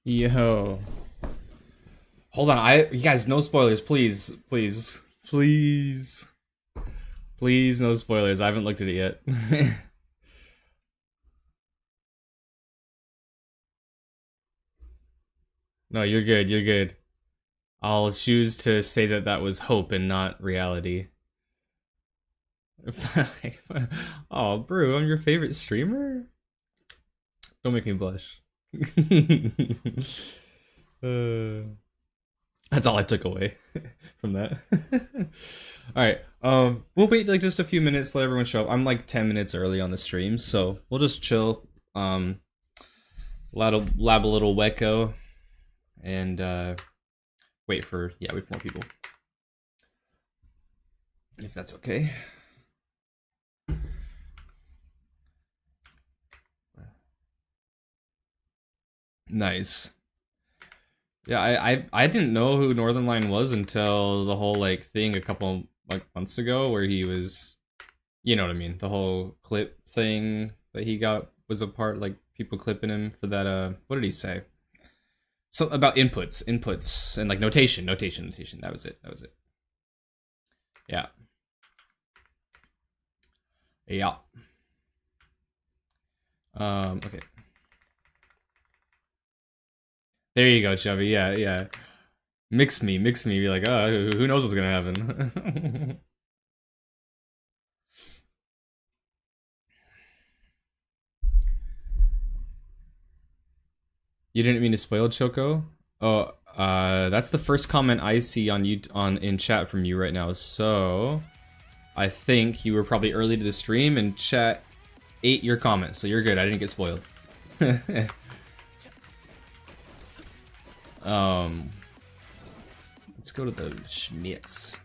Yo. Hold on, you guys, no spoilers, please. Please. Please. Please, no spoilers. I haven't looked at it yet. No, you're good, you're good. I'll choose to say that that was hope and not reality. Oh, bro, I'm your favorite streamer? Don't make me blush. uh, that's all I took away from that. Alright, we'll wait like just a few minutes, let everyone show up. I'm like 10 minutes early on the stream, so we'll just chill. Lab a little wecko and wait for more people. If that's okay. Nice. Yeah, I didn't know who Northern Line was until the whole like thing a couple like months ago where he was, you know what I mean, the whole clip thing that he got was a part, like people clipping him for that what did he say? So about inputs and like notation. That was it. Yeah. Yeah. Okay. There you go, Chubby. Yeah. Mix me. Be like, oh, who knows what's gonna happen? You didn't mean to spoil Choco? Oh, that's the first comment I see on in chat from you right now. So, I think you were probably early to the stream and chat ate your comment, so you're good. I didn't get spoiled. Let's go to the Schmitz.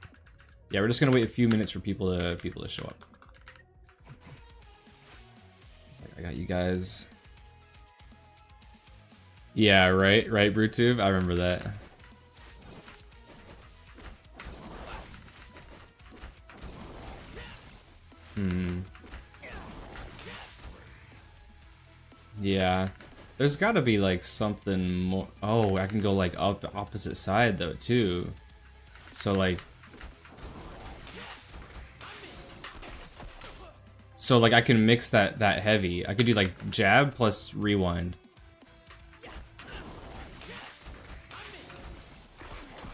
Yeah, we're just gonna wait a few minutes for people to show up. I got you guys. Yeah, right, BruTube. I remember that. Yeah. There's gotta be like something more. Oh, I can go like up the opposite side though too. So like I can mix that heavy. I could do like jab plus rewind.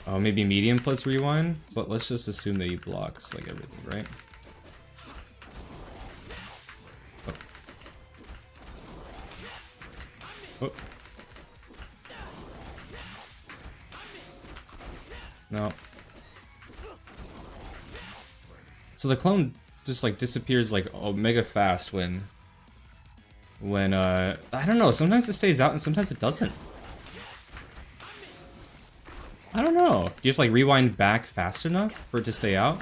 Oh, maybe medium plus rewind? So let's just assume that he blocks like everything, right? Oh. No. So the clone just like disappears like mega fast when I don't know, sometimes it stays out and sometimes it doesn't. I don't know. Do you have to like rewind back fast enough for it to stay out?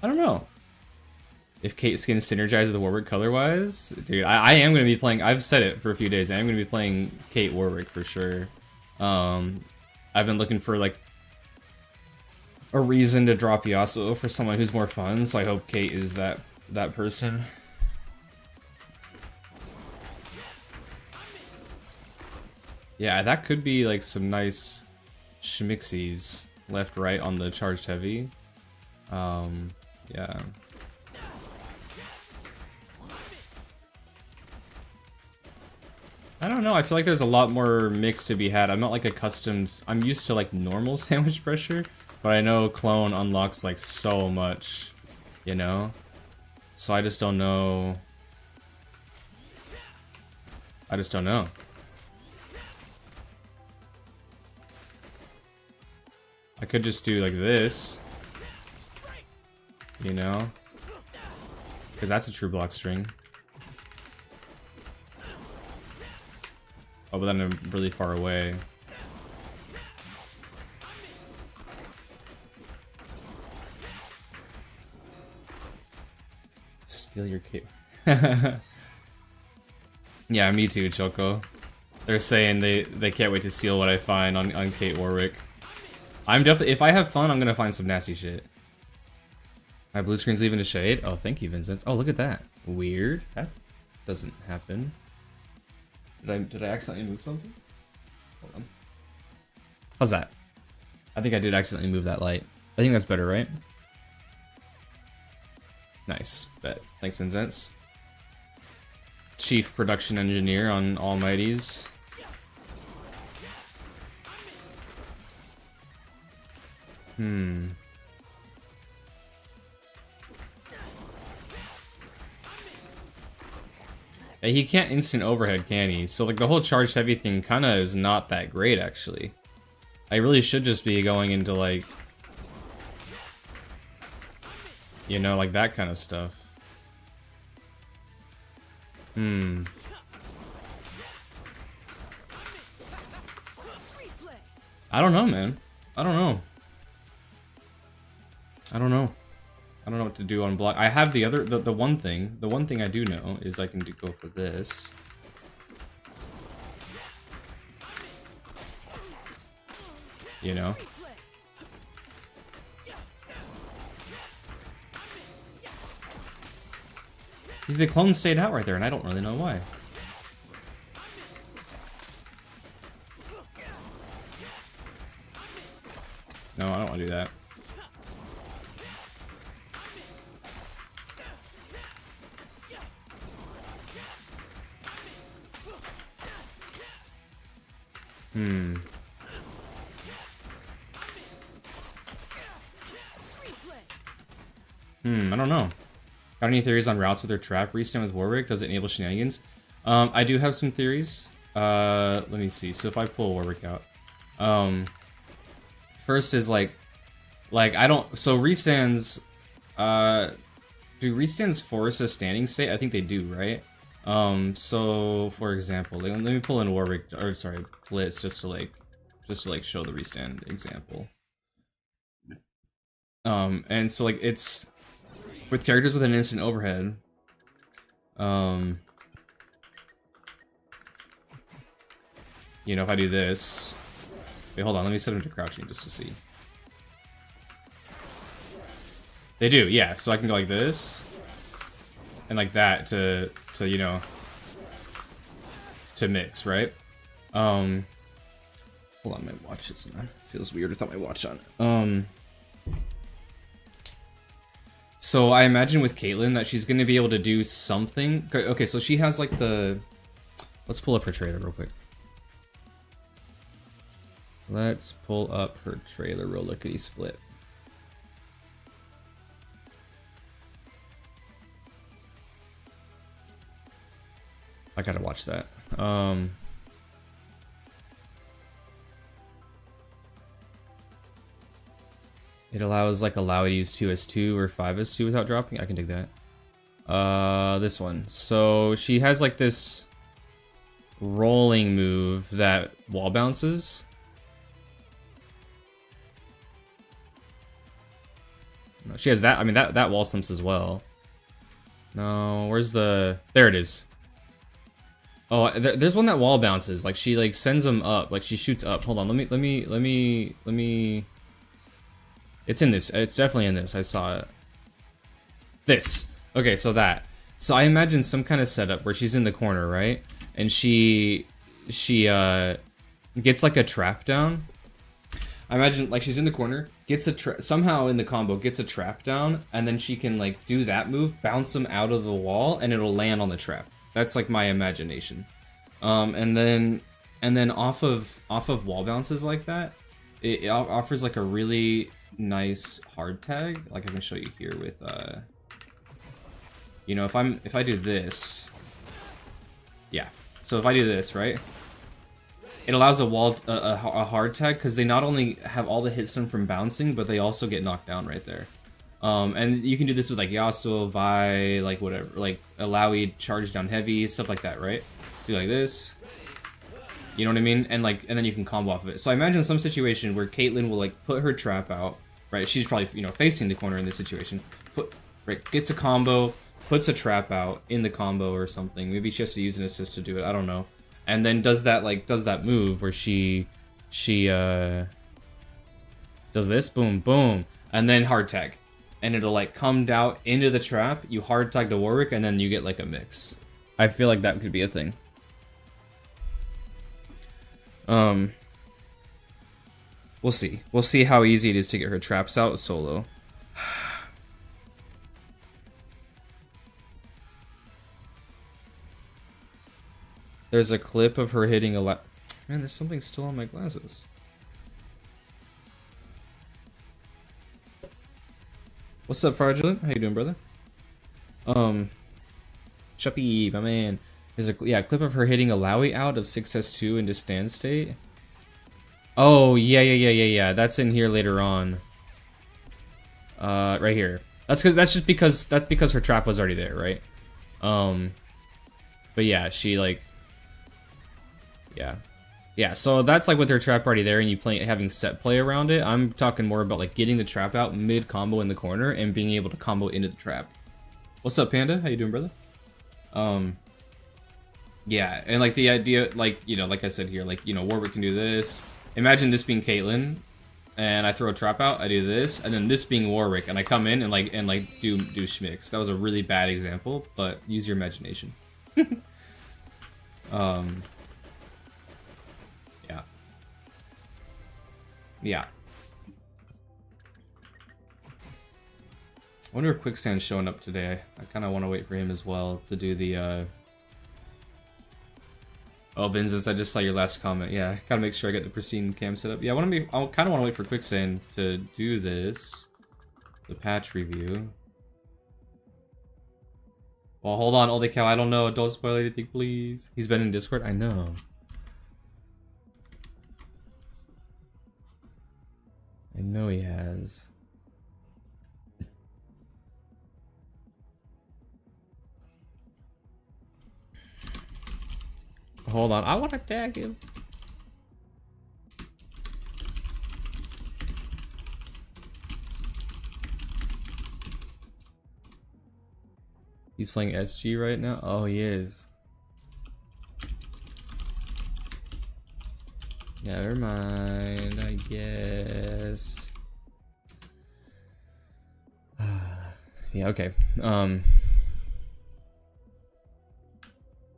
I don't know. If Kate Skin synergizes with Warwick color-wise, dude, I am gonna be playing. I've said it for a few days. I am gonna be playing Kate Warwick for sure. I've been looking for like a reason to drop Yasuo for someone who's more fun, so I hope Kate is that person. Yeah, that could be like some nice schmixies left, right on the charged heavy. Yeah. I don't know, I feel like there's a lot more mix to be had. I'm not like accustomed, I'm used to like normal sandwich pressure, but I know clone unlocks like so much, you know? So I just don't know. I could just do like this, you know? Because that's a true block string. Oh, but then I'm really far away. Steal your cape. Yeah, me too, Choco. They're saying they can't wait to steal what I find on Kate Warwick. I'm definitely, if I have fun, I'm gonna find some nasty shit. My blue screen's leaving a shade. Oh, thank you, Vincent. Oh, look at that. Weird. That doesn't happen. Did I accidentally move something? Hold on. How's that? I think I did accidentally move that light. I think that's better, right? Nice. Bet. Thanks, Vincent. Chief production engineer on Almighty's. Yeah, he can't instant overhead, can he? So like the whole charged heavy thing kind of is not that great, actually. I really should just be going into like, you know, like that kind of stuff. I don't know, man. I don't know. I don't know what to do on block. I have the other, the one thing I do know is I can go for this. You know? The clone stayed out right there, and I don't really know why. No, I don't want to do that. I don't know. Got any theories on routes with their trap? Restand with Warwick, does it enable shenanigans? I do have some theories. Let me see. So if I pull Warwick out. First is like I don't, so restands, do restands force a standing state? I think they do, right? So for example, let me pull in Warwick, or sorry, Blitz, just to show the restand example. And so like it's with characters with an instant overhead. You know, if I do this, wait, hold on, let me set him to crouching just to see. They do, yeah. So I can go like this and like that to you know, to mix, right? Hold on, my watch is on. Feels weird without my watch on. So I imagine with Caitlyn that she's gonna be able to do something. Okay, so she has like the. Let's pull up her trailer real quick. Let's pull up her trailer real lickety split. I gotta watch that. It allows like allow to use 2s2 or 5s2 without dropping. I can dig that. This one. So she has like this rolling move that wall bounces. No, she has that. I mean that wall slumps as well. No, where's the? There it is. Oh, there's one that wall bounces. Like she like sends them up. Like she shoots up. Hold on. Let me. It's in this. It's definitely in this. I saw it. This. Okay, so that. So I imagine some kind of setup where she's in the corner, right? And she gets like a trap down. I imagine like she's in the corner, gets a somehow in the combo gets a trap down, and then she can like do that move, bounce them out of the wall, and it'll land on the trap. That's like my imagination. And then off of wall bounces like that, it offers like a really nice hard tag. Like I can show you here with you know, if I do this, yeah. So if I do this, right, it allows a hard tag because they not only have all the hit stun from bouncing, but they also get knocked down right there. And you can do this with like Yasuo, Vi, like whatever, like Alawi, charge down heavy, stuff like that, right? Do like this. You know what I mean? And then you can combo off of it. So I imagine some situation where Caitlyn will like put her trap out, right? She's probably, you know, facing the corner in this situation. Gets a combo, puts a trap out in the combo or something. Maybe she has to use an assist to do it. I don't know. And then does that move where she does this, boom, boom, and then hard tag. And it'll like come down into the trap, you hard tag to Warwick, and then you get like a mix. I feel like that could be a thing. Um, we'll see. We'll see how easy it is to get her traps out solo. There's a clip of her hitting a lot. Man, there's something still on my glasses. What's up, Fraudulent? How you doing, brother? Chuppy, my man. There's a clip of her hitting a Lowy out of 6S2 into stand state. Oh, yeah. That's in here later on. Right here. That's just because her trap was already there, right? But yeah, she like, yeah. So that's like with her trap already there, and you having set play around it. I'm talking more about like getting the trap out mid combo in the corner and being able to combo into the trap. What's up, Panda? How you doing, brother? Yeah, and like the idea, like, you know, like I said here, like, you know, Warwick can do this. Imagine this being Caitlyn, and I throw a trap out, I do this, and then this being Warwick, and I come in and do schmicks. That was a really bad example, but use your imagination. Yeah. I wonder if Quicksand's showing up today. I kind of want to wait for him as well to do the, Oh, Vinzes, I just saw your last comment. Yeah, gotta make sure I get the pristine cam set up. Yeah, I kind of want to wait for Quicksand to do this. The patch review. Well, hold on, Old Cow, I don't know. Don't spoil anything, please. He's been in Discord? I know. I know he has. Hold on, I want to tag him. He's playing SG right now? Oh, he is. Never mind, I guess. Yeah, okay.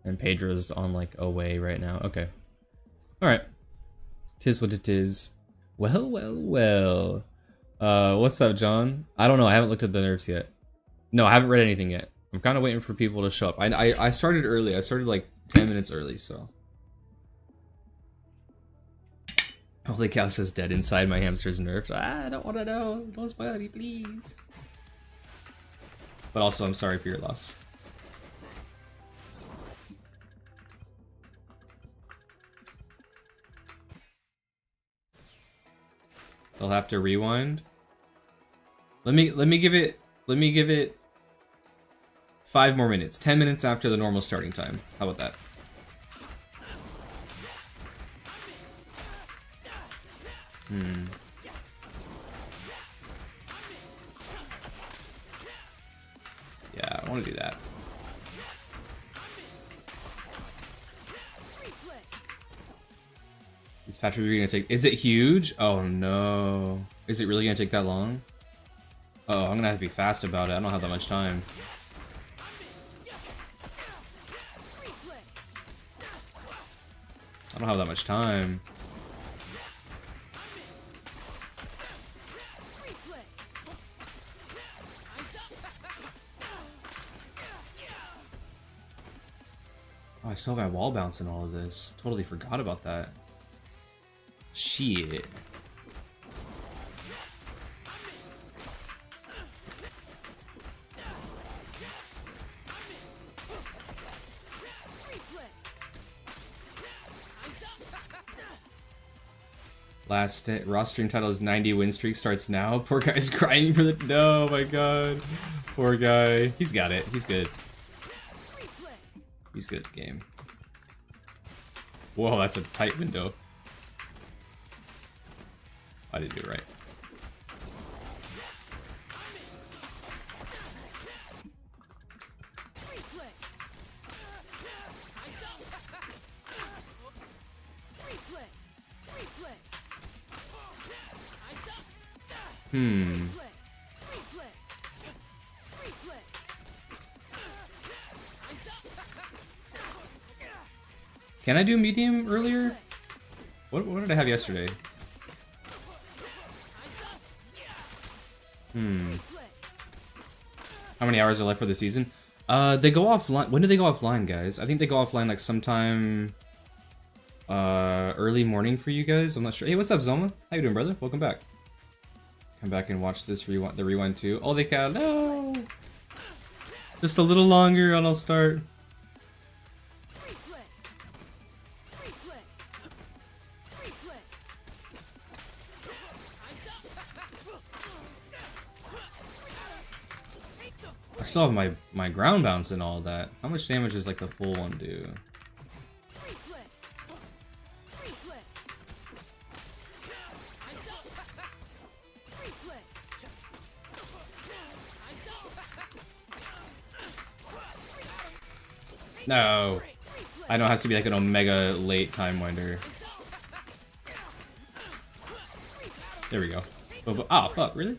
And Pedro's on like away right now. Okay. Alright. Tis what it is. Well. What's up, John? I don't know, I haven't looked at the nerfs yet. No, I haven't read anything yet. I'm kind of waiting for people to show up. I started early. I started like 10 minutes early, so. Holy cow says dead inside my hamster's nerfed. I don't want to know. Don't spoil me, please. But also, I'm sorry for your loss. They'll have to rewind. Let me give it 5 more minutes. 10 minutes after the normal starting time. How about that? Yeah, I want to do that. Is patch review gonna take? Is it huge? Oh no! Is it really gonna take that long? Oh, I'm gonna have to be fast about it. I don't have that much time. I don't have that much time. Oh, I still have my wall bounce in all of this. Totally forgot about that. Shit. Last Raw stream title is 90 win streak starts now. Poor guy's crying for the. No, my god. Poor guy. He's got it. He's good. He's good at the game. Whoa, that's a tight window. I didn't do it right. Can I do medium earlier? What did I have yesterday? How many hours are left for the season? They go offline. When do they go offline, guys? I think they go offline like sometime early morning for you guys. I'm not sure. Hey, what's up, Zoma? How you doing, brother? Welcome back. Come back and watch this the rewind too. Oh, they can. No. Just a little longer and I'll start. I still have my ground bounce and all that. How much damage does like the full one do? No. I know it has to be like an Omega late time winder. There we go. Oh, fuck, really?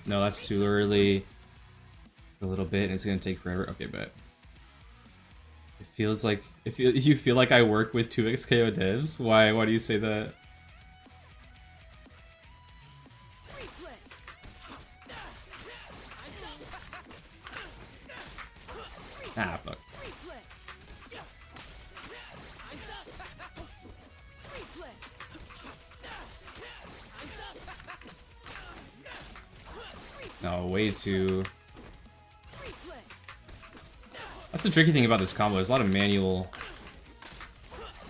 No, that's too early. A little bit, and it's gonna take forever. Okay, bet. It feels like you feel like I work with 2xKO devs. Why do you say that? Ah, fuck. No, way too. That's the tricky thing about this combo. There's a lot of manual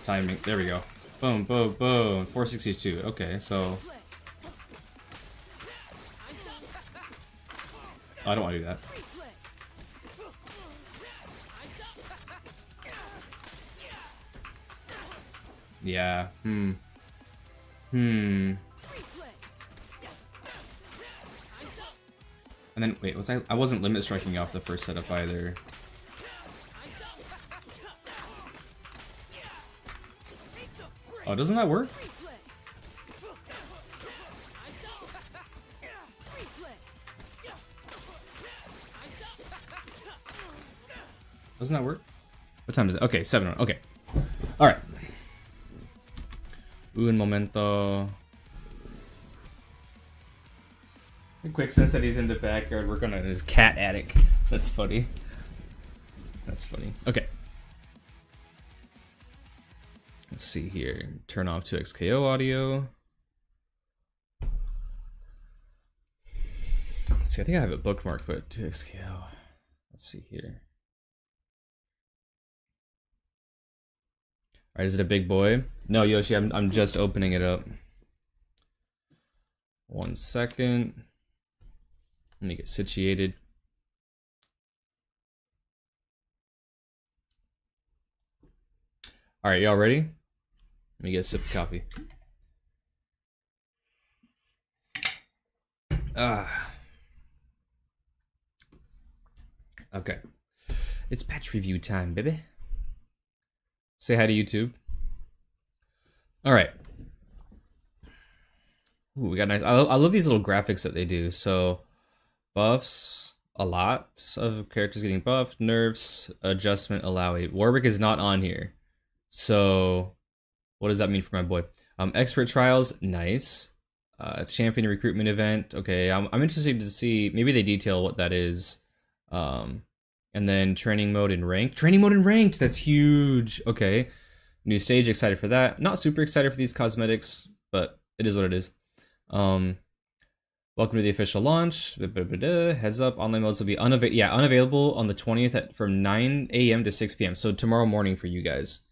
timing. There we go. Boom, boom, boom. 462. Okay, so. Oh, I don't want to do that. Yeah. And then, wait, I wasn't limit striking off the first setup either. Oh, doesn't that work? Doesn't that work? What time is it? Okay, 7. Okay. Alright. Un momento. Quick sense that he's in the backyard working on his cat attic. That's funny. That's funny. Okay. Let's see here. Turn off 2xKO audio. Let's see, I think I have it bookmarked, but 2xKO. Let's see here. Alright, is it a big boy? No, Yoshi, I'm just opening it up. 1 second. Let me get situated. Alright, y'all ready? Let me get a sip of coffee. Okay. It's patch review time, baby. Say hi to YouTube. Alright. Ooh, we got nice. I love these little graphics that they do. So, buffs, a lot of characters getting buffed, nerfs, adjustment, allow a. Warwick is not on here. So, what does that mean for my boy? Expert trials, nice. Champion recruitment event, okay. I'm interested to see, maybe they detail what that is. And then training mode and ranked. Training mode and ranked, that's huge. Okay. New stage, excited for that. Not super excited for these cosmetics, but it is what it is. Welcome to the official launch. Heads up, online modes will be unavailable on the 20th from 9 a.m. to 6 p.m. So tomorrow morning for you guys.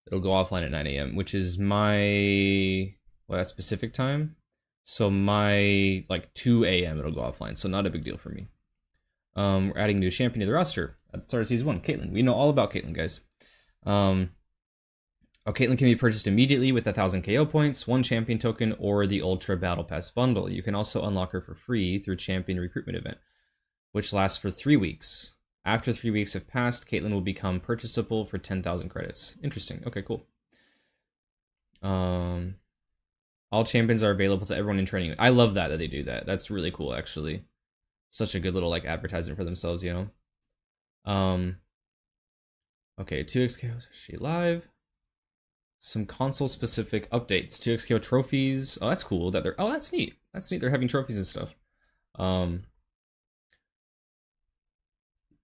It'll go offline at 9 a.m., which is my, that specific time? So my, 2 a.m. it'll go offline, so not a big deal for me. We're adding a new champion to the roster at the start of Season 1, Caitlyn. We know all about Caitlyn, guys. Caitlyn can be purchased immediately with 1,000 KO points, 1 champion token, or the Ultra Battle Pass bundle. You can also unlock her for free through Champion Recruitment Event, which lasts for 3 weeks. After 3 weeks have passed, Caitlyn will become purchasable for 10,000 credits. Interesting. Okay, cool. All champions are available to everyone in training. I love that they do that. That's really cool, actually. Such a good little like advertisement for themselves, you know. Okay, 2xko she live. Some console specific updates. 2xko trophies. Oh, that's cool. That they're. Oh, that's neat. That's neat. They're having trophies and stuff.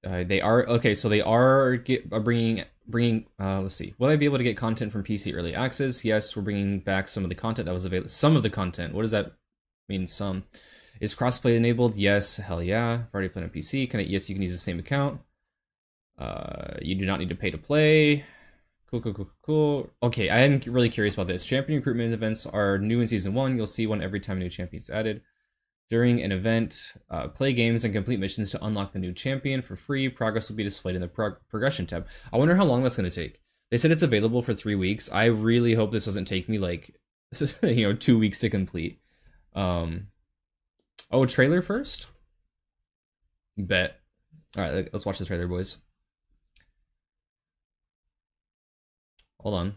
They are okay. So they are bringing. Let's see. Will I be able to get content from PC early access? Yes, we're bringing back some of the content that was available. Some of the content. What does that mean? Some. Is crossplay enabled? Yes. Hell yeah. I've already played on PC. Yes, you can use the same account. You do not need to pay to play. Cool. Okay, I am really curious about this. Champion recruitment events are new in Season 1. You'll see one every time a new champion is added. During an event, play games and complete missions to unlock the new champion for free. Progress will be displayed in the progression tab. I wonder how long that's going to take. They said it's available for 3 weeks. I really hope this doesn't take me, like, 2 weeks to complete. Oh, trailer first? Bet. Alright, let's watch the trailer, boys. Hold on.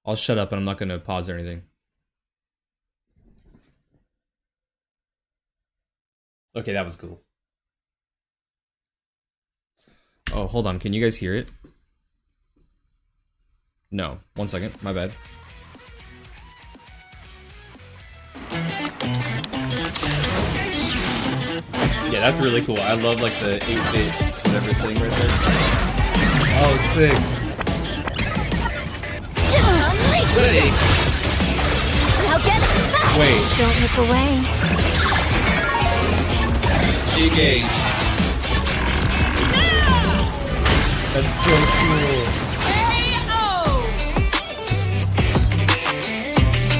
I'll shut up and I'm not gonna pause or anything. Okay, that was cool. Oh, hold on. Can you guys hear it? No. 1 second. My bad. Yeah, that's really cool. I love like the 8-bit whatever thing right there. Oh, sick. Wait. Wait. Don't look away. Engage. That's so cool.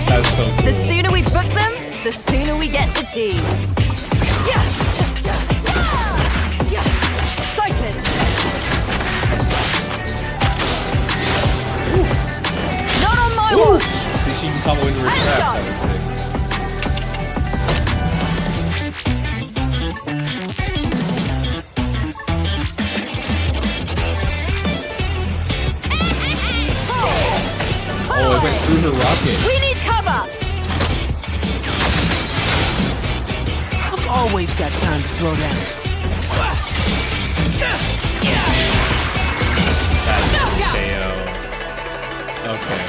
That's so cool. The sooner we book them, the sooner we get to tea. Excited. Not on my watch. See, she can combo into her trap. That was sick. Oh, it went through her rocket. We need cover. I've always got time to throw down. That's KO. Okay.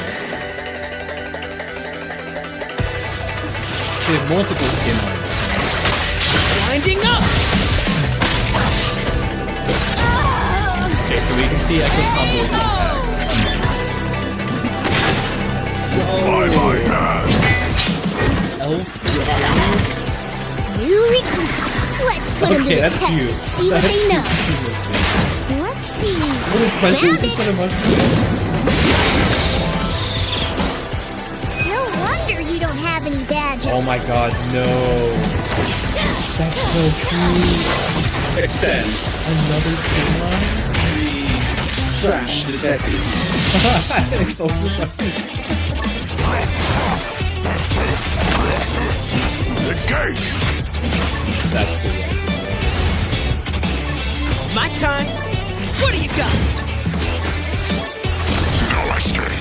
They have multiple skin lines. Winding up! Okay, so we can see Echo's combo is attack. New recruits. Let's put them to the test and see what they know. Let's see. Little questions instead of mushrooms. No wonder you don't have any badges. Oh my god, no. That's so cute. Another skin line? Trash detected. Engage! That's cool. My time. What do you got? Now I stay.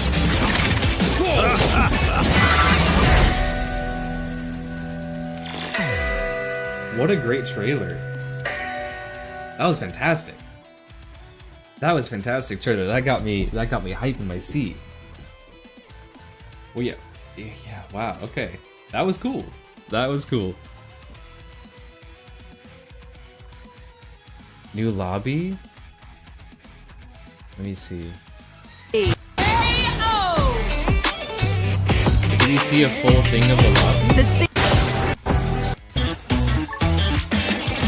What a great trailer. That was fantastic. That was fantastic trailer. That got me hyped in my seat. Well, yeah, wow, okay. That was cool. That was cool. New lobby? Let me see. Did you see a full thing of the lobby?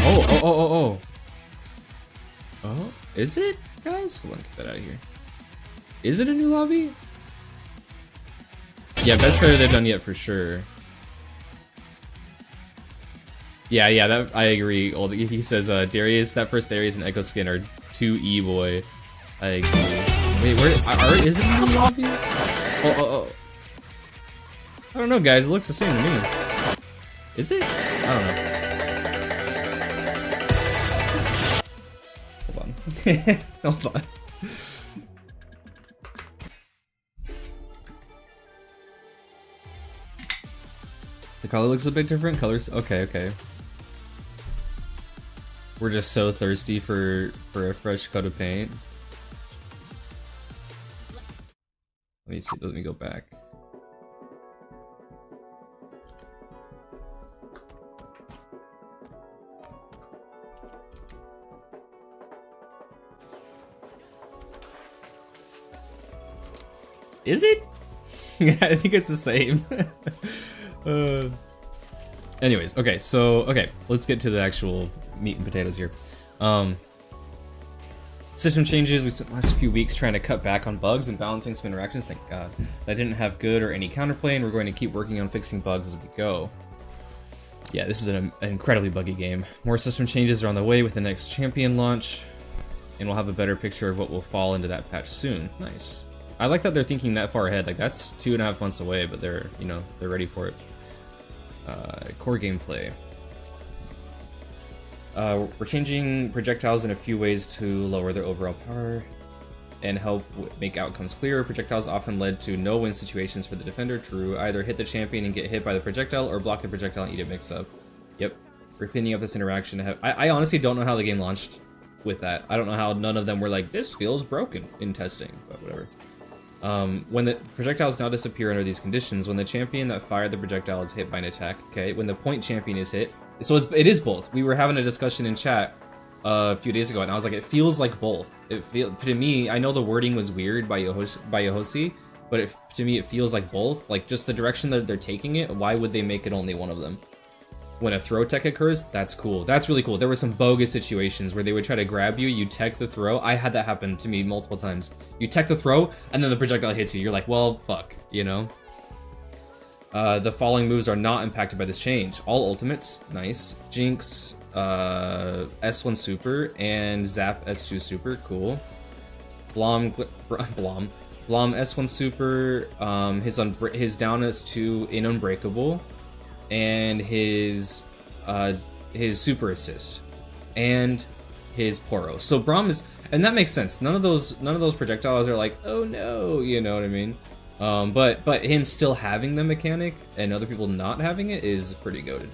Oh. Oh, is it, guys? Hold on, get that out of here. Is it a new lobby? Yeah, best trailer they've done yet for sure. Yeah, that I agree. He says Darius, that first Darius and Echo skin are too E-boy. I agree. Wait, where is it a new lobby? Oh. I don't know, guys. It looks the same to me. Is it? I don't know. Hold on. Hold on. The color looks a bit different. Colors. Okay, okay. We're just so thirsty for a fresh coat of paint. Let me see. Let me go back. Is it? Yeah, I think it's the same. Anyways, okay, so let's get to the actual meat and potatoes here. System changes. We spent the last few weeks trying to cut back on bugs and balancing some interactions. Thank God. That didn't have good or any counterplay, and we're going to keep working on fixing bugs as we go. Yeah, this is an incredibly buggy game. More system changes are on the way with the next champion launch, and we'll have a better picture of what will fall into that patch soon. Nice. I like that they're thinking that far ahead. Like, that's 2.5 months away, but they're, you know, they're ready for it. Core gameplay. We're changing projectiles in a few ways to lower their overall power and help make outcomes clearer. Projectiles often led to no-win situations for the defender. True. Either hit the champion and get hit by the projectile, or block the projectile and eat a mix-up. Yep. We're cleaning up this interaction. I honestly don't know how the game launched with that. I don't know how none of them were like, this feels broken in testing, but whatever. When the projectiles now disappear under these conditions, when the champion that fired the projectile is hit by an attack, okay, when the point champion is hit, so it is both. We were having a discussion in chat a few days ago, and I was like, it feels like both. To me, I know the wording was weird by Yohosi, but to me it feels like both. Like, just the direction that they're taking it, why would they make it only one of them? When a throw tech occurs, that's cool. That's really cool. There were some bogus situations where they would try to grab you, you tech the throw. I had that happen to me multiple times. You tech the throw, and then the projectile hits you. You're like, well, fuck, you know? The following moves are not impacted by this change. All ultimates, nice. Jinx, S1 Super, and Zap S2 Super, cool. Blom S1 Super, his down S2 in Unbreakable, and his super assist, and his Poro. So Braum is, and that makes sense. None of those projectiles are like, oh no, you know what I mean? But him still having the mechanic and other people not having it is pretty goated.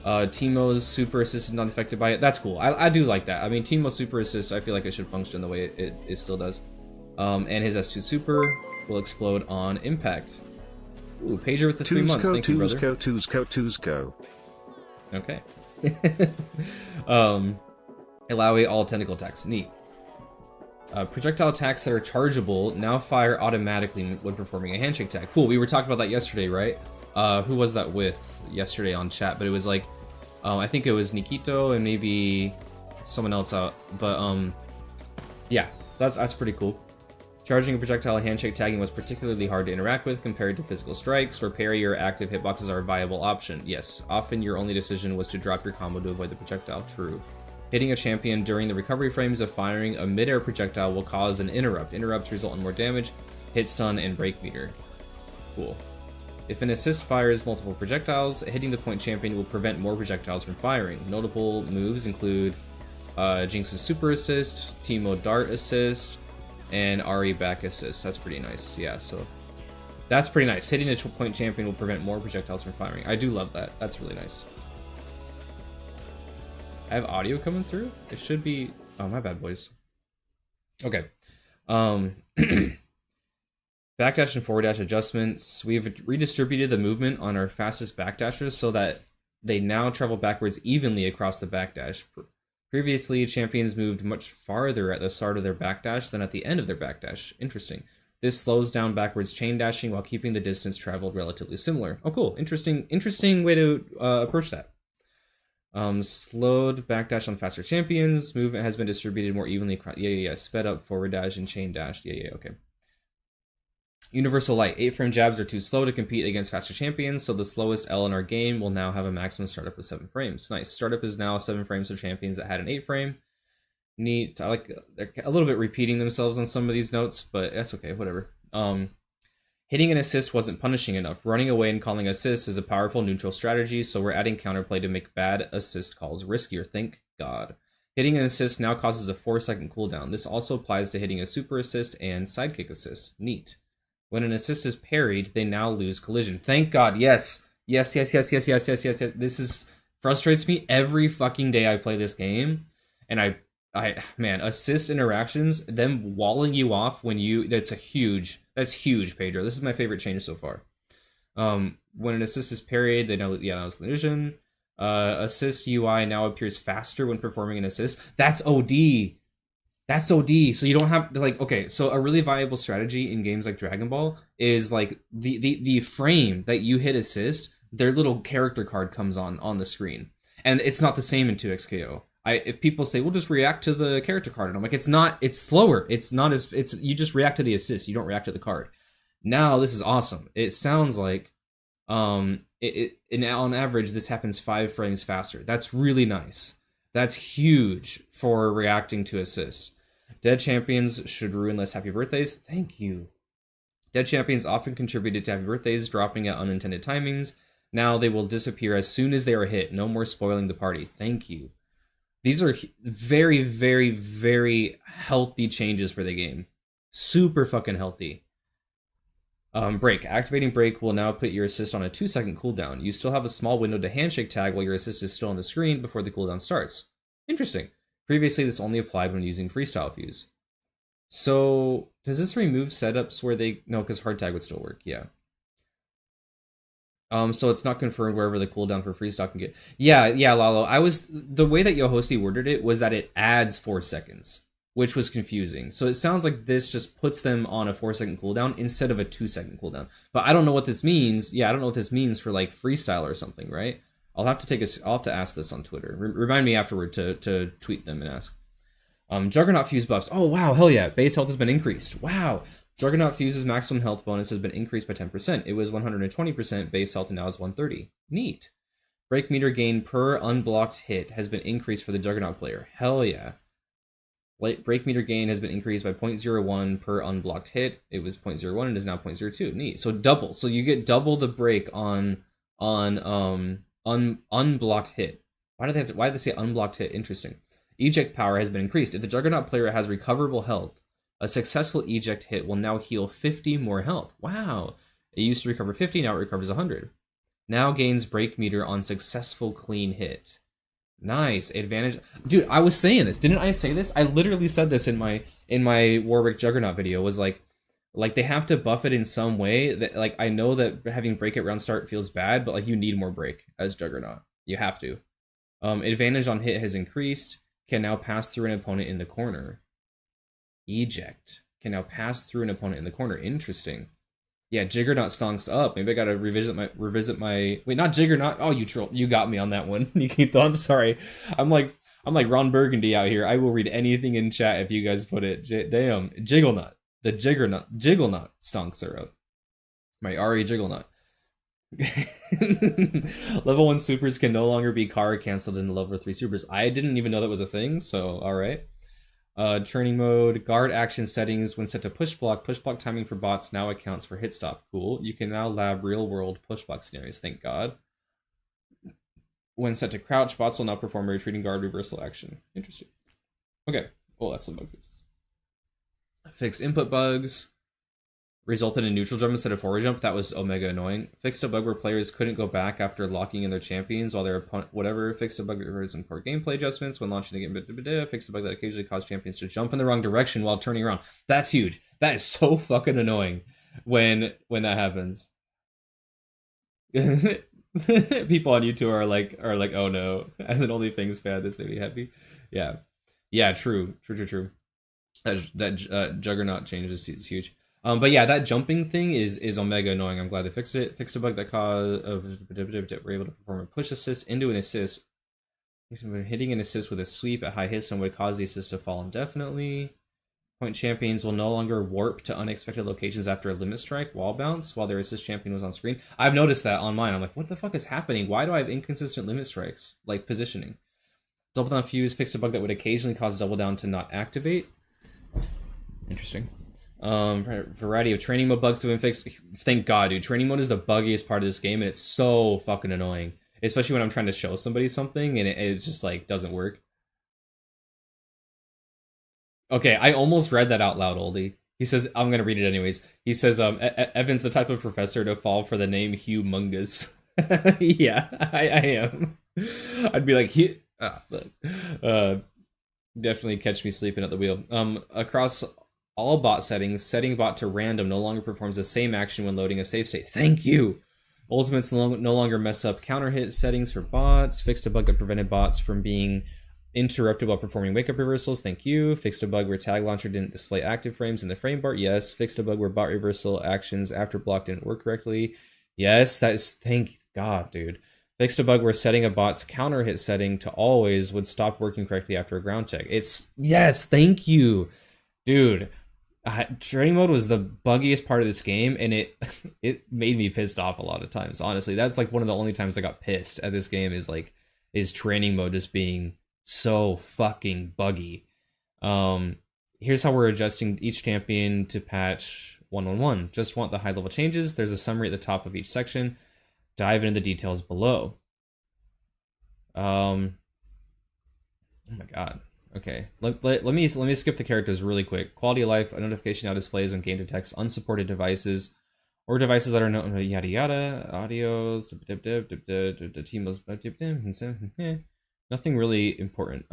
Teemo's super assist is not affected by it. That's cool. I do like that. I mean, Teemo's super assist, I feel like it should function the way it still does. And his S2 super will explode on impact. Ooh, Pager with the 3 months. Thank you, brother. Tuzco. Okay. Allow all tentacle attacks. Neat. Projectile attacks that are chargeable now fire automatically when performing a handshake tag. Cool, we were talking about that yesterday, right? Who was that with yesterday on chat? But it was like, I think it was Nikito and maybe someone else out. But yeah, so that's pretty cool. Charging a projectile handshake tagging was particularly hard to interact with compared to physical strikes, where parry or active hitboxes are a viable option. Yes, often your only decision was to drop your combo to avoid the projectile. True. Hitting a champion during the recovery frames of firing a mid-air projectile will cause an interrupt. Interrupts result in more damage, hit stun, and break meter. Cool. If an assist fires multiple projectiles, hitting the point champion will prevent more projectiles from firing. Notable moves include Jinx's super assist, Teemo dart assist, and Ari back assist. That's pretty nice. Yeah, so that's pretty nice. Hitting the point champion will prevent more projectiles from firing. I do love that. That's really nice. I have audio coming through. It should be. Oh, my bad, boys. Okay. Backdash and forward dash adjustments. We've redistributed the movement on our fastest backdashers so that they now travel backwards evenly across the backdash. Previously, champions moved much farther at the start of their backdash than at the end of their backdash. Interesting. This slows down backwards chain dashing while keeping the distance traveled relatively similar. Oh, cool. Interesting way to approach that. Slowed backdash on faster champions. Movement has been distributed more evenly across. Yeah. Sped up forward dash and chain dash. Yeah, okay. Universal Light. 8-frame jabs are too slow to compete against faster champions, so the slowest L in our game will now have a maximum startup of 7 frames. Nice. Startup is now 7 frames for champions that had an 8-frame. Neat. I like, they're a little bit repeating themselves on some of these notes, but that's okay, whatever. Hitting an assist wasn't punishing enough. Running away and calling assist is a powerful neutral strategy, so we're adding counterplay to make bad assist calls riskier. Thank God. Hitting an assist now causes a 4-second cooldown. This also applies to hitting a super assist and sidekick assist. Neat. When an assist is parried, they now lose collision. Thank God, yes. Yes, yes, yes, yes, yes, yes, yes, yes. This is frustrates me every fucking day I play this game, and man, assist interactions, them walling you off when you that's huge, Pedro. This is my favorite change so far. When an assist is parried, they know that was illusion. Assist UI now appears faster when performing an assist. That's OD. That's OD. So you don't have to, like, okay, so a really viable strategy in games like Dragon Ball is like the frame that you hit assist, their little character card comes on the screen. And it's not the same in 2XKO. If people say, we'll just react to the character card, and I'm like, it's not, it's slower. It's not as, you just react to the assist, you don't react to the card. Now this is awesome. It sounds like, on average, this happens 5 frames faster. That's really nice. That's huge for reacting to assists. Dead champions should ruin less happy birthdays. Thank you. Dead champions often contributed to happy birthdays, dropping at unintended timings. Now they will disappear as soon as they are hit. No more spoiling the party. Thank you. These are very, very, very healthy changes for the game. Super fucking healthy. Break. Activating break will now put your assist on a 2-second cooldown. You still have a small window to handshake tag while your assist is still on the screen before the cooldown starts. Interesting. Previously, this only applied when using freestyle fuse. So, does this remove setups where no, because hard tag would still work, yeah. So it's not confirmed wherever the cooldown for freestyle can get. Yeah, Lalo. The way that Yohosti worded it was that it adds 4 seconds, which was confusing. So it sounds like this just puts them on a 4-second cooldown instead of a 2-second cooldown. But I don't know what this means. Yeah, I don't know what this means for like freestyle or something, right? I'll have to ask this on Twitter. Remind me afterward to tweet them and ask. Juggernaut fuse buffs. Oh wow, hell yeah! Base health has been increased. Wow. Juggernaut Fuse's maximum health bonus has been increased by 10%. It was 120% base health and now is 130. Neat. Break meter gain per unblocked hit has been increased for the Juggernaut player. Hell yeah. Break meter gain has been increased by 0.01 per unblocked hit. It was 0.01 and is now 0.02. Neat. So double. So you get double the break on unblocked hit. Why did they say unblocked hit? Interesting. Eject power has been increased. If the Juggernaut player has recoverable health, a successful eject hit will now heal 50 more health. Wow. It used to recover 50, now it recovers 100. Now gains break meter on successful clean hit. Nice. Advantage. Dude, I was saying this. Didn't I say this? I literally said this in my Warwick Juggernaut video. Was like they have to buff it in some way. That, like, I know that having break at round start feels bad, but like you need more break as Juggernaut. You have to. Advantage on hit has increased. Can now pass through an opponent in the corner. Eject can now pass through an opponent in the corner. Interesting. Yeah, Jiggernaut stonks up. Maybe I gotta revisit my wait, not Jiggernaut. Oh, you troll. You got me on that one. You keep on. Sorry. I'm like Ron Burgundy out here. I will read anything in chat if you guys put it. Damn. Jigglernut. The Jigglernut stonks are up. My Ari Jigglernut. Level 1 supers can no longer be car cancelled in the level 3 supers. I didn't even know that was a thing, so alright. Training mode, guard action settings when set to push block timing for bots now accounts for hit stop. Cool. You can now lab real world push block scenarios, thank God. When set to crouch, bots will now perform a retreating guard reversal action. Interesting. Okay. Oh, that's some bug fixes. Fix input bugs. Resulted in neutral jump instead of forward jump. That was omega annoying. Fixed a bug where players couldn't go back after locking in their champions while their opponent, whatever. Fixed a bug that requires some poor gameplay adjustments when launching the game. Fixed a bug that occasionally caused champions to jump in the wrong direction while turning around. That's huge. That is so fucking annoying when that happens. People on YouTube are like, oh no, as an OnlyFans fan, this made me happy. Yeah, true. That Juggernaut change is huge. But yeah, that jumping thing is omega annoying. I'm glad they fixed it. Fixed a bug that caused we're able to perform a push assist into an assist. Hitting an assist with a sweep at high hit stun would cause the assist to fall indefinitely. Point champions will no longer warp to unexpected locations after a limit strike wall bounce while their assist champion was on screen. I've noticed that on mine. I'm like, what the fuck is happening? Why do I have inconsistent limit strikes? Like positioning. Double down fuse fixed a bug that would occasionally cause double down to not activate. Interesting. Variety of training mode bugs have been fixed. Thank God, dude. Training mode is the buggiest part of this game, and it's so fucking annoying. Especially when I'm trying to show somebody something, and it just, like, doesn't work. Okay, I almost read that out loud, Oldie. He says, I'm gonna read it anyways. He says, Evan's the type of professor to fall for the name Humongous. Yeah, I am. I'd be like, definitely catch me sleeping at the wheel. Across all bot settings, setting bot to random no longer performs the same action when loading a save state. Thank you. Ultimates no longer mess up counter hit settings for bots. Fixed a bug that prevented bots from being interrupted while performing wake up reversals. Thank you. Fixed a bug where tag launcher didn't display active frames in the frame bar. Yes. Fixed a bug where bot reversal actions after block didn't work correctly. Yes. That is, thank God, dude. Fixed a bug where setting a bot's counter hit setting to always would stop working correctly after a ground check. It's, yes, thank you, dude. Training mode was the buggiest part of this game, and it made me pissed off a lot of times. Honestly, that's like one of the only times I got pissed at this game is training mode just being so fucking buggy. Here's how we're adjusting each champion to patch 111. Just want the high level changes. There's a summary at the top of each section. Dive into the details below. Oh my god. Okay, let me skip the characters really quick. Quality of life, a notification now displays when game detects unsupported devices or devices that are no yada yada. Audios, team was nothing really important.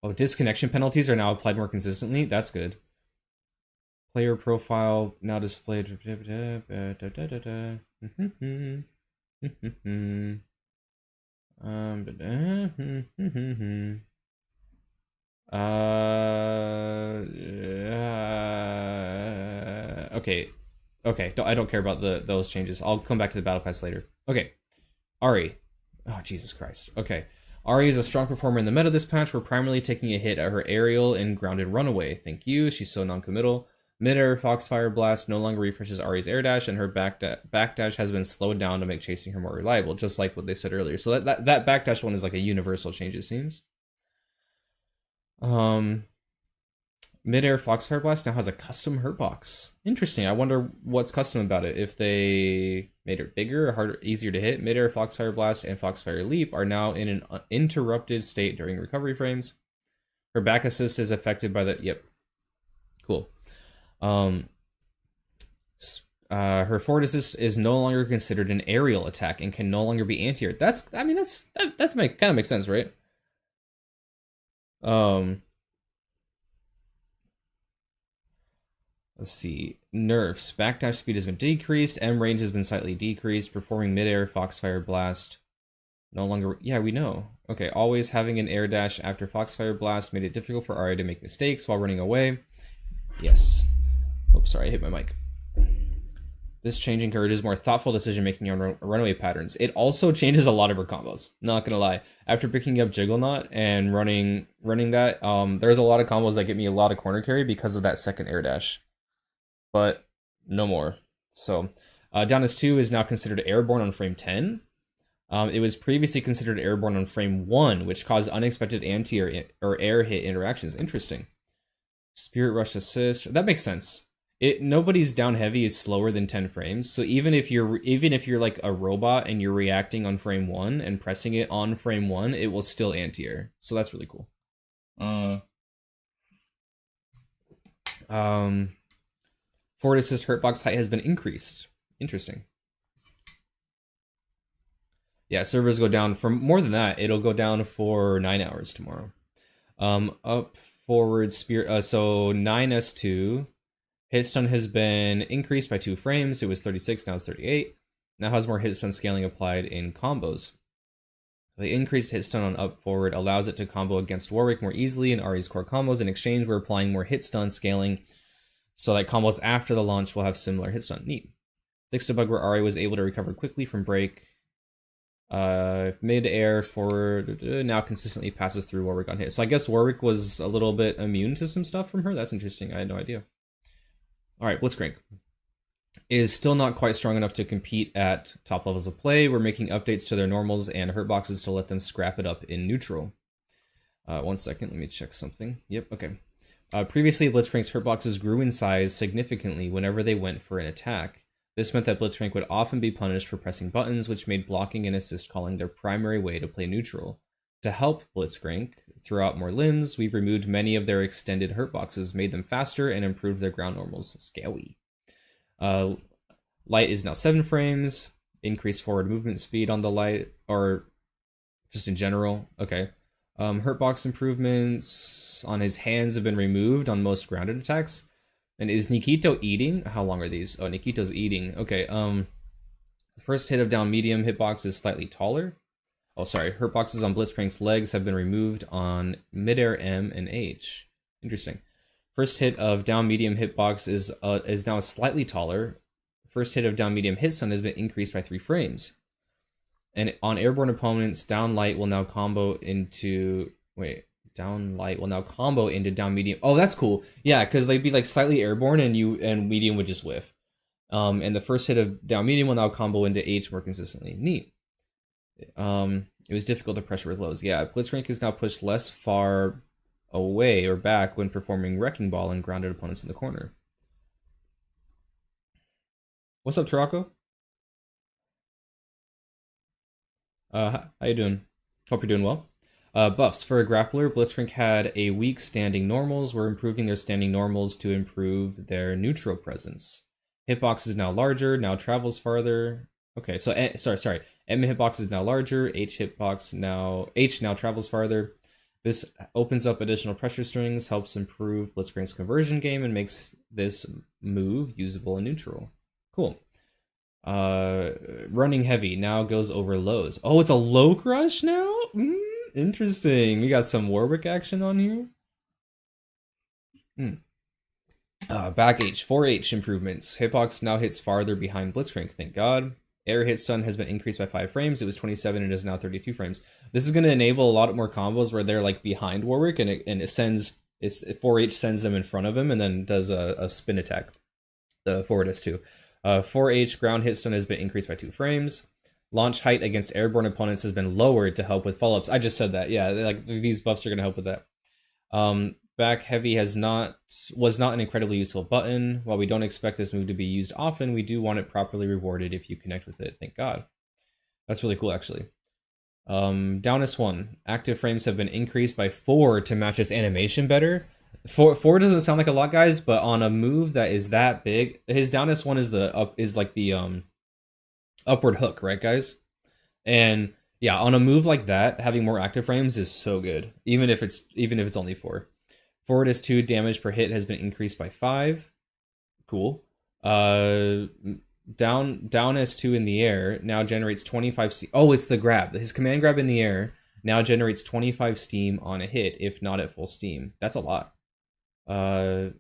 Oh, disconnection penalties are now applied more consistently. That's good. Player profile now displayed. Okay. Okay, I don't care about those changes. I'll come back to the battle pass later. Okay, Ari. Oh, Jesus Christ. Okay. Ari is a strong performer in the meta this patch. We're primarily taking a hit at her aerial and grounded runaway. Thank you. She's so non-committal. Mid-air Foxfire Blast no longer refreshes Ari's air dash, and her backdash has been slowed down to make chasing her more reliable, just like what they said earlier. So that backdash one is like a universal change, it seems. Mid-air Foxfire Blast now has a custom hurt box. Interesting. I wonder what's custom about it. If they made it bigger, harder, easier to hit. Mid-air Foxfire Blast and Foxfire Leap are now in an interrupted state during recovery frames. Her back assist is affected by the... Yep. Cool. Her forward assist is no longer considered an aerial attack and can no longer be anti-air. That's kind of makes sense, right? Let's see. Nerfs. Backdash speed has been decreased. M range has been slightly decreased. Performing mid-air Foxfire Blast. No longer... Yeah, we know. Okay, always having an air dash after Foxfire Blast made it difficult for Ari to make mistakes while running away. Yes. Oh, sorry, I hit my mic. This change encourages more thoughtful decision-making on runaway patterns. It also changes a lot of her combos. Not gonna lie. After picking up Jiggleknot and running that, there's a lot of combos that get me a lot of corner carry because of that second air dash. But no more. So, Down as 2 is now considered airborne on frame 10. It was previously considered airborne on frame 1, which caused unexpected anti-air or air hit interactions. Interesting. Spirit Rush Assist. That makes sense. Nobody's down heavy is slower than 10 frames. So even if you're like a robot and you're reacting on frame 1 and pressing it on frame 1, it will still anti-air. So that's really cool. Forward assist hurtbox height has been increased. Interesting. Yeah, servers go down for more than that. It'll go down for 9 hours tomorrow. Up forward spirit. So 9S2 hit stun has been increased by 2 frames. It was 36, now it's 38. Now has more hit stun scaling applied in combos. The increased hit stun on up forward allows it to combo against Warwick more easily in Ari's core combos. In exchange, we're applying more hit stun scaling so that combos after the launch will have similar hit stun. Neat. Fixed a bug where Ari was able to recover quickly from break. Mid-air forward now consistently passes through Warwick on hit. So I guess Warwick was a little bit immune to some stuff from her. That's interesting. I had no idea. Alright, Blitzcrank is still not quite strong enough to compete at top levels of play. We're making updates to their normals and hurt boxes to let them scrap it up in neutral. 1 second, let me check something. Yep, okay. Previously, Blitzcrank's hurt boxes grew in size significantly whenever they went for an attack. This meant that Blitzcrank would often be punished for pressing buttons, which made blocking and assist calling their primary way to play neutral. To help Blitzcrank, throw out more limbs. We've removed many of their extended hurt boxes, made them faster, and improved their ground normals. Scary. Light is now 7 frames. Increased forward movement speed on the light, or just in general. Okay. Hurt box improvements on his hands have been removed on most grounded attacks. And is Nikito eating? How long are these? Oh, Nikito's eating. Okay. The first hit of down medium hitbox is slightly taller. Oh, sorry. Hurt boxes on Blitzcrank's legs have been removed on midair M and H. Interesting. First hit of down medium hitbox is now slightly taller. First hit of down medium hit stun has been increased by 3 frames. And on airborne opponents, down light will now combo into down light will now combo into down medium. Oh, that's cool. Yeah, because they'd be like slightly airborne and medium would just whiff. And the first hit of down medium will now combo into H more consistently. Neat. It was difficult to pressure with lows. Yeah, Blitzcrank is now pushed less far away or back when performing Wrecking Ball and grounded opponents in the corner. What's up, Tarako? How you doing? Hope you're doing well. Buffs. For a grappler, Blitzcrank had a weak standing normals. We're improving their standing normals to improve their neutral presence. Hitbox is now larger, now travels farther. Okay, so sorry. M hitbox is now larger, H now travels farther. This opens up additional pressure strings, helps improve Blitzcrank's conversion game, and makes this move usable in neutral. Cool. Running heavy now goes over lows. Oh, it's a low crush now? Interesting. We got some Warwick action on here. Back H, 4H improvements. Hitbox now hits farther behind Blitzcrank, thank God. Air hit stun has been increased by 5 frames. It was 27 and is now 32 frames. This is going to enable a lot more combos where they're like behind Warwick and it sends 4H sends them in front of him and then does a spin attack. The forward S2. 4H ground hit stun has been increased by 2 frames. Launch height against airborne opponents has been lowered to help with follow-ups. I just said that. Yeah, like these buffs are going to help with that. Back heavy was not an incredibly useful button. While we don't expect this move to be used often, we do want it properly rewarded if you connect with it. Thank God. That's really cool, actually. Down S1. Active frames have been increased by 4 to match his animation better. 4 doesn't sound like a lot, guys, but on a move that is that big, his down S1 is like the upward hook, right, guys? And yeah, on a move like that, having more active frames is so good, even if it's only 4. Forward S2 damage per hit has been increased by 5. Cool. Down S2 in the air now generates 25 steam. Oh, it's the grab. His command grab in the air now generates 25 steam on a hit, if not at full steam. That's a lot. Down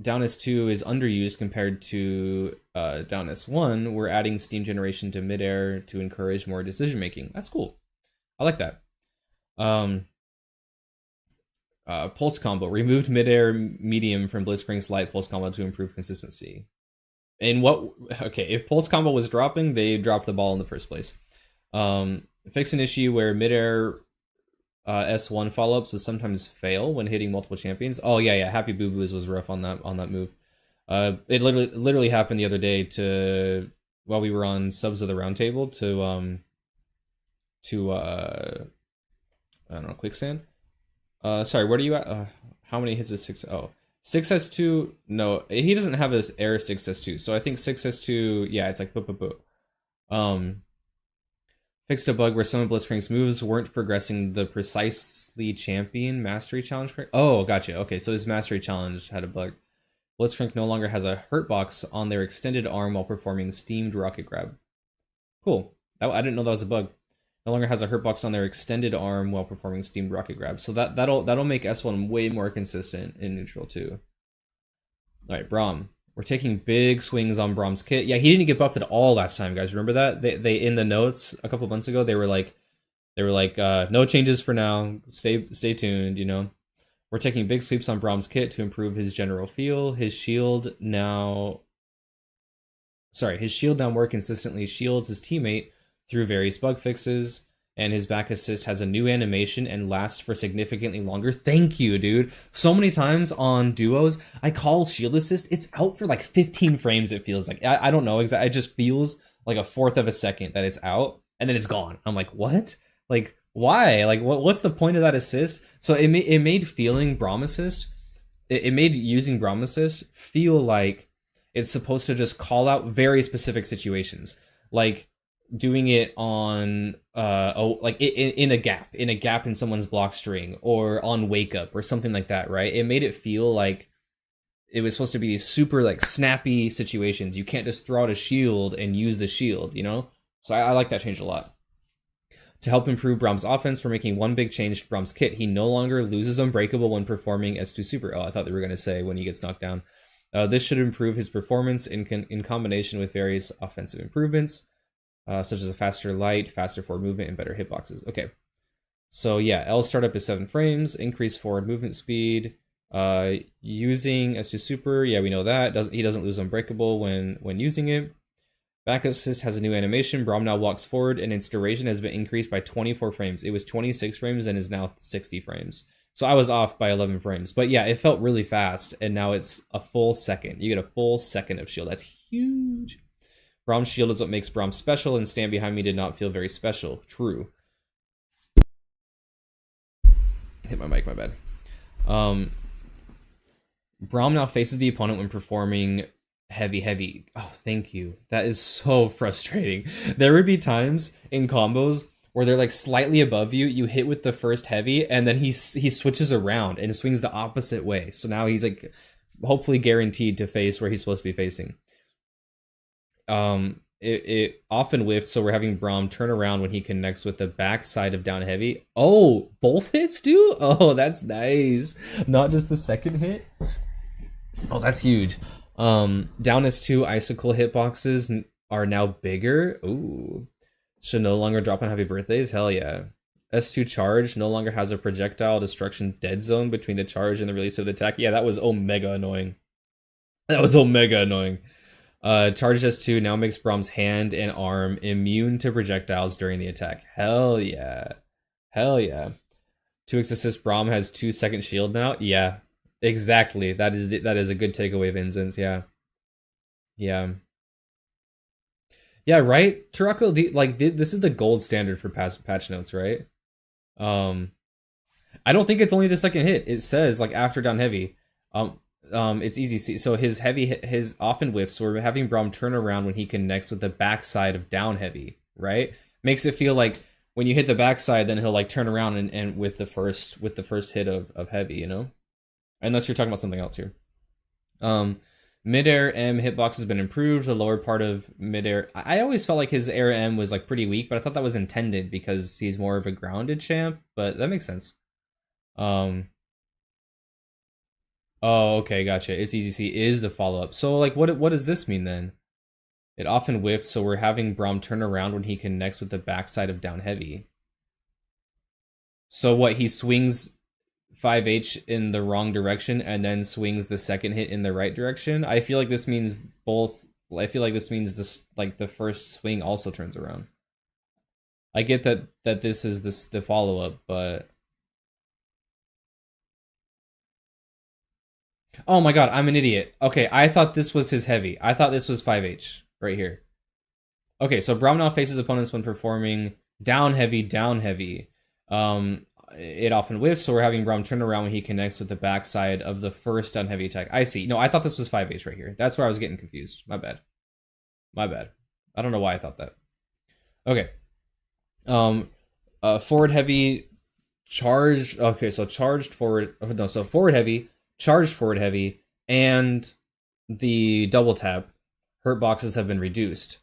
S2 is underused compared to down S1. We're adding steam generation to midair to encourage more decision making. That's cool. I like that. Pulse combo. Removed midair medium from Blitzcrank's light pulse combo to improve consistency. And if pulse combo was dropping, they dropped the ball in the first place. Fix an issue where midair S1 follow-ups will sometimes fail when hitting multiple champions. Oh yeah, Happy Boo Boos was rough on that move. It literally happened the other day while we were on Subs of the Roundtable to I don't know, Quicksand. Sorry, where are you at? How many hits is 6? Oh, 6S2. No, he doesn't have this air 6S2. So I think 6S2. Yeah, it's like fixed a bug where some of Blitzcrank's moves weren't progressing the precisely champion mastery challenge. Oh, gotcha. Okay, so his mastery challenge had a bug. Blitzcrank no longer has a hurt box on their extended arm while performing steamed rocket grab. Cool. I didn't know that was a bug. No longer has a hurt box on their extended arm while performing steamed rocket grab. So that'll make S1 way more consistent in neutral too. All right, Braum. We're taking big swings on Braum's kit. Yeah, he didn't get buffed at all last time, guys. Remember that? They in the notes a couple months ago, they were like, no changes for now. Stay tuned, you know. We're taking big sweeps on Braum's kit to improve his general feel. His shield now more consistently shields his teammate through various bug fixes, and his back assist has a new animation and lasts for significantly longer. Thank you, dude. So many times on duos, I call shield assist, it's out for like 15 frames, it feels like. I don't know exactly, it just feels like a fourth of a second that it's out, and then it's gone. I'm like, what? Like, Why? Like, what's the point of that assist? So it made feeling Braum assist. It made using Braum assist feel like it's supposed to just call out very specific situations, like doing it on like in a gap in someone's block string, or on wake up or something like that, right? It made it feel like it was supposed to be these super like snappy situations. You can't just throw out a shield and use the shield, you know? So I like that change a lot. To help improve Braum's offense, for making one big change to Braum's kit, he no longer loses Unbreakable when performing S2 Super. Oh, I thought they were going to say when he gets knocked down. This should improve his performance in combination with various offensive improvements, such as a faster light, faster forward movement, and better hitboxes. Okay, so yeah, L startup is 7 frames, increased forward movement speed. Using S2 Super, yeah, we know that. He doesn't lose Unbreakable when using it. Back assist has a new animation. Braum now walks forward, and its duration has been increased by 24 frames. It was 26 frames and is now 60 frames. So I was off by 11 frames. But yeah, it felt really fast, and now it's a full second. You get a full second of shield. That's huge. Braum's shield is what makes Braum special, and Stand Behind Me did not feel very special. True. Hit my mic, my bad. Braum now faces the opponent when performing heavy. Oh, thank you. That is so frustrating. There would be times in combos where they're like slightly above you, you hit with the first heavy, and then he switches around and swings the opposite way. So now he's like hopefully guaranteed to face where he's supposed to be facing. It often whiffs, so we're having Braum turn around when he connects with the back side of down heavy. Oh, both hits do? Oh, that's nice. Not just the second hit. Oh, that's huge. Down S2 icicle hitboxes are now bigger. Ooh. Should no longer drop on heavy birthdays. Hell yeah. S2 charge no longer has a projectile destruction dead zone between the charge and the release of the attack. Yeah, that was omega annoying. Charge S2 now makes Braum's hand and arm immune to projectiles during the attack. Hell yeah. 2x assist Braum has 2-second shield now. Yeah. Exactly. That is a good takeaway of Incense. Yeah, right, Turako. This is the gold standard for patch notes, right? I don't think it's only the second hit. It says like after down heavy. It's easy. So his often whiffs. So we're having Braum turn around when he connects with the backside of down heavy, right? Makes it feel like when you hit the backside, then he'll like turn around and with the first hit of heavy, you know. Unless you're talking about something else here. Mid-air M hitbox has been improved. The lower part of mid-air... I always felt like his air M was like pretty weak, but I thought that was intended because he's more of a grounded champ, but that makes sense. Oh, okay, gotcha. It's easy C is the follow-up. So like what does this mean then? It often whips, so we're having Braum turn around when he connects with the backside of down heavy. So what, he swings 5H in the wrong direction and then swings the second hit in the right direction? I feel like this means both. I feel like this means this, like the first swing also turns around. I get that this is the follow-up, but oh my god, I'm an idiot. Okay, I thought this was his heavy. I thought this was 5H right here. Okay, so Braum now faces opponents when performing down heavy. It often whiffs, so we're having Braum turn around when he connects with the backside of the first down heavy attack. I see. No, I thought this was 5H right here. That's where I was getting confused. My bad. I don't know why I thought that. Okay. Forward heavy, charged. Okay, so charged forward. No, so forward heavy, charged forward heavy, and the double tap hurt boxes have been reduced.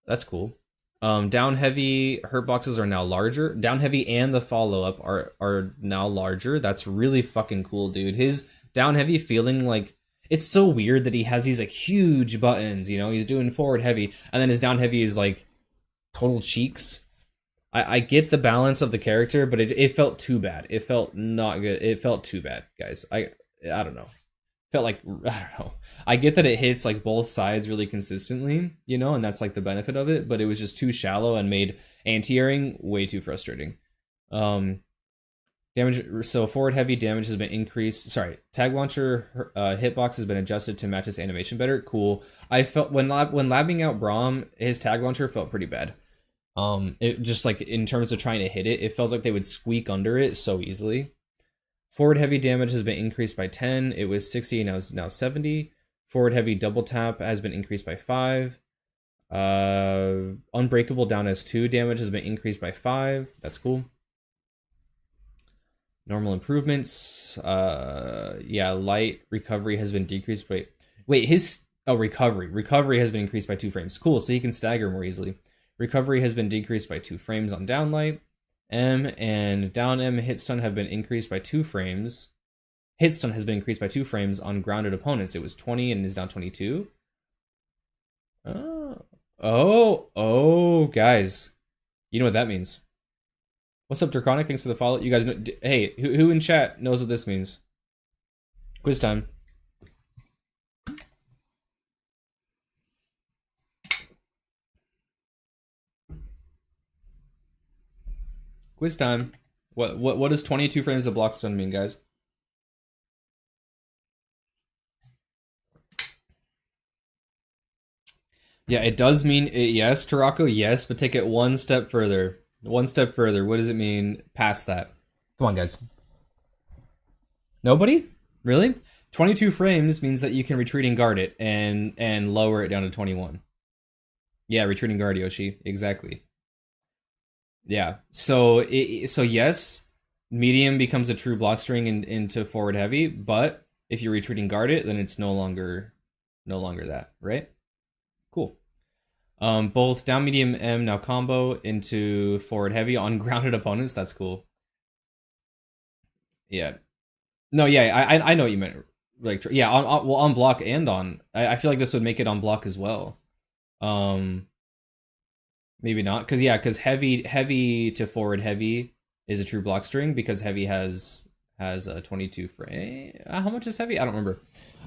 That's cool. Down heavy hurt boxes are now larger. Down heavy and the follow up are now larger. That's really fucking cool, dude. His down heavy feeling like, it's so weird that he has these like huge buttons, you know, he's doing forward heavy and then his down heavy is like total cheeks. I get the balance of the character, but it felt too bad. It felt not good. It felt too bad, guys. I don't know. Felt like, I don't know. I get that it hits like both sides really consistently, you know, and that's like the benefit of it, but it was just too shallow and made anti-airing way too frustrating. Damage, so forward heavy damage has been increased. Sorry, tag launcher hitbox has been adjusted to match his animation better. Cool. I felt when labbing out Braum, his tag launcher felt pretty bad. It just like in terms of trying to hit it, it feels like they would squeak under it so easily. Forward heavy damage has been increased by 10. It was 60, now it's now 70. Forward heavy double tap has been increased by 5. Unbreakable down S2 damage has been increased by 5. That's cool. Normal improvements. Yeah, light recovery has been decreased by... Wait, his... Oh, recovery. Recovery has been increased by 2 frames. Cool, so he can stagger more easily. Recovery has been decreased by 2 frames on down light. M and down M hit stun have been increased by 2 frames. Hit stun has been increased by 2 frames on grounded opponents. It was 20 and is down 22. Oh, guys. You know what that means. What's up, Draconic? Thanks for the follow. You guys know... Hey, who in chat knows what this means? Quiz time. Quiz time. What does 22 frames of block stun mean, guys? Yeah, it does mean yes, Tarako, yes, but take it one step further. One step further. What does it mean past that? Come on, guys. Nobody? Really? 22 frames means that you can retreating guard it and lower it down to 21. Yeah, retreating guard Yoshi. Exactly. Yeah. So yes, medium becomes a true block string into forward heavy, but if you're retreating guard it, then it's no longer that, right? Cool. Both down medium M now combo into forward heavy on grounded opponents. That's cool. Yeah. No, yeah, I know what you meant. Like, yeah, on block and on. I feel like this would make it on block as well. Maybe not, because heavy to forward heavy is a true block string because heavy has a 22 frame. How much is heavy? I don't remember.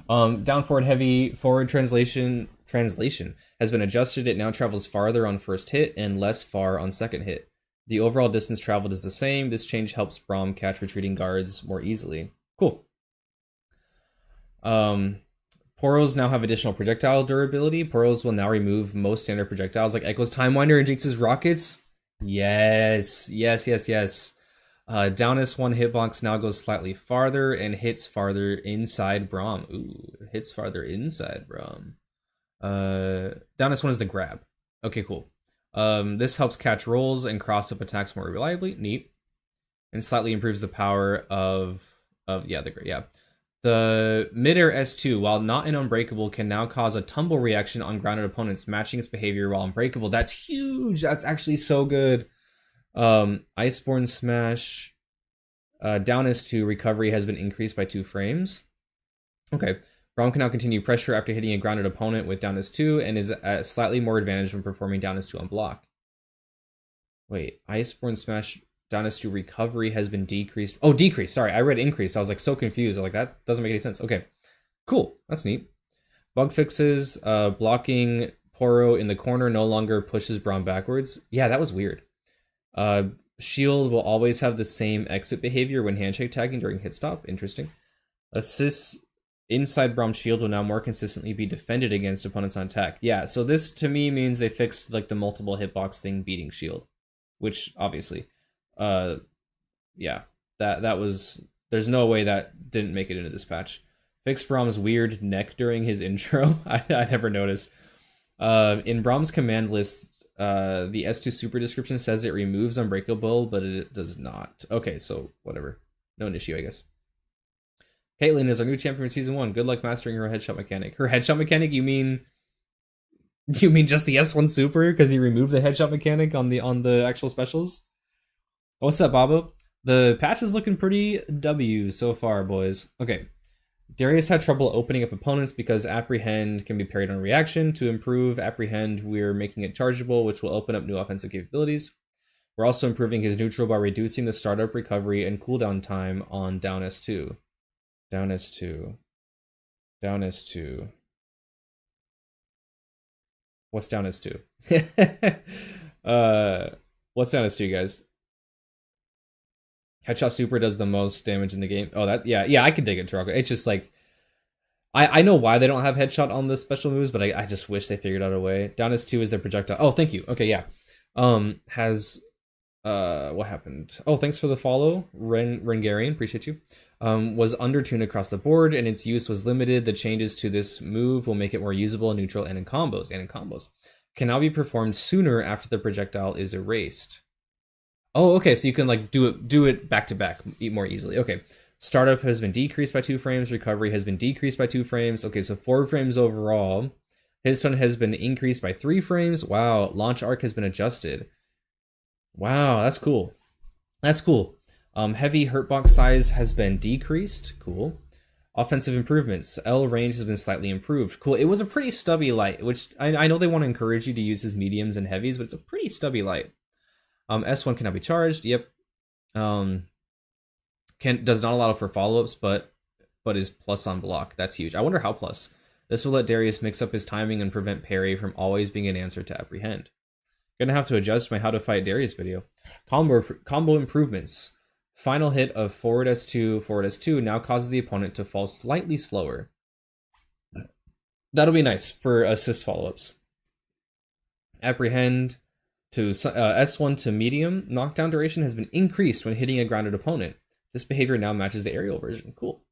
Down forward heavy forward translation has been adjusted. It now travels farther on first hit and less far on second hit. The overall distance traveled is the same. This change helps Braum catch retreating guards more easily. Cool. Poros now have additional projectile durability. Poros will now remove most standard projectiles like Echo's Time Winder and Jinx's Rockets. Yes. Downest 1 hitbox now goes slightly farther and hits farther inside Braum. Ooh, hits farther inside Braum. Downest 1 is the grab. Okay, cool. This helps catch rolls and cross up attacks more reliably. Neat. And slightly improves the power of the midair S2, while not an unbreakable, can now cause a tumble reaction on grounded opponents, matching its behavior while unbreakable. That's huge. That's actually so good. Iceborne Smash. Down S2 recovery has been increased by 2 frames. Okay. Braum can now continue pressure after hitting a grounded opponent with down S2 and is at slightly more advantage when performing down S2 on block. Wait, Iceborne Smash down S2 recovery has been decreased. Oh, decreased. Sorry, I read increased. I was like so confused. I was like, that doesn't make any sense. Okay, cool. That's neat. Bug fixes. Blocking Poro in the corner no longer pushes Braum backwards. Yeah, that was weird. Shield will always have the same exit behavior when handshake tagging during hit stop. Interesting. Assists inside Braum's shield will now more consistently be defended against opponents on attack. Yeah, so this to me means they fixed like the multiple hitbox thing beating shield, which obviously, yeah, that was, there's no way that didn't make it into this patch. Fixed Braum's weird neck during his intro. I never noticed. In Braum's command list, the S2 super description says it removes Unbreakable, but it does not. Okay, so whatever. No issue, I guess. Caitlyn is our new champion for season 1. Good luck mastering her headshot mechanic. Her headshot mechanic? You mean just the S1 super? Because he removed the headshot mechanic on the actual specials? What's up, Babo? The patch is looking pretty W so far, boys. Okay. Darius had trouble opening up opponents because Apprehend can be parried on reaction. To improve Apprehend, we're making it chargeable, which will open up new offensive capabilities. We're also improving his neutral by reducing the startup recovery and cooldown time on down S2. Down S2. Down S2. What's down S2? What's down S2, guys? Headshot Super does the most damage in the game. Oh, that, yeah, I can dig it, Tarako. It's just like, I know why they don't have Headshot on the special moves, but I just wish they figured out a way. Down S2 is their projectile. Oh, thank you. Okay, yeah. has what happened? Oh, thanks for the follow, Rengarian. Appreciate you. Was undertuned across the board, and its use was limited. The changes to this move will make it more usable in neutral and in combos. Can now be performed sooner after the projectile is erased. Oh, okay, so you can like do it back to back more easily. Okay. Startup has been decreased by 2 frames. Recovery has been decreased by 2 frames. Okay, so 4 frames overall. Hitstone has been increased by 3 frames. Wow, launch arc has been adjusted. Wow, that's cool. That's cool. Heavy hurtbox size has been decreased. Cool. Offensive improvements. L range has been slightly improved. Cool. It was a pretty stubby light, which I know they want to encourage you to use as mediums and heavies, but it's a pretty stubby light. S1 cannot be charged. Yep. Does not allow for follow-ups, but is plus on block. That's huge. I wonder how plus. This will let Darius mix up his timing and prevent parry from always being an answer to apprehend. Gonna have to adjust my how to fight Darius video. Combo improvements. Final hit of forward S2 now causes the opponent to fall slightly slower. That'll be nice for assist follow-ups. Apprehend to S1 to medium. Knockdown duration has been increased when hitting a grounded opponent. This behavior now matches the aerial version. Cool.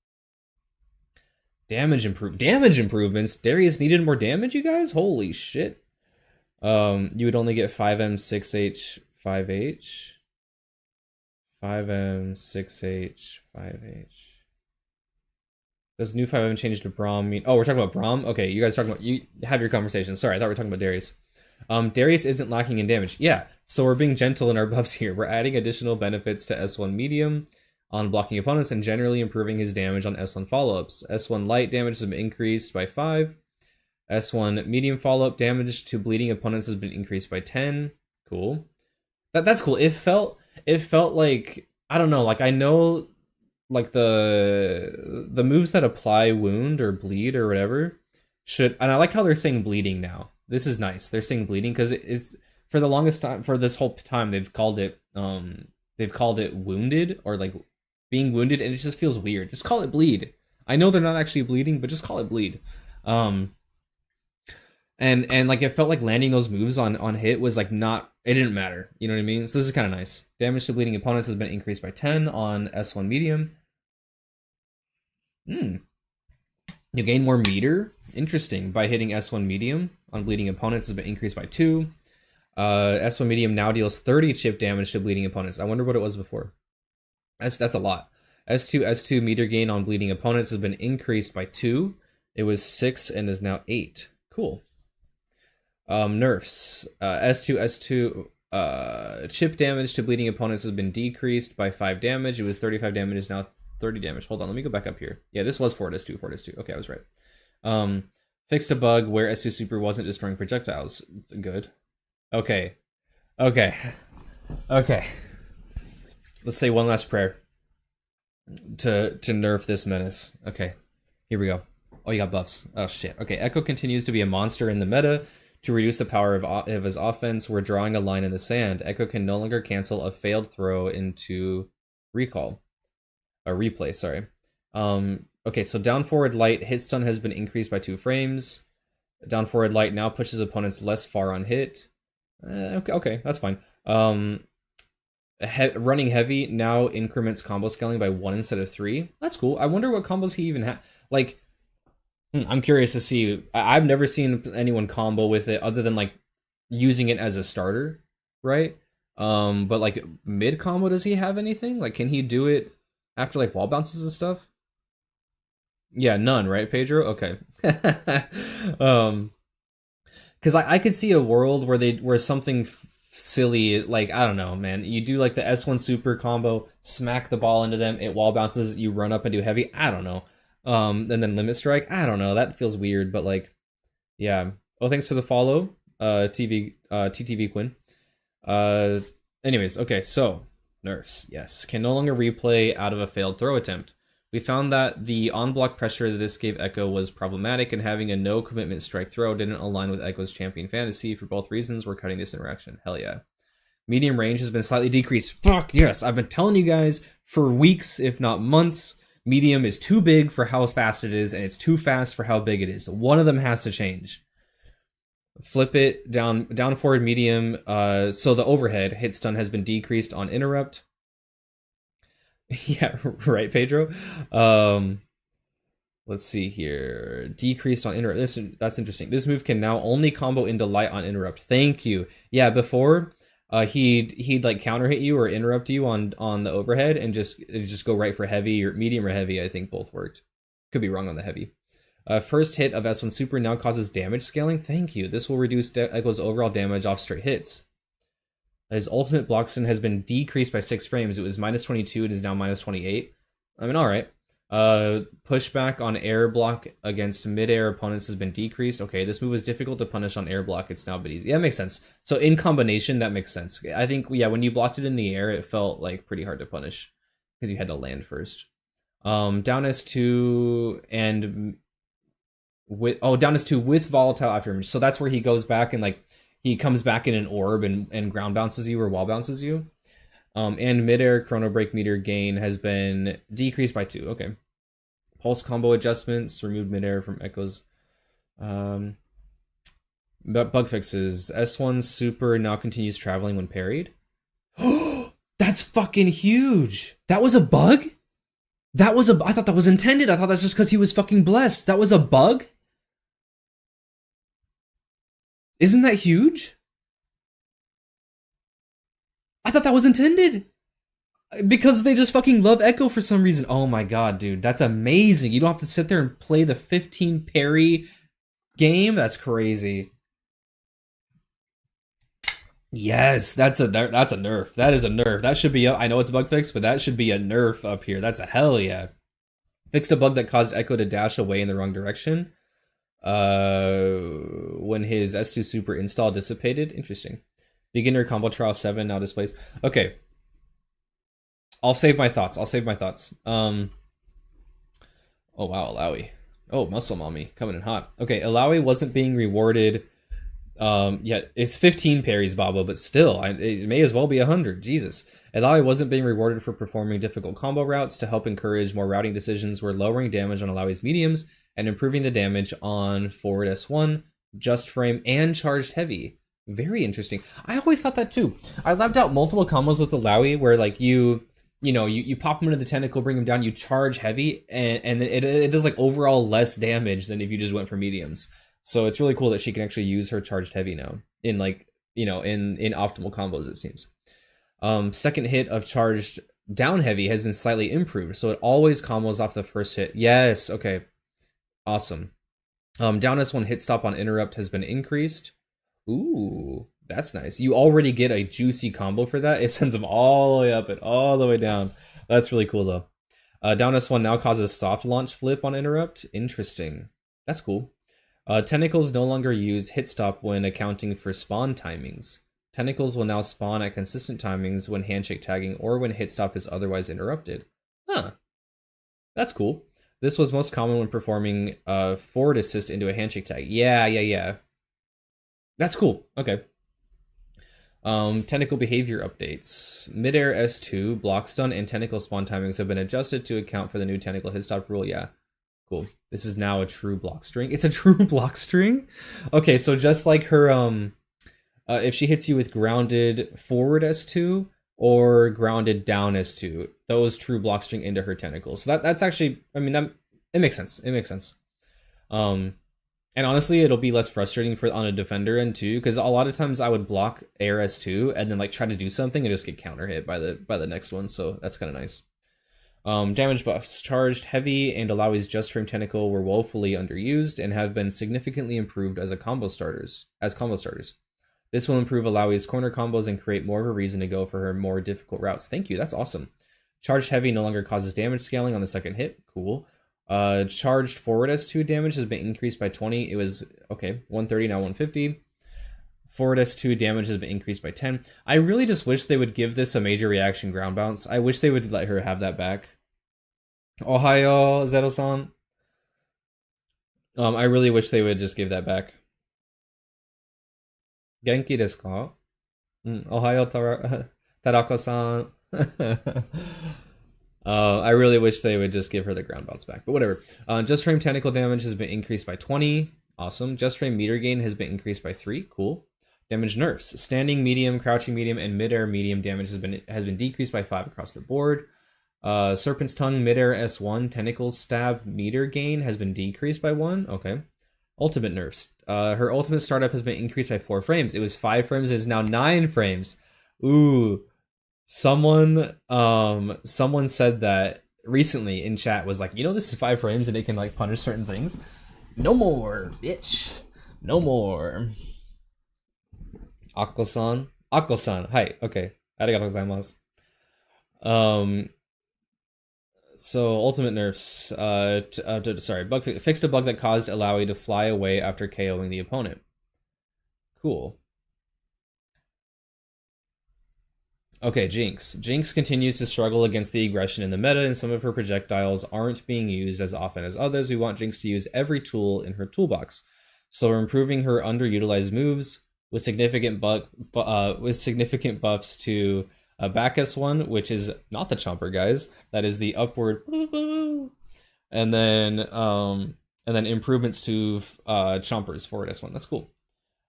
Damage improvements. Darius needed more damage, you guys? Holy shit. You would only get 5M, 6H, 5H. 5M, 6H, 5H. Does new 5M change to Braum mean? Oh, we're talking about Braum? Okay, you guys talking about... You have your conversation. Sorry, I thought we were talking about Darius. Darius isn't lacking in damage. Yeah, so we're being gentle in our buffs here. We're adding additional benefits to S1 medium on blocking opponents and generally improving his damage on S1 follow-ups. S1 light damage has been increased by 5. S1 medium follow-up damage to bleeding opponents has been increased by 10. Cool. That's cool. It felt like, I don't know, like I know like the moves that apply wound or bleed or whatever should, and I like how they're saying bleeding now. This is nice. They're saying bleeding because it's for the longest time, for this whole time they've called it wounded or like being wounded, and it just feels weird. Just call it bleed. I know they're not actually bleeding, but just call it bleed. And like it felt like landing those moves on hit was like not, it didn't matter. You know what I mean? So this is kind of nice. Damage to bleeding opponents has been increased by 10 on S1 medium. You gain more meter. Interesting. By hitting S1 medium on bleeding opponents has been increased by 2. S1 medium now deals 30 chip damage to bleeding opponents. I wonder what it was before. That's a lot. S2 meter gain on bleeding opponents has been increased by 2. It was 6 and is now 8. Cool. Nerfs. S2 chip damage to bleeding opponents has been decreased by 5 damage. It was 35 damage, is now 30 damage. Hold on, let me go back up here. Yeah, this was forward S2. Okay, I was right. Fixed a bug where S2 super wasn't destroying projectiles. Good. Okay. Let's say one last prayer to nerf this menace. Okay, here we go. Oh, you got buffs. Oh shit. Okay, Echo continues to be a monster in the meta. To reduce the power of his offense, we're drawing a line in the sand. Echo can no longer cancel a failed throw into replay, sorry. Okay, so down forward light, hit stun has been increased by 2 frames. Down forward light now pushes opponents less far on hit. Okay, that's fine. Running heavy now increments combo scaling by 1 instead of 3. That's cool. I wonder what combos he even has. Like, I'm curious to see. I've never seen anyone combo with it other than like using it as a starter, right? But like mid combo, does he have anything? Like, can he do it after like wall bounces and stuff? Yeah, none, right, Pedro? Okay. Because I could see a world where something silly, like, I don't know, man. You do like the S1 super combo, smack the ball into them, it wall bounces, you run up and do heavy. I don't know. And then limit strike. I don't know. That feels weird, but like, yeah. Oh, thanks for the follow, TTV Quinn. Anyways, okay. So nerfs, yes, can no longer replay out of a failed throw attempt. We found that the on-block pressure that this gave Echo was problematic, and having a no-commitment strike throw didn't align with Echo's champion fantasy. For both reasons, we're cutting this interaction. Hell yeah. Medium range has been slightly decreased. Fuck yes, I've been telling you guys for weeks, if not months. Medium is too big for how fast it is, and it's too fast for how big it is. One of them has to change. Flip it down forward medium. So the overhead hit stun has been decreased on interrupt. Yeah, right, Pedro. Let's see here. Decreased on interrupt. That's interesting. This move can now only combo into light on interrupt. Thank you. Yeah, before he'd like counter hit you or interrupt you on the overhead and just go right for heavy or medium or heavy. I think both worked. Could be wrong on the heavy. First hit of S1 Super now causes damage scaling. Thank you. This will reduce Echo's overall damage off straight hits. His ultimate block stun has been decreased by 6 frames. It was minus 22 and is now minus 28. I mean, all right. Pushback on air block against mid-air opponents has been decreased. Okay, this move was difficult to punish on air block. It's now a bit easy. Yeah, that makes sense. So in combination, that makes sense. I think, yeah, when you blocked it in the air, it felt like pretty hard to punish because you had to land first. Down S2 and with down S2 with volatile afterimage. So that's where he goes back and like he comes back in an orb and ground bounces you or wall bounces you. And mid-air chrono break meter gain has been decreased by 2. Okay. Pulse combo adjustments, removed mid-air from echoes. Bug fixes. S1 Super now continues traveling when parried. That's fucking huge. That was a bug? I thought that was intended. I thought that's just because he was fucking blessed. That was a bug? Isn't that huge? I thought that was intended. Because they just fucking love Echo for some reason. Oh my god, dude. That's amazing. You don't have to sit there and play the 15 parry game. That's crazy. Yes, that's a nerf. That is a nerf. That should be, I know it's a bug fix, but that should be a nerf up here. That's a hell yeah. Fixed a bug that caused Echo to dash away in the wrong direction. When his S2 Super install dissipated. Interesting. Beginner combo trial 7 now displays. Okay. I'll save my thoughts. Oh wow, Alawi. Oh, Muscle Mommy coming in hot. Okay, Alawi wasn't being rewarded. Yet it's 15 parries, Babo, but still, it may as well be 100. Jesus. Alawi wasn't being rewarded for performing difficult combo routes. To help encourage more routing decisions, we're lowering damage on Alawi's mediums and improving the damage on forward S1, just frame, and charged heavy. Very interesting. I always thought that too. I labbed out multiple combos with Alawi where like you pop him into the tentacle, bring him down, you charge heavy, and it does like overall less damage than if you just went for mediums. So it's really cool that she can actually use her charged heavy now in like, in optimal combos, it seems. Second hit of charged down heavy has been slightly improved, so it always combos off the first hit. Yes, okay. Awesome. Down S1 hit stop on interrupt has been increased. Ooh, that's nice. You already get a juicy combo for that. It sends them all the way up and all the way down. That's really cool though. Down S1 now causes soft launch flip on interrupt. Interesting. That's cool. Tentacles no longer use hit stop when accounting for spawn timings. Tentacles will now spawn at consistent timings when handshake tagging or when hit stop is otherwise interrupted. Huh. That's cool. This was most common when performing forward assist into a handshake tag. Yeah. That's cool. Okay. Tentacle behavior updates. Midair S2, block stun, and tentacle spawn timings have been adjusted to account for the new tentacle hit stop rule. Yeah. Cool. This is now a true block string. It's a true block string? Okay, so just like her, if she hits you with grounded forward S2 or grounded down S2, those true block string into her tentacles. So that's actually, I mean, it makes sense. It makes sense. And honestly, it'll be less frustrating on a defender end too, because a lot of times I would block air S2 and then like try to do something and just get counter hit by the next one. So that's kind of nice. Damage buffs. Charged heavy and Alawi's just frame tentacle were woefully underused and have been significantly improved as combo starters. This will improve Alawi's corner combos and create more of a reason to go for her more difficult routes. Thank you. That's awesome. Charged heavy no longer causes damage scaling on the second hit. Cool. Charged forward S2 damage has been increased by 20. It was, okay, 130, now 150. Forward S2 damage has been increased by 10. I really just wish they would give this a major reaction ground bounce. I wish they would let her have that back. Ohayo, Zeto-san. I really wish they would just give that back. Genki desu ka? Ohayo, Tarako-san. I really wish they would just give her the ground bounce back, but whatever. Just frame tentacle damage has been increased by 20. Awesome. Just frame meter gain has been increased by 3. Cool. Damage nerfs. Standing medium, crouching medium, and midair medium damage has been decreased by 5 across the board. Serpent's Tongue, midair S1, tentacles stab meter gain has been decreased by 1. Okay. Ultimate nerfs. Her ultimate startup has been increased by 4 frames. It was 5 frames, it is now 9 frames. Ooh. Someone said that recently in chat, was like, you know, this is 5 frames and it can like punish certain things. No more, bitch. No more. Akko-san. Akko-san. Hi. Okay. Arigatou gozaimasu. So ultimate nerfs. Fixed a bug that caused Alawi to fly away after KOing the opponent. Cool. Okay, Jinx. Jinx continues to struggle against the aggression in the meta, and some of her projectiles aren't being used as often as others. We want Jinx to use every tool in her toolbox. So we're improving her underutilized moves with significant buffs to Bacchus one, which is not the chomper, guys. That is the upward, and then improvements to chompers forward S1. That's cool.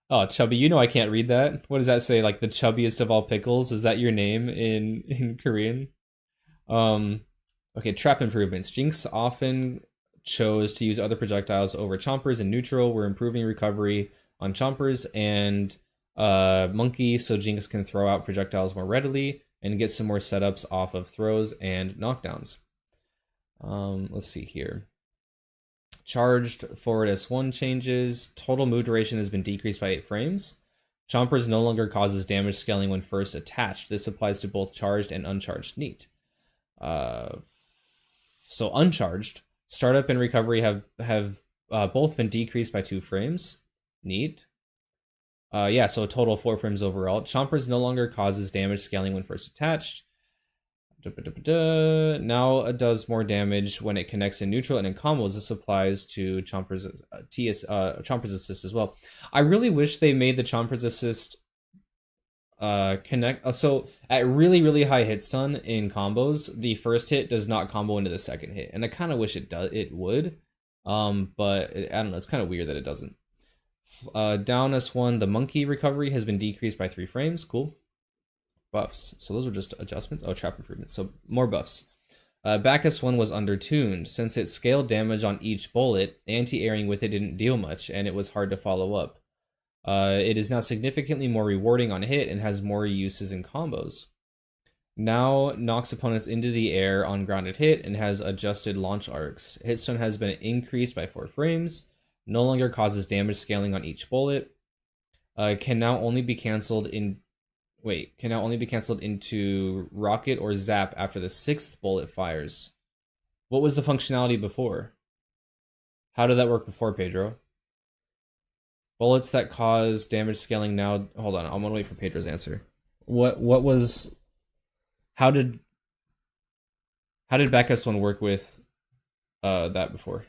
Oh, Chubby, you know I can't read that. What does that say? Like the chubbiest of all pickles? Is that your name in Korean? Okay, trap improvements. Jinx often chose to use other projectiles over chompers in neutral. We're improving recovery on chompers and monkey, so Jinx can throw out projectiles more readily and get some more setups off of throws and knockdowns. Let's see here. Charged forward S1 changes. Total move duration has been decreased by 8 frames. Chompers no longer causes damage scaling when first attached. This applies to both charged and uncharged. Neat. So uncharged. Startup and recovery have both been decreased by 2 frames. Neat. Yeah, so a total of 4 frames overall. Chompers no longer causes damage scaling when first attached. Now it does more damage when it connects in neutral and in combos. This applies to Chomper's Chomper's Assist as well. I really wish they made the Chomper's Assist connect. So at really high hit stun in combos, the first hit does not combo into the second hit, and I kind of wish it would. But I don't know. It's kind of weird that it doesn't. Down S1, the monkey recovery has been decreased by 3 frames. Cool. Buffs. So those were just adjustments. Oh, trap improvements. So more buffs. Bacchus 1 was undertuned. Since it scaled damage on each bullet, anti-airing with it didn't deal much, and it was hard to follow up. It is now significantly more rewarding on hit and has more uses in combos. Now knocks opponents into the air on grounded hit and has adjusted launch arcs. Hitstun has been increased by 4 frames. No longer causes damage scaling on each bullet. Can now only be cancelled into rocket or zap after the 6th bullet fires. What was the functionality before? How did that work before, Pedro? Bullets that cause damage scaling now. Hold on, I'm gonna wait for Pedro's answer. What was? How did Bacchus one work with that before?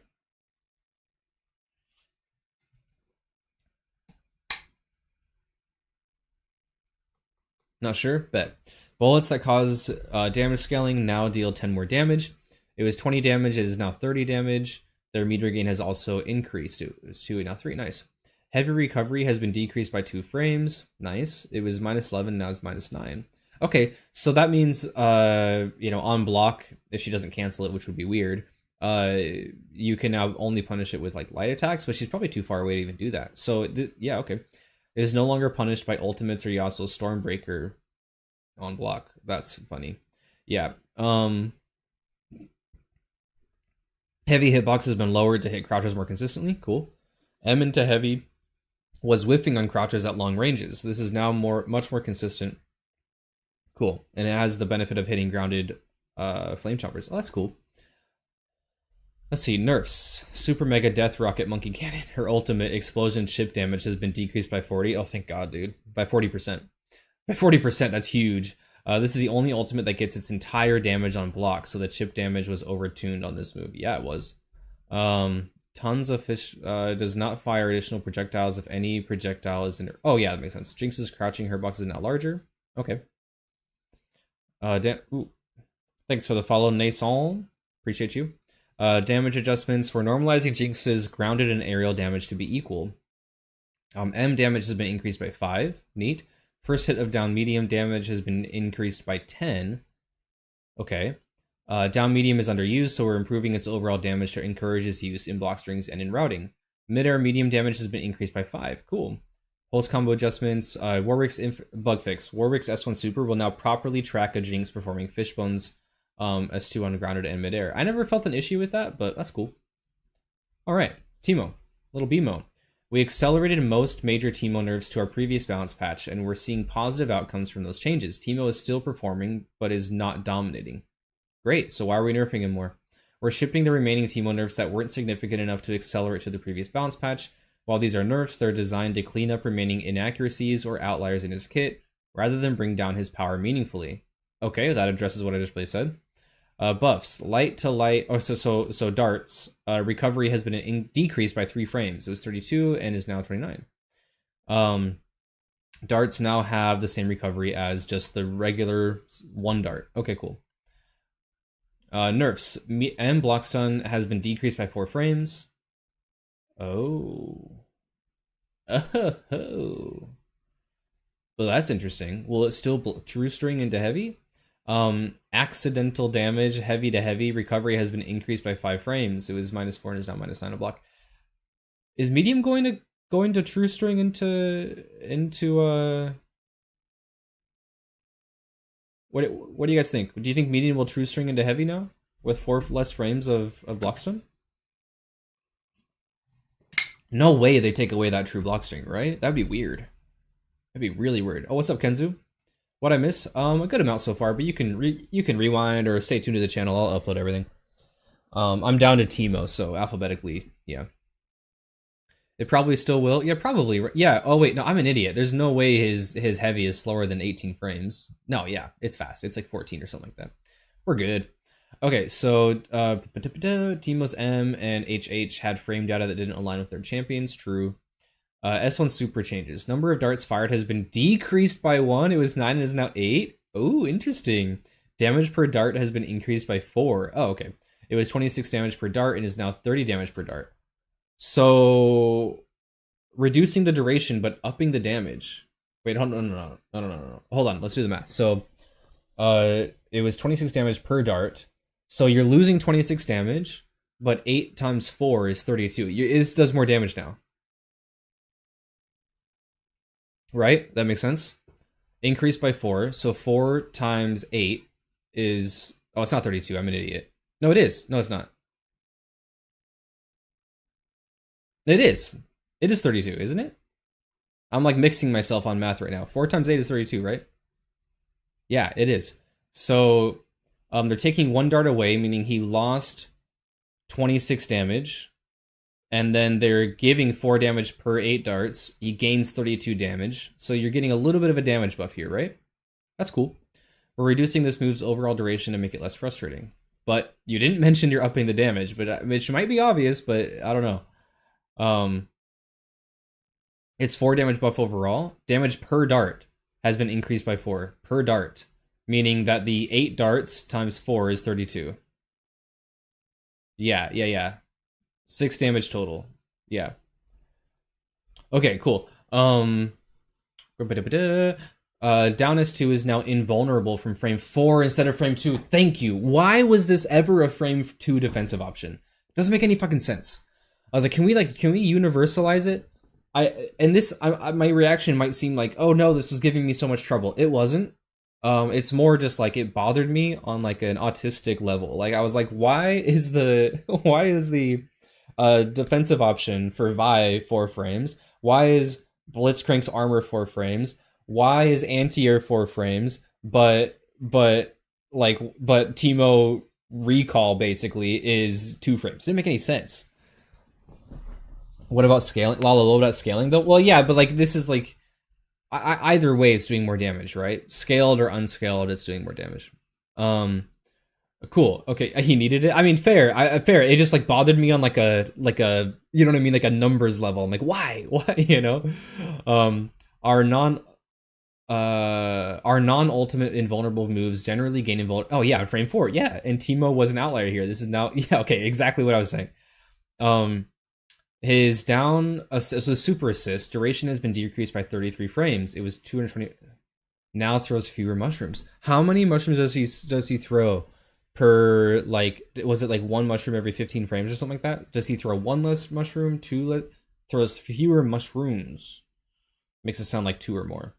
Not sure, bet. Bullets that cause damage scaling now deal 10 more damage. It was 20 damage, it is now 30 damage. Their meter gain has also increased. It was 2 and now 3, nice. Heavy recovery has been decreased by 2 frames, nice. It was -11, now it's -9. Okay, so that means, on block, if she doesn't cancel it, which would be weird, you can now only punish it with like light attacks, but she's probably too far away to even do that. So, yeah, okay. It is no longer punished by ultimates or Yasuo's Stormbreaker on block. That's funny. Yeah. Heavy hitbox has been lowered to hit crouchers more consistently. Cool. M into heavy was whiffing on crouchers at long ranges. This is now much more consistent. Cool. And it has the benefit of hitting grounded flame chompers. Oh, that's cool. Let's see, nerfs. Super Mega Death Rocket Monkey Cannon. Her ultimate explosion chip damage has been decreased by 40. Oh, thank God, dude. By 40%. By 40%, that's huge. This is the only ultimate that gets its entire damage on block, so the chip damage was overtuned on this move. Yeah, it was. Tons of fish does not fire additional projectiles if any projectile is in her. Oh, yeah, that makes sense. Jinx's crouching hitbox is now larger. Okay. Ooh. Thanks for the follow, Nason. Appreciate you. Damage adjustments for normalizing Jinx's grounded and aerial damage to be equal. M damage has been increased by 5. Neat. First hit of down medium damage has been increased by 10. Okay. Down medium is underused, so we're improving its overall damage to encourage its use in block strings and in routing. Mid-air medium damage has been increased by 5. Cool. Pulse combo adjustments. Warwick's bug fix. Warwick's S1 super will now properly track a Jinx performing Fishbone's S2 on grounded and mid-air. I never felt an issue with that, but that's cool. Alright, Teemo. Little BMO. We accelerated most major Teemo nerfs to our previous balance patch, and we're seeing positive outcomes from those changes. Teemo is still performing, but is not dominating. Great, so why are we nerfing him more? We're shipping the remaining Teemo nerfs that weren't significant enough to accelerate to the previous balance patch. While these are nerfs, they're designed to clean up remaining inaccuracies or outliers in his kit, rather than bring down his power meaningfully. Okay, that addresses what I just said. Buffs. Light to light, so darts. Recovery has been decreased by 3 frames. It was 32 and is now 29. Darts now have the same recovery as just the regular 1 dart. Okay, cool. Nerfs. M block stun has been decreased by 4 frames. Oh. Oh. Well, that's interesting. Will it still true string into heavy? Accidental damage, heavy to heavy, recovery has been increased by 5 frames. It was -4 and is now -9 a block. Is medium going to true string into what do you guys think? Do you think medium will true string into heavy now with 4 less frames of block stun? No way they take away that true block string, right? That'd be weird. That'd be really weird. Oh, what's up, Kenzu? What I miss? A good amount so far, but you can rewind or stay tuned to the channel. I'll upload everything. I'm down to Teemo, so alphabetically, yeah. It probably still will. Yeah, probably. Yeah. Oh wait, no, I'm an idiot. There's no way his heavy is slower than 18 frames. No, yeah, it's fast. It's like 14 or something like that. We're good. Okay, so Teemo's M and HH had frame data that didn't align with their champions. True. S1 super changes. Number of darts fired has been decreased by 1. It was 9 and is now 8. Oh, interesting. Damage per dart has been increased by 4. Oh, okay. It was 26 damage per dart and is now 30 damage per dart. So, reducing the duration but upping the damage. Wait, hold on, no. Hold on, let's do the math. So, it was 26 damage per dart. So you're losing 26 damage, but 8 times 4 is 32. It does more damage now. Right? That makes sense? Increased by 4. So 4 times 8 is... Oh, it's not 32. I'm an idiot. No, it is. No, it's not. It is. It is 32, isn't it? I'm like mixing myself on math right now. 4 times 8 is 32, right? Yeah, it is. So they're taking 1 dart away, meaning he lost 26 damage. And then they're giving 4 damage per 8 darts. He gains 32 damage. So you're getting a little bit of a damage buff here, right? That's cool. We're reducing this move's overall duration to make it less frustrating. But you didn't mention you're upping the damage, but which might be obvious, but I don't know. It's 4 damage buff overall. Damage per dart has been increased by 4 per dart, meaning that the 8 darts times 4 is 32. Yeah. 6 damage total. Yeah. Okay, cool. Down S2 is now invulnerable from frame 4 instead of frame 2. Thank you. Why was this ever a frame 2 defensive option? Doesn't make any fucking sense. I was like, can we universalize it? My reaction might seem like, oh no, this was giving me so much trouble. It wasn't. It's more just like it bothered me on like an autistic level. Like I was like, why is the defensive option for Vi 4 frames? Why is Blitzcrank's armor 4 frames? Why is anti-air 4 frames? But Teemo recall basically is 2 frames. Didn't make any sense. What about scaling? Lala, what about scaling though? Well, yeah, but like this is like either way, it's doing more damage, right? Scaled or unscaled, it's doing more damage. Cool. Okay, he needed it. I mean, fair. Fair. It just like bothered me on like a you know what I mean, like a numbers level. I'm like, why? You know, our Our non-ultimate invulnerable moves generally gain invulnerable. Oh yeah, in frame 4, yeah. And Teemo was an outlier here. This is now, yeah, okay, exactly what I was saying. His down, so super assist duration has been decreased by 33 frames. It was 220. Now throws fewer mushrooms. How many mushrooms does he throw per, like, was it like one mushroom every 15 frames or something like that? Does he throw one less mushroom, throws fewer mushrooms? Makes it sound like 2 or more.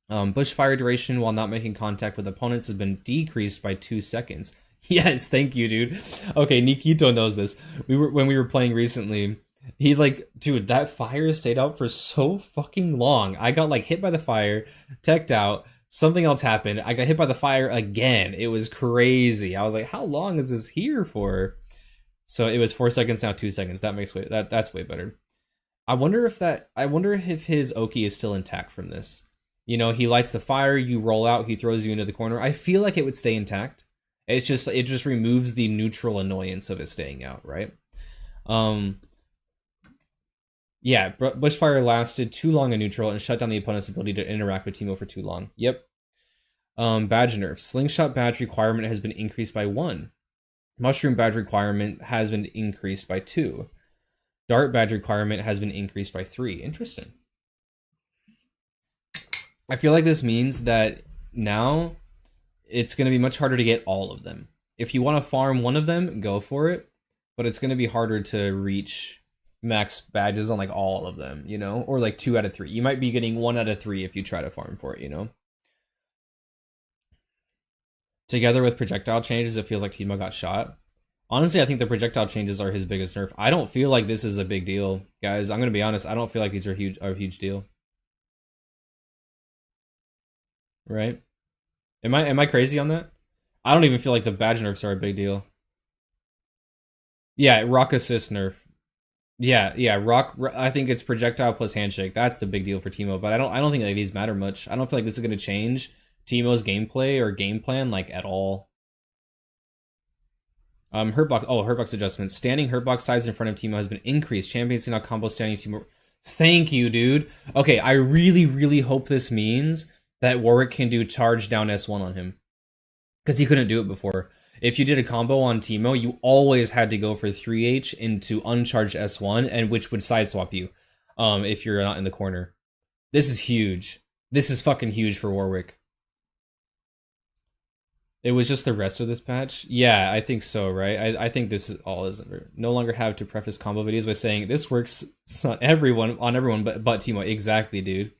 Bushfire duration while not making contact with opponents has been decreased by 2 seconds. Yes, thank you, dude. Okay, Nikito knows this. When we were playing recently, he like, dude, that fire stayed out for so fucking long. I got like hit by the fire, teched out, something else happened. I got hit by the fire again. It was crazy. I was like, how long is this here for? So it was 4 seconds, now 2 seconds. That makes that's way better. I wonder if his Oki is still intact from this. You know, he lights the fire, you roll out, he throws you into the corner. I feel like it would stay intact. It just removes the neutral annoyance of it staying out, right? Yeah, Bushfire lasted too long in neutral and shut down the opponent's ability to interact with Teemo for too long. Yep. Badge nerf. Slingshot badge requirement has been increased by 1. Mushroom badge requirement has been increased by 2. Dart badge requirement has been increased by 3. Interesting. I feel like this means that now it's going to be much harder to get all of them. If you want to farm one of them, go for it. But it's going to be harder to reach max badges on like all of them, you know? Or like 2 out of 3. You might be getting 1 out of 3 if you try to farm for it, you know? Together with projectile changes, it feels like Teemo got shot. Honestly, I think the projectile changes are his biggest nerf. I don't feel like this is a big deal, guys. I'm going to be honest. I don't feel like these are a huge deal. Right? Am I crazy on that? I don't even feel like the badge nerfs are a big deal. Yeah, rock assist nerf. Yeah, rock. I think it's projectile plus handshake. That's the big deal for Teemo. But I don't think like these matter much. I don't feel like this is going to change Teemo's gameplay or game plan like at all. Hurtbox adjustments. Standing hurtbox size in front of Teemo has been increased. Champions now combo standing Teemo. Thank you, dude. Okay, I really hope this means that Warwick can do charge down S1 on him, because he couldn't do it before. If you did a combo on Teemo, you always had to go for 3H into uncharged S1, and which would sideswap you if you're not in the corner. This is huge. This is fucking huge for Warwick. It was just the rest of this patch? Yeah, I think so, right? I think this is all is no longer have to preface combo videos by saying this works on everyone but Teemo. Exactly, dude.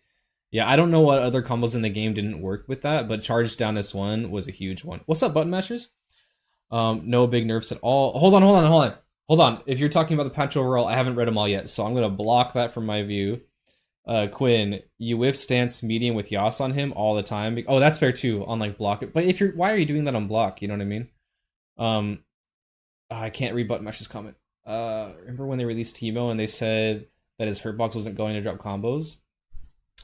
Yeah, I don't know what other combos in the game didn't work with that, but charge down S1 was a huge one. What's up, button mashers? No big nerfs at all. Hold on. If you're talking about the patch overall, I haven't read them all yet, so I'm gonna block that from my view. Quinn, you whiff stance medium with Yas on him all the time. Oh, that's fair too on like block. But if why are you doing that on block? You know what I mean? I can't read button mashers comment. Remember when they released Teemo and they said that his hurtbox wasn't going to drop combos?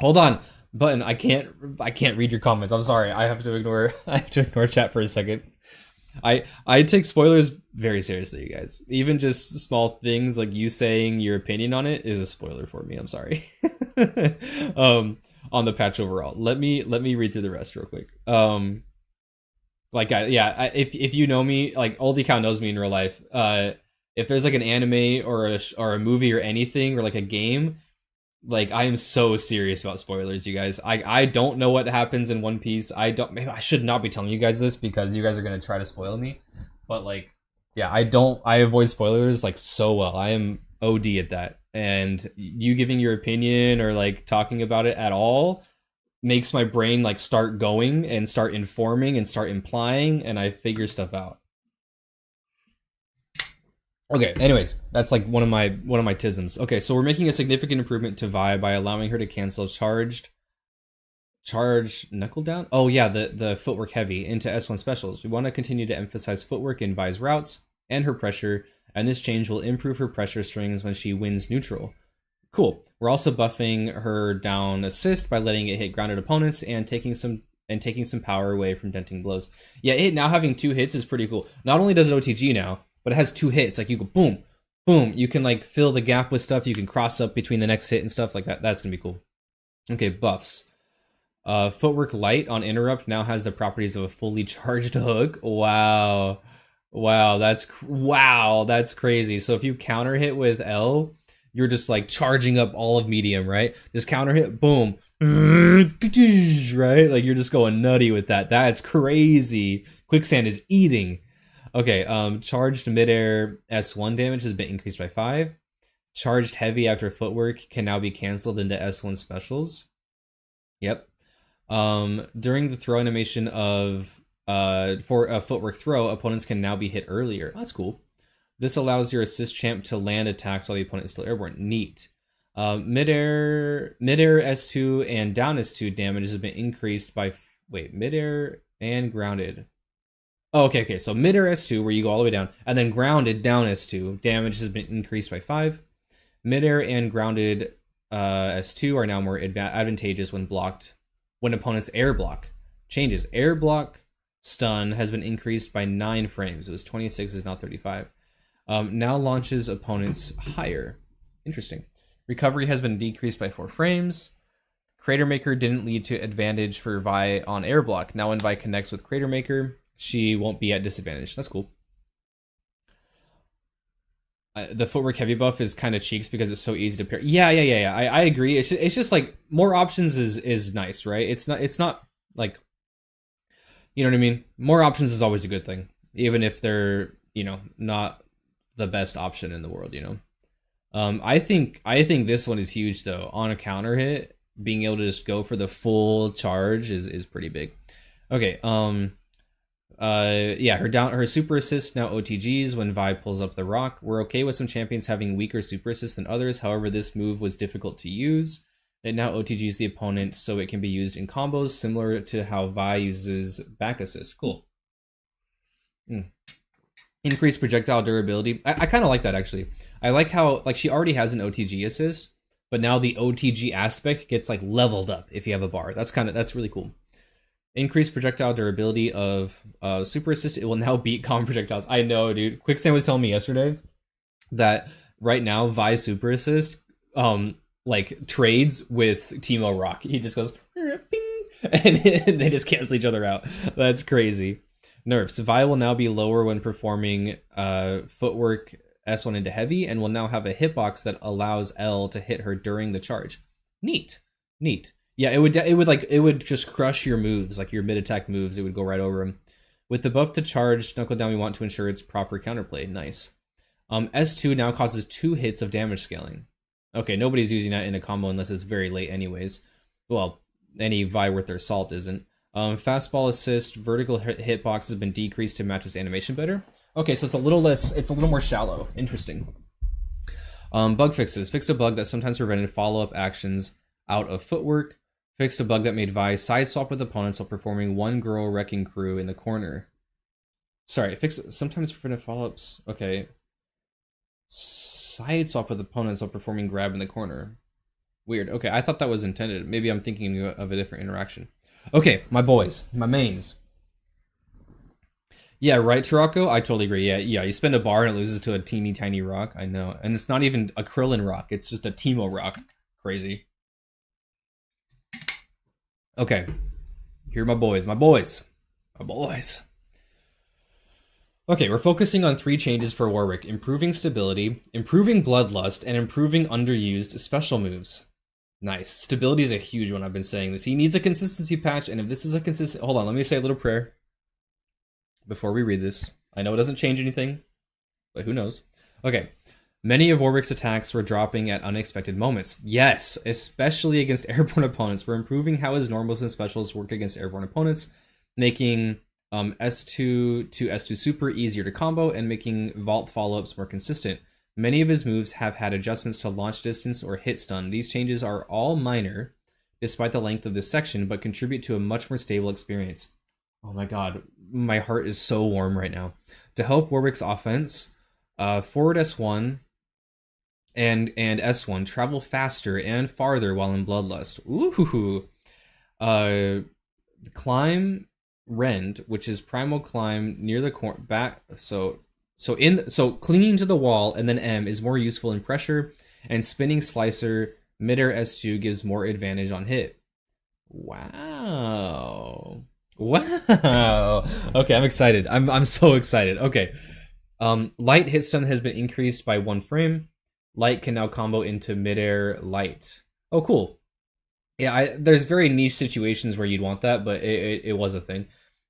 Hold on, Button. I can't read your comments. I'm sorry. I have to ignore chat for a second. I take spoilers very seriously, you guys. Even just small things like you saying your opinion on it is a spoiler for me. I'm sorry. On the patch overall. Let me read through the rest real quick. If you know me, like Oldie Cow knows me in real life. If there's like an anime or a movie or anything or like a game, like I am so serious about spoilers, you guys. I don't know what happens in One Piece. Maybe I should not be telling you guys this because you guys are gonna try to spoil me. But like, yeah, I avoid spoilers like so well. I am OD at that. And you giving your opinion or like talking about it at all makes my brain like start going and start informing and start implying, and I figure stuff out. Okay, anyways, that's like one of my tisms. Okay, so we're making a significant improvement to Vi by allowing her to cancel charge knuckle down. Oh yeah, the footwork heavy into S1 specials. We want to continue to emphasize footwork in Vi's routes and her pressure, and this change will improve her pressure strings when she wins neutral. Cool. We're also buffing her down assist by letting it hit grounded opponents and taking some power away from denting blows. Yeah, it now having 2 hits is pretty cool. Not only does it OTG now, but it has 2 hits. Like you go boom, boom. You can like fill the gap with stuff. You can cross up between the next hit and stuff like that. That's gonna be cool. Okay, buffs. Footwork light on interrupt now has the properties of a fully charged hook. Wow. Wow, that's crazy. So if you counter hit with L, you're just like charging up all of medium, right? Just counter hit, boom. Right? Like you're just going nutty with that. That's crazy. Quicksand is eating. Okay, charged midair S1 damage has been increased by 5. Charged heavy after footwork can now be canceled into S1 specials. Yep. During the throw animation of for a footwork throw, opponents can now be hit earlier. Oh, that's cool. This allows your assist champ to land attacks while the opponent is still airborne. Neat. Midair S2 and down S2 damage has been increased by midair and grounded. Oh, okay. So midair S2 where you go all the way down, and then grounded down S2 damage has been increased by 5. Midair and grounded S2 are now more advantageous when blocked. When opponents air block changes. Air block stun has been increased by 9 frames. It was 26, is now 35. Now launches opponents higher. Interesting. Recovery has been decreased by 4 frames. Crater Maker didn't lead to advantage for Vi on air block. Now when Vi connects with Crater Maker, she won't be at disadvantage. That's cool. The footwork heavy buff is kind of cheeks because it's so easy to pair. Yeah. I agree. It's just like more options is nice, right? It's not like, you know what I mean? More options is always a good thing, even if they're, not the best option in the world, I think this one is huge though. On a counter hit, being able to just go for the full charge is pretty big. Okay, yeah, her super assist now OTGs when Vi pulls up the rock. We're okay with some champions having weaker super assist than others. However, this move was difficult to use. It now OTGs the opponent, so it can be used in combos similar to how Vi uses back assist. Cool. Increased projectile durability. I kind of like that actually. I like how she already has an OTG assist, but now the OTG aspect gets like leveled up if you have a bar. That's really cool. Increased projectile durability of super assist. It will now beat common projectiles. I know, dude. Quicksand was telling me yesterday that right now Vi super assist trades with Teemo Rock. He just goes bing, and they just cancel each other out. That's crazy. Nerfs. Vi will now be lower when performing footwork S1 into heavy, and will now have a hitbox that allows L to hit her during the charge. Neat. Yeah, it would just crush your moves, like your mid attack moves. It would go right over them. With the buff to charge Knuckle Down, we want to ensure its proper counterplay. Nice. S2 now causes 2 hits of damage scaling. Okay, nobody's using that in a combo unless it's very late anyways. Well, any Vi worth their salt isn't. Fastball assist, vertical hitbox has been decreased to match its animation better. Okay, so it's a little more shallow. Interesting. Bug fixes. Fixed a bug that sometimes prevented follow-up actions out of footwork. Fixed a bug that made Vi side swap with opponents while performing one girl wrecking crew in the corner. Sorry, sometimes prevented follow-ups. Okay. Side swap with opponents while performing grab in the corner. Weird. Okay, I thought that was intended. Maybe I'm thinking of a different interaction. Okay, my boys, my mains. Yeah, right, Tarako? I totally agree. Yeah, you spend a bar and it loses to a teeny tiny rock. I know. And it's not even a Krillin rock. It's just a Teemo rock. Crazy. Okay. Here are my boys. Okay, we're focusing on 3 changes for Warwick. Improving stability, improving bloodlust, and improving underused special moves. Nice. Stability is a huge one. I've been saying this. He needs a consistency patch, and if this is a consistent... Hold on, let me say a little prayer before we read this. I know it doesn't change anything, but who knows? Okay. Many of Warwick's attacks were dropping at unexpected moments. Yes, especially against airborne opponents. We're improving how his normals and specials work against airborne opponents, making S2 to S2 super easier to combo, and making vault follow-ups more consistent. Many of his moves have had adjustments to launch distance or hit stun. These changes are all minor, despite the length of this section, but contribute to a much more stable experience. Oh my god, my heart is so warm right now. To help Warwick's offense, forward S1 and S1 travel faster and farther while in Bloodlust. Ooh. Climb Rend, which is primal climb near the back. So clinging to the wall and then M is more useful in pressure, and spinning slicer midair S2 gives more advantage on hit. Wow. Wow. Okay, I'm excited. I'm so excited. Okay. Light hit stun has been increased by 1 frame. Light can now combo into midair light. Oh, cool. Yeah, there's very niche situations where you'd want that, but it was a thing.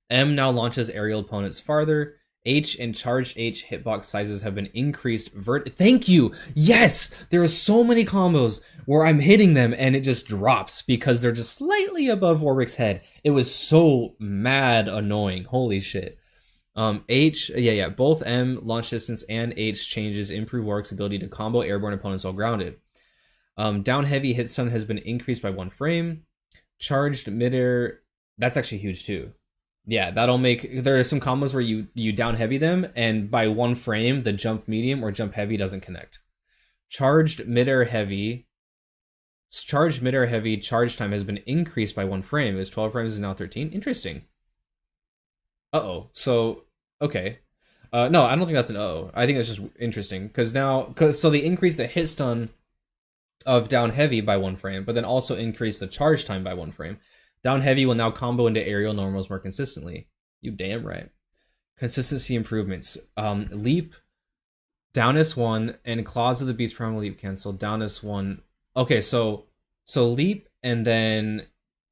M now launches aerial opponents farther. H and charged H hitbox sizes have been increased. Thank you! Yes! There are so many combos where I'm hitting them and it just drops because they're just slightly above Warwick's head. It was so mad annoying. Holy shit. H, yeah, both M, launch distance, and H changes improve Warwick's ability to combo airborne opponents while grounded. Down heavy hit stun has been increased by 1 frame. Charged midair, that's actually huge too. Yeah, that'll make, there are some combos where you down heavy them, and by 1 frame, the jump medium or jump heavy doesn't connect. Charged midair heavy charge time has been increased by 1 frame. It was 12 frames, is now 13. Interesting. Uh-oh. So, okay. No, I don't think that's an uh-oh. I think that's just interesting, so they increase the hit stun of down heavy by 1 frame, but then also increase the charge time by 1 frame. Down heavy will now combo into aerial normals more consistently. You damn right. Consistency improvements. Leap, down S1, and Claws of the Beast Primal Leap cancel. Down S1. Okay, so leap and then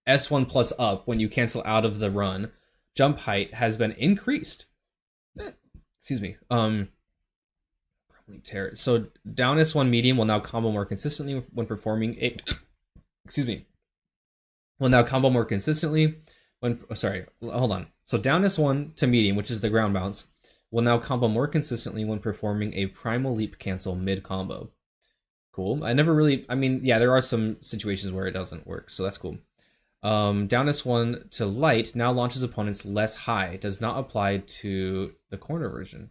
S1 plus up when you cancel out of the run. Jump height has been increased. Excuse me. So down S1 medium will now combo more consistently when performing a. Excuse me. Will now combo more consistently when. Oh, sorry, hold on. So down S1 to medium, which is the ground bounce, will now combo more consistently when performing a primal leap cancel mid combo. Cool. I mean, yeah, there are some situations where it doesn't work, so that's cool. Down S1 to light now launches opponents less high. Does not apply to the corner version.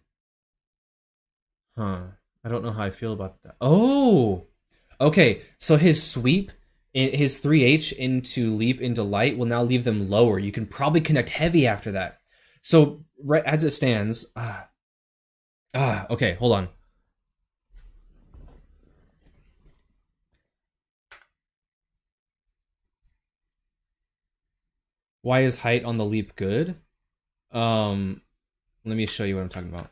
Huh. I don't know how I feel about that. Oh! Okay, so his sweep, his 3H into leap into light will now leave them lower. You can probably connect heavy after that. So, right as it stands... okay, hold on. Why is height on the leap good? Let me show you what I'm talking about.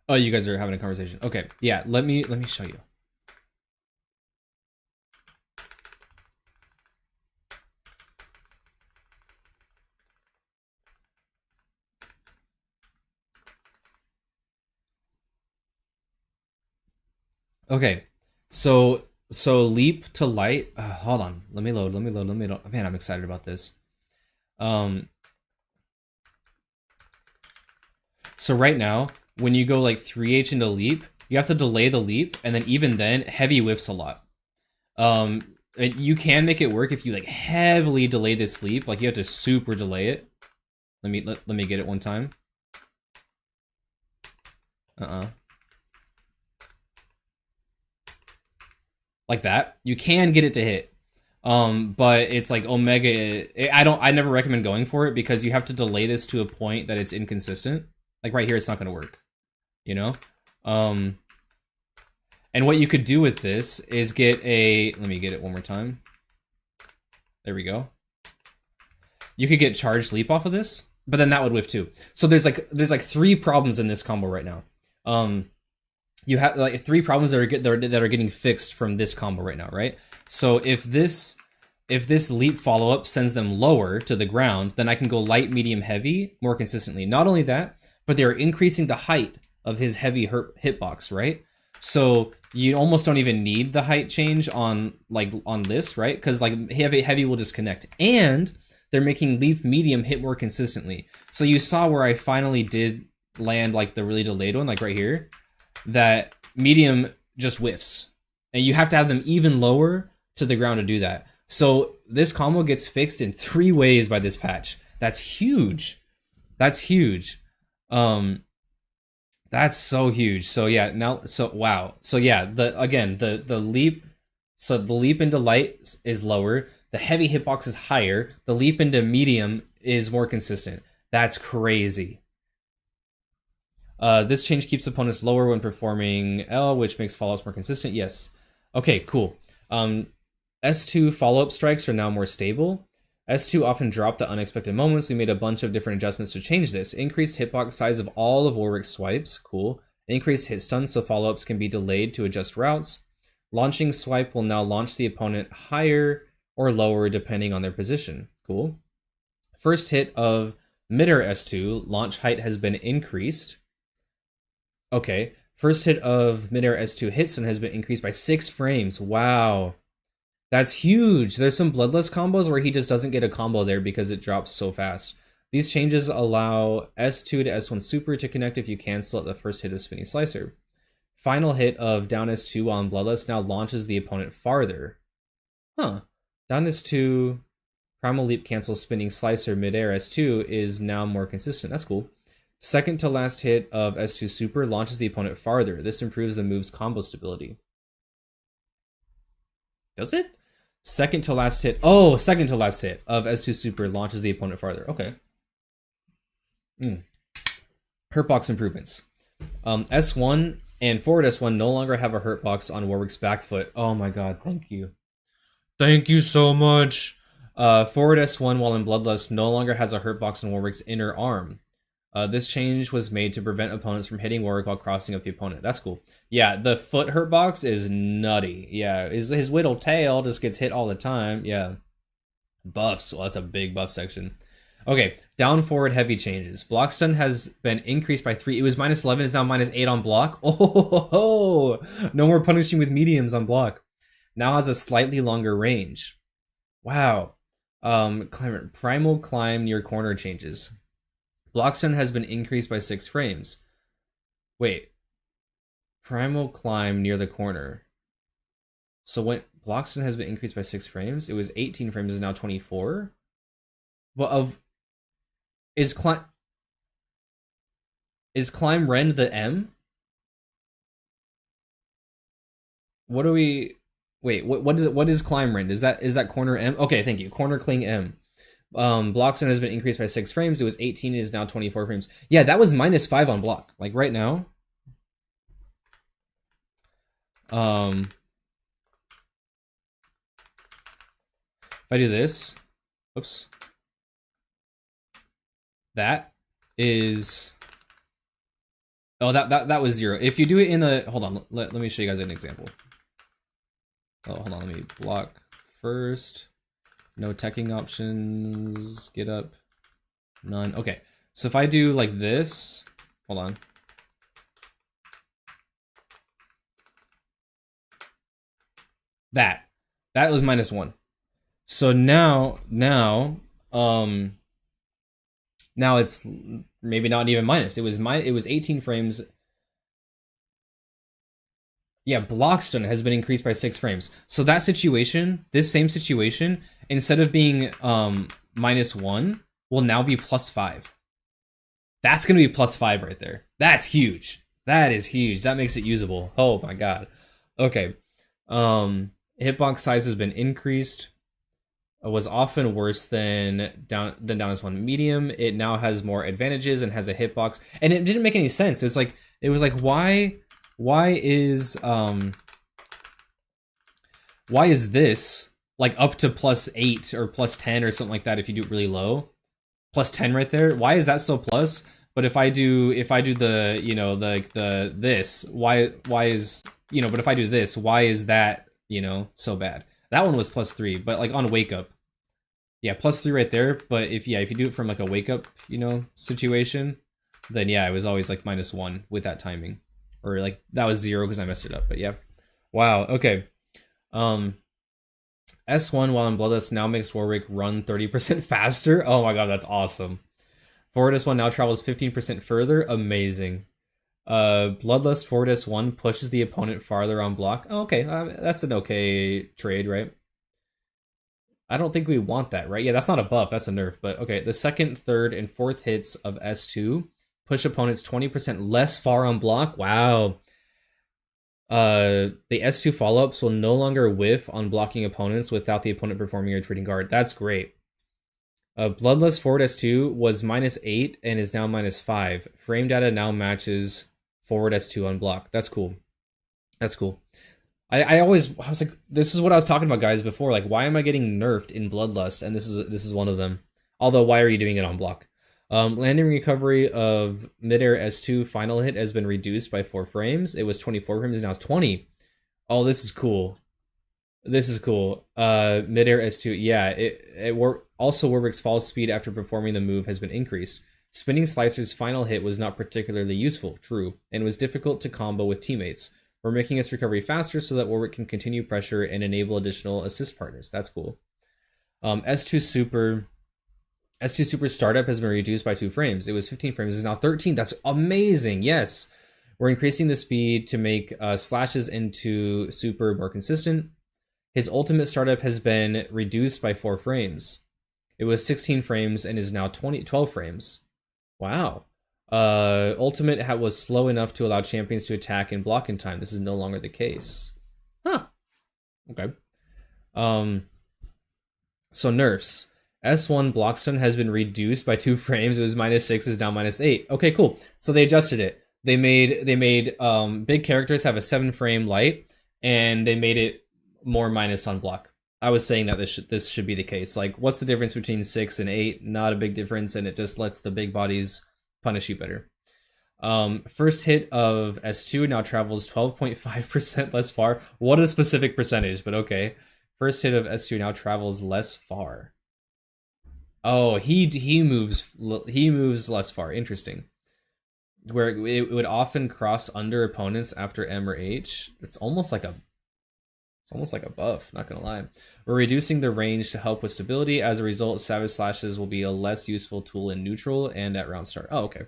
Oh, you guys are having a conversation. Okay, yeah, let me show you. Okay, so leap to light. Hold on, let me load. Man, I'm excited about this. So right now, when you go like 3H into leap, you have to delay the leap, and then even then, heavy whiffs a lot. You can make it work if you like heavily delay this leap. Like you have to super delay it. Let me get it one time. Like that. You can get it to hit. But it's like Omega. I never recommend going for it because you have to delay this to a point that it's inconsistent. Like right here, it's not going to work. You know? And what you could do with this is get a... Let me get it one more time. There we go. You could get charged leap off of this, but then that would whiff too. So there's like 3 problems in this combo right now. You have like 3 problems that are getting fixed from this combo right now, right? So if this leap follow-up sends them lower to the ground, then I can go light, medium, heavy more consistently. Not only that, but they're increasing the height of his heavy hitbox, right? So you almost don't even need the height change on this, right? Because like heavy will disconnect, and they're making leap medium hit more consistently. So you saw where I finally did land like the really delayed one, like right here, that medium just whiffs, and you have to have them even lower to the ground to do that. So this combo gets fixed in 3 ways by this patch. That's huge. That's huge. That's so huge. So yeah, wow. So yeah, the leap, so the leap into light is lower, the heavy hitbox is higher, the leap into medium is more consistent. That's crazy. This change keeps opponents lower when performing L, which makes follow-ups more consistent. Yes. Okay, cool. S2 follow-up strikes are now more stable. S2 often dropped at unexpected moments. We made a bunch of different adjustments to change this. Increased hitbox size of all of Warwick's swipes. Cool. Increased hit stun so follow-ups can be delayed to adjust routes. Launching swipe will now launch the opponent higher or lower depending on their position. Cool. First hit of mid-air S2, launch height has been increased. Okay. First hit of mid-air S2 hit stun has been increased by 6 frames. Wow. That's huge. There's some Bloodlust combos where he just doesn't get a combo there because it drops so fast. These changes allow S2 to S1 super to connect if you cancel at the first hit of Spinning Slicer. Final hit of down S2 on Bloodlust now launches the opponent farther. Huh. Down S2, Primal Leap cancels Spinning Slicer mid-air S2 is now more consistent. That's cool. Second to last hit of S2 super launches the opponent farther. This improves the move's combo stability. Does it? Second to last hit. Oh, second to last hit of S2 super launches the opponent farther. Okay. Hurtbox improvements. S1 and forward S1 no longer have a hurtbox on Warwick's back foot. Oh my god, thank you. Thank you so much. Forward S1 while in Bloodlust no longer has a hurtbox on Warwick's inner arm. This change was made to prevent opponents from hitting Warwick while crossing up the opponent. That's cool. Yeah, the foot hurtbox is nutty. Yeah, his whittle tail just gets hit all the time. Yeah. Buffs. Well, that's a big buff section. Okay, down forward heavy changes. Block stun has been increased by 3. It was minus 11, it's now minus 8 on block. Oh, no more punishing with mediums on block. Now has a slightly longer range. Wow. Primal climb near corner changes. Block stun has been increased by 6 frames. Wait. Primal climb near the corner. So when block stun has been increased by 6 frames, it was 18 frames, is now 24. Well, is climb rend the M? What do we wait, what is climb rend? Is that corner M? Okay, thank you. Corner cling M. Block stun has been increased by 6 frames. It was 18, it is now 24 frames. Yeah, that was minus 5 on block. Like right now. If I do this, oops. That is, oh, that was 0. If you do it in a, hold on, let me show you guys an example. Oh, hold on, let me block first. No teching options, get up, none. Okay, so if I do like this, hold on. That was minus 1. So now it's maybe not even minus. It was 18 frames. Yeah, block stun has been increased by 6 frames. So that situation, this same situation, instead of being minus 1, will now be plus 5. That's gonna be plus 5 right there. That's huge. That is huge. That makes it usable. Oh my god. Okay. Hitbox size has been increased. Was often worse than down S1 medium. It now has more advantages and has a hitbox. And it didn't make any sense. It's like, it was like, why is this like up to plus 8 or plus 10 or something like that if you do it really low? Plus 10 right there. Why is that so plus? But if I do the, you know, the this, why is, you know, but if I do this, why is that, you know, so bad? That one was plus 3, but like on wake up. Yeah, plus 3 right there. But if you do it from like a wake up, you know, situation, then yeah, it was always like minus 1 with that timing. Or like that was 0 because I messed it up. But yeah. Wow, okay. S1 while in Bloodlust now makes Warwick run 30% faster. Oh my god, that's awesome. Forward S1 now travels 15% further. Amazing. Bloodlust forward S1 pushes the opponent farther on block. Oh, okay, that's an okay trade, right? I don't think we want that, right? Yeah, that's not a buff, that's a nerf. But okay, the second, third, and fourth hits of S2 push opponents 20% less far on block. Wow. The S2 follow-ups will no longer whiff on blocking opponents without the opponent performing a retreating guard. That's great. Bloodlust forward S2 was minus 8 and is now minus 5. Frame data now matches forward S2 on block. That's cool. That's cool. I was like, this is what I was talking about, guys, before. Like, why am I getting nerfed in Bloodlust? And this is one of them. Although, why are you doing it on block? Landing recovery of midair S2 final hit has been reduced by 4 frames. It was 24 frames, now it's 20. Oh, this is cool. This is cool. Midair S2, yeah. Also, Warwick's fall speed after performing the move has been increased. Spinning Slicer's final hit was not particularly useful, true, and was difficult to combo with teammates. We're making its recovery faster so that Warwick can continue pressure and enable additional assist partners. That's cool. S2 Super startup has been reduced by 2 frames. It was 15 frames, it's now 13. That's amazing. Yes. We're increasing the speed to make slashes into Super more consistent. His ultimate startup has been reduced by 4 frames. It was 16 frames and is now 12 frames. Wow. Ultimate was slow enough to allow champions to attack and block in time. This is no longer the case. Huh. Okay. So nerfs. S1 Blockstone has been reduced by 2 frames. It was -6, is now -8. Okay, cool. So they adjusted it. They made big characters have a 7-frame light, and they made it more minus on block. I was saying that this should be the case. Like, what's the difference between 6 and 8? Not a big difference, and it just lets the big bodies punish you better. First hit of S2 now travels 12.5% less far. What a specific percentage, but okay. First hit of S2 now travels less far. Oh, he moves less far. Interesting. Where it would often cross under opponents after M or H. It's almost like a buff, not gonna lie. We're reducing the range to help with stability. As a result, Savage Slashes will be a less useful tool in neutral and at round start. Oh, okay.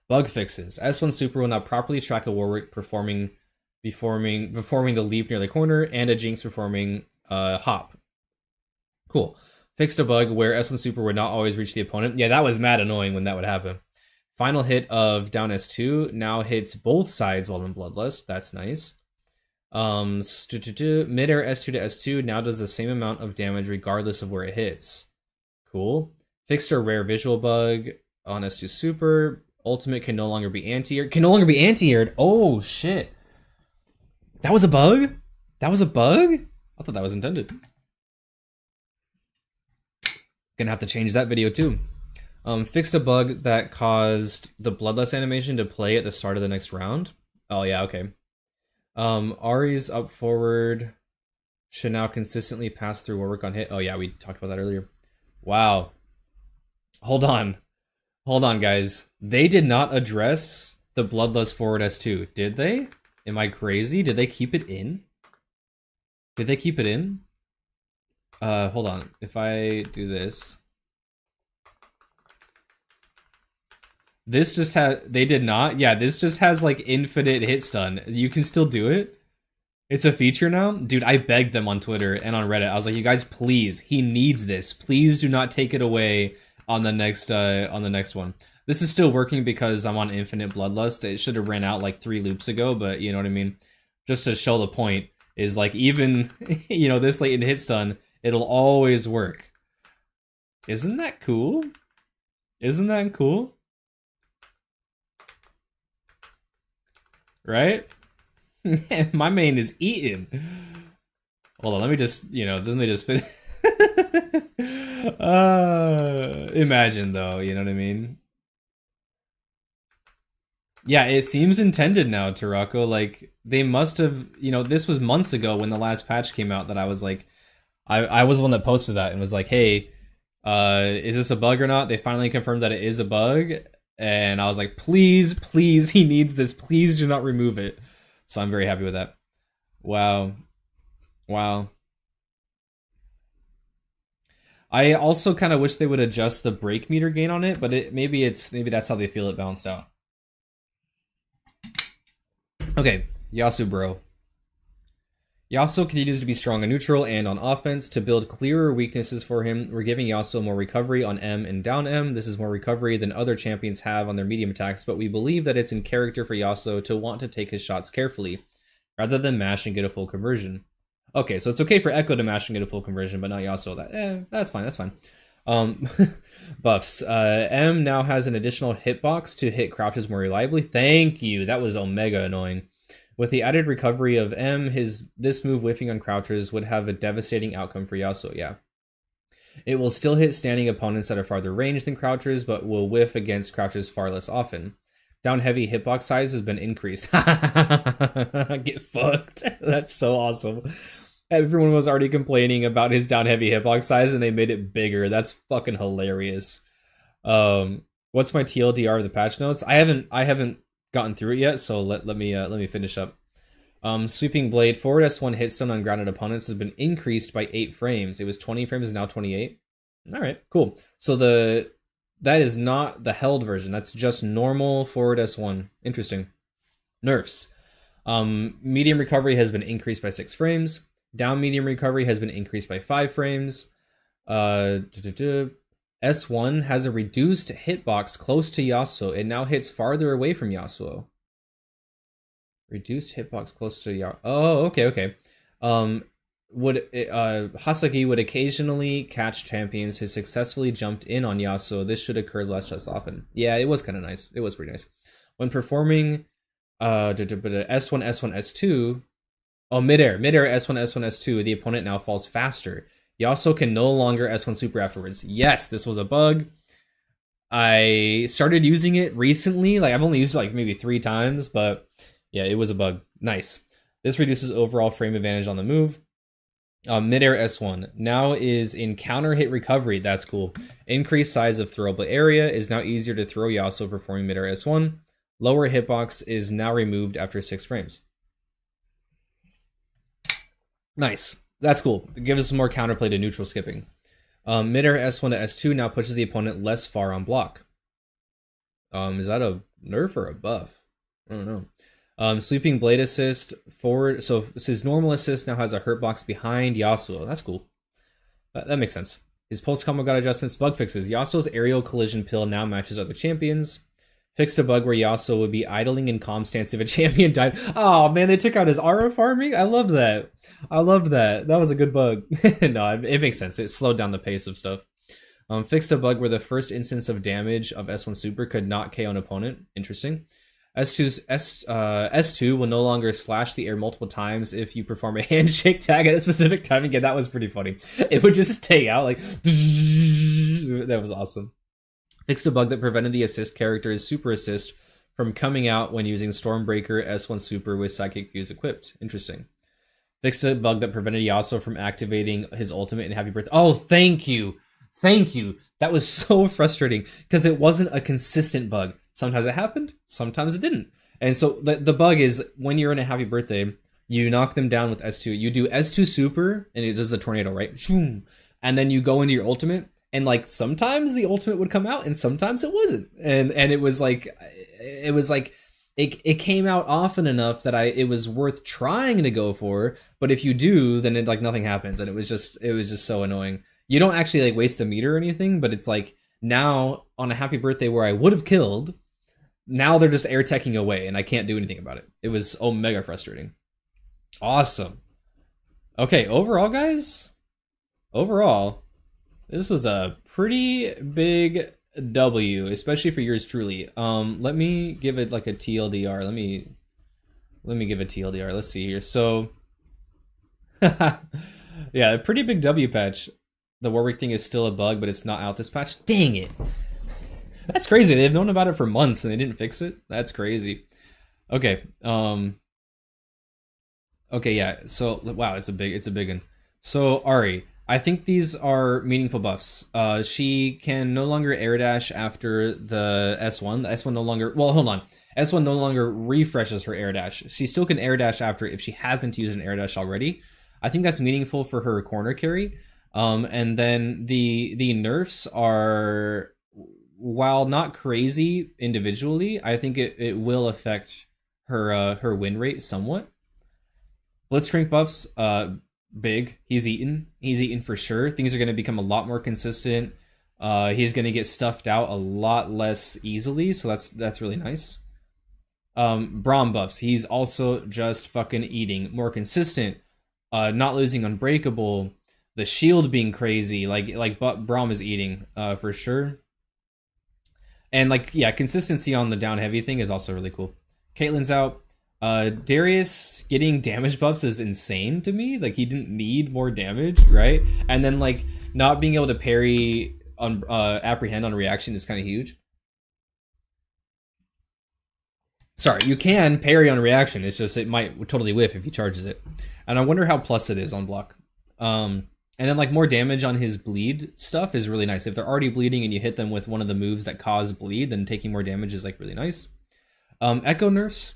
Bug fixes. S1 Super will now properly track a Warwick performing the leap near the corner and a Jinx performing hop. Cool. Fixed a bug where S1 Super would not always reach the opponent. Yeah, that was mad annoying when that would happen. Final hit of down S2 now hits both sides while in Bloodlust. That's nice. Midair S2 to S2 now does the same amount of damage regardless of where it hits. Cool. Fixed a rare visual bug on S2 Super. Ultimate can no longer be anti-aired. Oh shit. That was a bug? That was a bug? I thought that was intended. Gonna have to change that video too. Fixed a bug that caused the Bloodlust animation to play at the start of the next round. Oh yeah, okay. Ari's up forward should now consistently pass through Warwick on hit. Oh yeah, we talked about that earlier. Wow. Hold on, guys. They did not address the Bloodlust forward S2, did they? Am I crazy? Did they keep it in? Hold on. If I do this. This just they did not? Yeah, this just has like infinite hit stun. You can still do it? It's a feature now? Dude, I begged them on Twitter and on Reddit. I was like, you guys, please, he needs this. Please do not take it away on the next one. This is still working because I'm on infinite Bloodlust. It should have ran out like 3 loops ago, but you know what I mean? Just to show the point is like even, you know, this late in hit stun, it'll always work. Isn't that cool? Isn't that cool? Right? My main is eating. Hold on, let me just, you know, let me just fit. Imagine though, you know what I mean? Yeah, it seems intended now, Tarako. Like, they must have, you know, this was months ago when the last patch came out that I was like, I was the one that posted that and was like, hey, is this a bug or not? They finally confirmed that it is a bug. And I was like, please, please, he needs this. Please do not remove it. So I'm very happy with that. Wow. Wow. I also kind of wish they would adjust the break meter gain on it, but maybe that's how they feel it balanced out. Okay, Yasuo bro. Yasuo continues to be strong on neutral and on offense. To build clearer weaknesses for him, we're giving Yasuo more recovery on M and down M. This is more recovery than other champions have on their medium attacks, but we believe that it's in character for Yasuo to want to take his shots carefully, rather than mash and get a full conversion. Okay, so it's okay for Echo to mash and get a full conversion, but not Yasuo. That's fine, that's fine. Buffs. M now has an additional hitbox to hit crouches more reliably. Thank you, that was omega annoying. With the added recovery of M, this move whiffing on crouchers would have a devastating outcome for Yasuo, yeah. It will still hit standing opponents at a farther range than crouchers, but will whiff against crouchers far less often. Down heavy hitbox size has been increased. Get fucked. That's so awesome. Everyone was already complaining about his down heavy hitbox size and they made it bigger. That's fucking hilarious. What's my TLDR of the patch notes? I haven't gotten through it yet, so let me finish up. Sweeping blade forward S1 hitstone on grounded opponents has been increased by 8 frames. It was 20 frames, now 28. All right, cool. So that is not the held version. That's just normal forward S1. Interesting. Nerfs. Medium recovery has been increased by 6 frames. Down medium recovery has been increased by 5 frames. S1 has a reduced hitbox close to Yasuo. It now hits farther away from Yasuo. Reduced hitbox close to Yasuo. Oh, okay. Hasagi would occasionally catch champions who successfully jumped in on Yasuo. This should occur less often. Yeah, it was kind of nice. It was pretty nice. When performing S1, S1, S2, midair S1, S1, S2, the opponent now falls faster. Yasuo can no longer S1 super afterwards. Yes, this was a bug. I started using it recently. Like, I've only used it like maybe 3 times, but yeah, it was a bug. Nice. This reduces overall frame advantage on the move. Midair S1 now is in counter hit recovery. That's cool. Increased size of throwable area is now easier to throw Yasuo performing midair S1. Lower hitbox is now removed after 6 frames. Nice. That's cool. It gives us some more counterplay to neutral skipping. Midair S1 to S2 now pushes the opponent less far on block. Is that a nerf or a buff? I don't know. Sweeping blade assist forward. So his normal assist now has a hurt box behind Yasuo. That's cool. That makes sense. His post combo got adjustments, bug fixes. Yasuo's aerial collision pill now matches other champions. Fixed a bug where Yasuo would be idling in calm stance if a champion died. Oh man, they took out his aura farming. I loved that. That was a good bug. No, it makes sense. It slowed down the pace of stuff. Fixed a bug where the first instance of damage of S1 super could not KO an opponent. Interesting. S2 will no longer slash the air multiple times if you perform a handshake tag at a specific time. Again, that was pretty funny. It would just stay out like that was awesome. Fixed a bug that prevented the assist character's super assist from coming out when using Stormbreaker S1 super with Psychic Fuse equipped. Interesting. Fixed a bug that prevented Yasuo from activating his ultimate in Happy Birthday. Oh, thank you. That was so frustrating because it wasn't a consistent bug. Sometimes it happened, sometimes it didn't. And so the bug is when you're in a Happy Birthday, you knock them down with S2. You do S2 super, and it does the tornado, right? And then you go into your ultimate, and like sometimes the ultimate would come out, and sometimes it wasn't. And it was like it came out often enough that it was worth trying to go for. But if you do, then it like nothing happens, and it was just so annoying. You don't actually like waste the meter or anything, but it's like now on a Happy Birthday where I would have killed. Now they're just air teching away, and I can't do anything about it. It was mega frustrating. Awesome. Okay, overall, guys. Overall, this was a pretty big W, especially for yours truly. Let me give it like a TLDR. Let me give a TLDR. Let's see here. So, yeah, a pretty big W patch. The Warwick thing is still a bug, but it's not out this patch. Dang it. That's crazy. They've known about it for months and they didn't fix it. That's crazy. Okay. Okay, yeah. So wow, it's a big one. So Ari, I think these are meaningful buffs. She can no longer air dash after the S1. The S1 no longer S1 no longer refreshes her air dash. She still can air dash after if she hasn't used an air dash already. I think that's meaningful for her corner carry. And then the nerfs are, while not crazy individually, I think it will affect her win rate somewhat. Blitzcrank buffs, big. He's eaten for sure. Things are going to become a lot more consistent. He's going to get stuffed out a lot less easily, so that's really nice. Braum buffs, he's also just fucking eating. More consistent, not losing unbreakable, the shield being crazy, like Braum is eating for sure. And like, yeah, consistency on the down heavy thing is also really cool. Caitlyn's out. Darius getting damage buffs is insane to me. Like, he didn't need more damage, right? And then, like, not being able to parry on apprehend on reaction is kind of huge. Sorry, you can parry on reaction. It's just it might totally whiff if he charges it. And I wonder how plus it is on block. And then, like, more damage on his bleed stuff is really nice. If they're already bleeding and you hit them with one of the moves that cause bleed, then taking more damage is, like, really nice. Echo nerfs.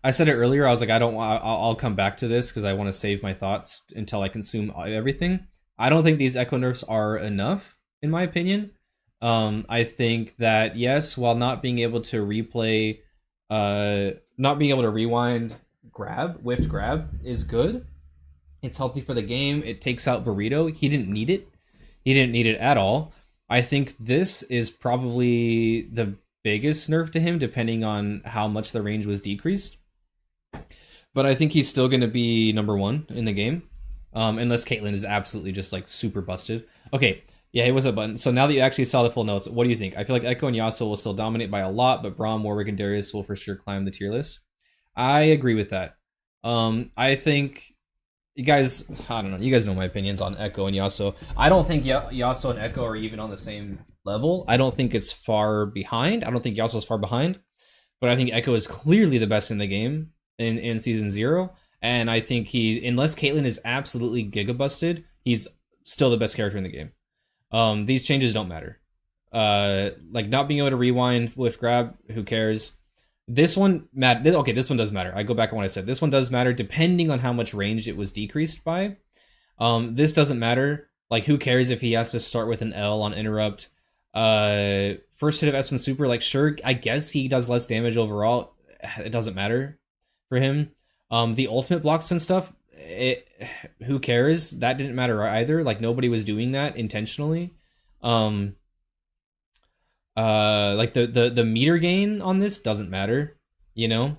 I said it earlier. I was like, I'll come back to this because I want to save my thoughts until I consume everything. I don't think these Echo nerfs are enough, in my opinion. I think that, yes, while not being able to replay, not being able to rewind whiffed grab is good. It's healthy for the game. It takes out Burrito. He didn't need it. He didn't need it at all. I think this is probably the biggest nerf to him, depending on how much the range was decreased. But I think he's still going to be number 1 in the game, unless Caitlyn is absolutely just like super busted. Okay, yeah, it was a button. So now that you actually saw the full notes, what do you think? I feel like Echo and Yasuo will still dominate by a lot, but Braum, Warwick, and Darius will for sure climb the tier list. I agree with that. I think you guys, I don't know, you guys know my opinions on Echo and Yasuo. I don't think Yasuo and Echo are even on the same level. I don't think it's far behind. I don't think Yasuo's far behind, but I think Echo is clearly the best in the game in season 0. And I think unless Caitlyn is absolutely gigabusted, he's still the best character in the game. These changes don't matter. Like not being able to rewind with grab, who cares? This one, okay, this one does matter. I go back on what I said. This one does matter depending on how much range it was decreased by. This doesn't matter. Like, who cares if he has to start with an L on interrupt? First hit of S1 super, like, sure, I guess he does less damage overall. It doesn't matter for him. The ultimate blocks and stuff, who cares? That didn't matter either. Like, nobody was doing that intentionally. Like the meter gain on this doesn't matter, you know?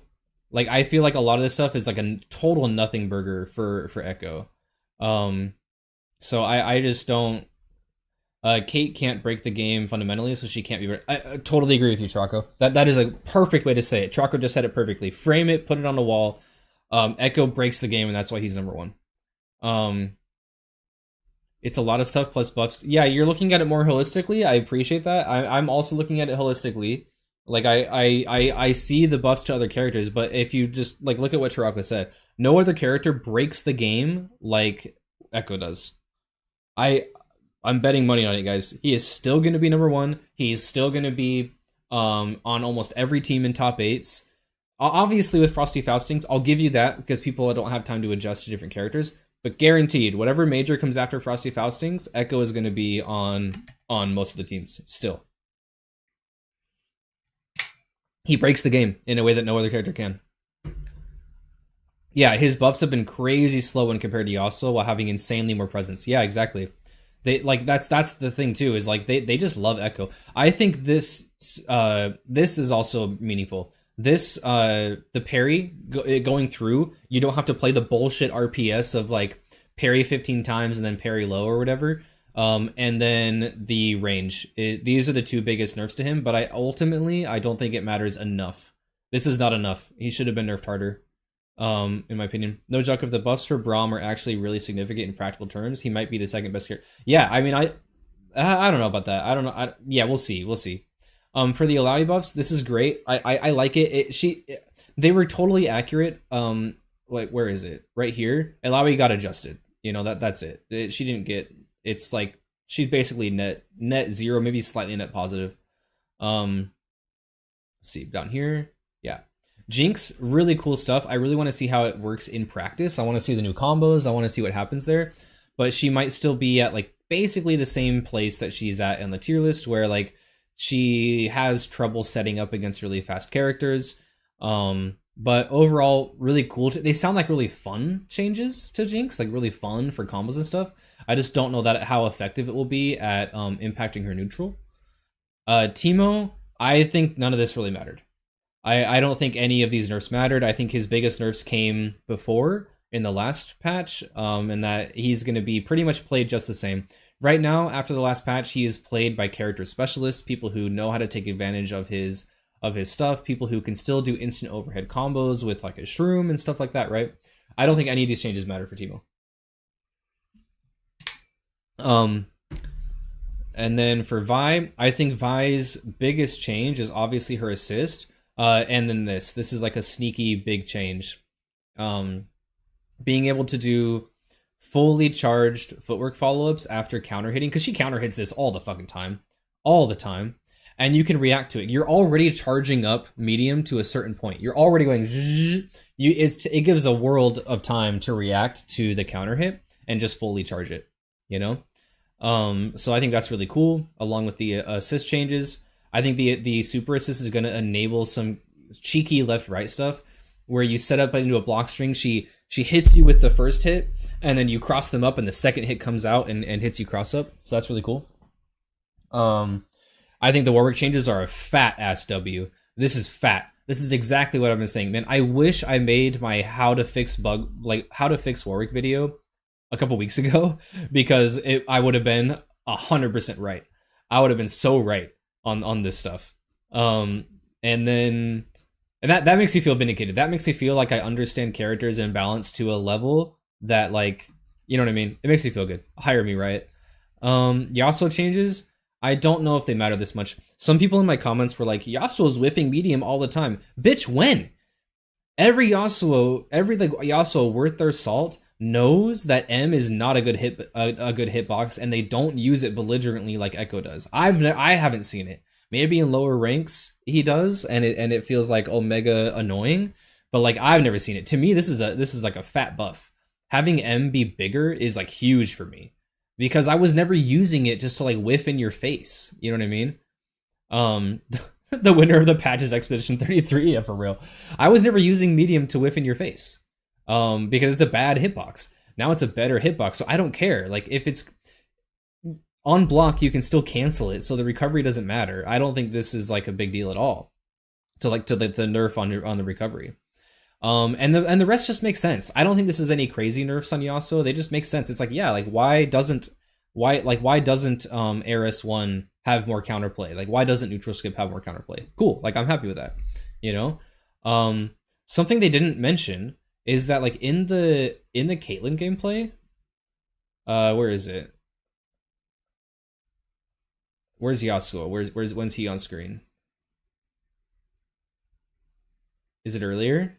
Like, I feel like a lot of this stuff is like a total nothing burger for Echo. So I just don't. Kate can't break the game fundamentally, so she can't be. I totally agree with you, Traco. That is a perfect way to say it. Traco just said it perfectly. Frame it, put it on the wall. Echo breaks the game, and that's why he's number 1. It's a lot of stuff plus buffs. Yeah, you're looking at it more holistically. I appreciate that. I'm also looking at it holistically. Like, I see the buffs to other characters, but if you just like look at what Taraka said, no other character breaks the game like Echo does. I'm betting money on it, guys. He is still going to be number 1. He's still going to be on almost every team in top 8s. Obviously, with Frosty Faustings, I'll give you that because people don't have time to adjust to different characters. But guaranteed, whatever major comes after Frosty Faustings, Echo is going to be on most of the teams still. He breaks the game in a way that no other character can. Yeah, his buffs have been crazy slow when compared to Yasuo while having insanely more presence. Yeah, exactly. They like that's the thing too, is like they just love Echo. I think this is also meaningful. This the parry going through, you don't have to play the bullshit RPS of like parry 15 times and then parry low or whatever. And then the range. These are the 2 biggest nerfs to him, but I don't think it matters enough. This is not enough. He should have been nerfed harder. In my opinion. No joke, if the buffs for Braum are actually really significant in practical terms, he might be the second best character. Yeah, I mean, I don't know about that. I don't know. Yeah, we'll see. For the Alawi buffs, this is great. I like it. They were totally accurate. Like, where is it? Right here. Alawi got adjusted. You know, that's it. She didn't get. It's like she's basically net 0, maybe slightly net positive. Let's see down here. Yeah. Jinx, really cool stuff. I really want to see how it works in practice. I want to see the new combos. I want to see what happens there. But she might still be at like basically the same place that she's at in the tier list, where like she has trouble setting up against really fast characters. But overall, really cool. They sound like really fun changes to Jinx, like really fun for combos and stuff. I just don't know how effective it will be at impacting her neutral. Teemo, I think none of this really mattered. I don't think any of these nerfs mattered. I think his biggest nerfs came before in the last patch, and that he's going to be pretty much played just the same. Right now, after the last patch, he is played by character specialists, people who know how to take advantage of his of his stuff, people who can still do instant overhead combos with like a shroom and stuff like that, right? I don't think any of these changes matter for Teemo. And then for Vi, I think Vi's biggest change is obviously her assist. And then this is like a sneaky big change. Being able to do fully charged footwork follow-ups after counter hitting, because she counter hits this all the fucking time. All the time. And you can react to it. You're already charging up medium to a certain point. You're already going zzz. It gives a world of time to react to the counter hit and just fully charge it, you know? So I think that's really cool, along with the assist changes. I think the super assist is going to enable some cheeky left-right stuff where you set up into a block string. She hits you with the first hit, and then you cross them up, and the second hit comes out and hits you cross up. So that's really cool. I think the Warwick changes are a fat-ass W. This is fat. This is exactly what I've been saying, man. I wish I made my how to fix Warwick video a couple weeks ago, because I would have been 100% right. I would have been so right on this stuff. And that makes me feel vindicated. That makes me feel like I understand characters and balance to a level that, like, you know what I mean? It makes me feel good. Hire me, right? Yasuo changes, I don't know if they matter this much. Some people in my comments were like, Yasuo's whiffing medium all the time. Bitch, when? Every Yasuo worth their salt knows that M is not a good hitbox, and they don't use it belligerently like Echo does. I haven't seen it. Maybe in lower ranks he does, and it feels like omega annoying, but like I've never seen it. To me, this is like a fat buff. Having M be bigger is like huge for me, because I was never using it just to like whiff in your face. You know what I mean? The winner of the patch is Expedition 33. Yeah, for real. I was never using medium to whiff in your face, because it's a bad hitbox. Now it's a better hitbox, so I don't care. Like, if it's on block, you can still cancel it, so the recovery doesn't matter. I don't think this is like a big deal at all to the nerf on the recovery. And the rest just makes sense. I don't think this is any crazy nerfs on Yasuo. They just make sense. It's like, yeah, like why doesn't Eris 1 have more counterplay? Like, why doesn't neutral skip have more counterplay? Cool. Like, I'm happy with that. You know? Something they didn't mention is that, like, in the Caitlyn gameplay, where is it? Where's Yasuo? When's he on screen? Is it earlier?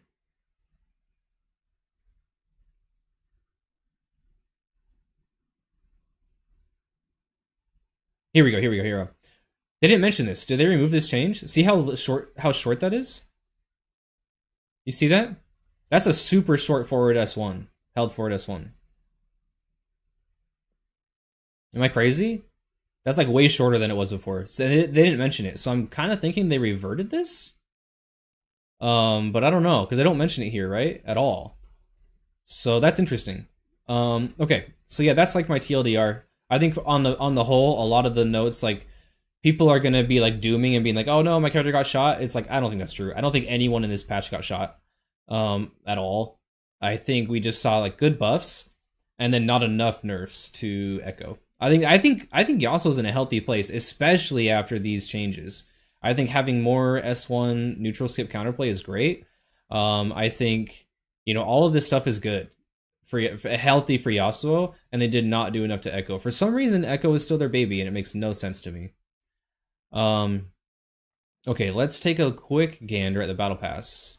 Here we go. They didn't mention this. Did they remove this change? See how short that is? You see that? That's a super short forward S1. Held forward S1. Am I crazy? That's like way shorter than it was before. So they didn't mention it. So I'm kind of thinking they reverted this. But I don't know, because they don't mention it here, right? At all. So that's interesting. Okay. So yeah, that's like my TLDR. I think on the whole, a lot of the notes, like, people are gonna be like dooming and being like, oh no, my character got shot. It's like, I don't think that's true. I don't think anyone in this patch got shot at all. I think we just saw like good buffs and then not enough nerfs to Echo. I think Yasuo's in a healthy place, especially after these changes. I think having more S1 neutral skip counterplay is great. I think, you know, all of this stuff is good. Healthy for Yasuo, and they did not do enough to Echo. For some reason, Echo is still their baby, and it makes no sense to me. Okay, let's take a quick gander at the Battle Pass.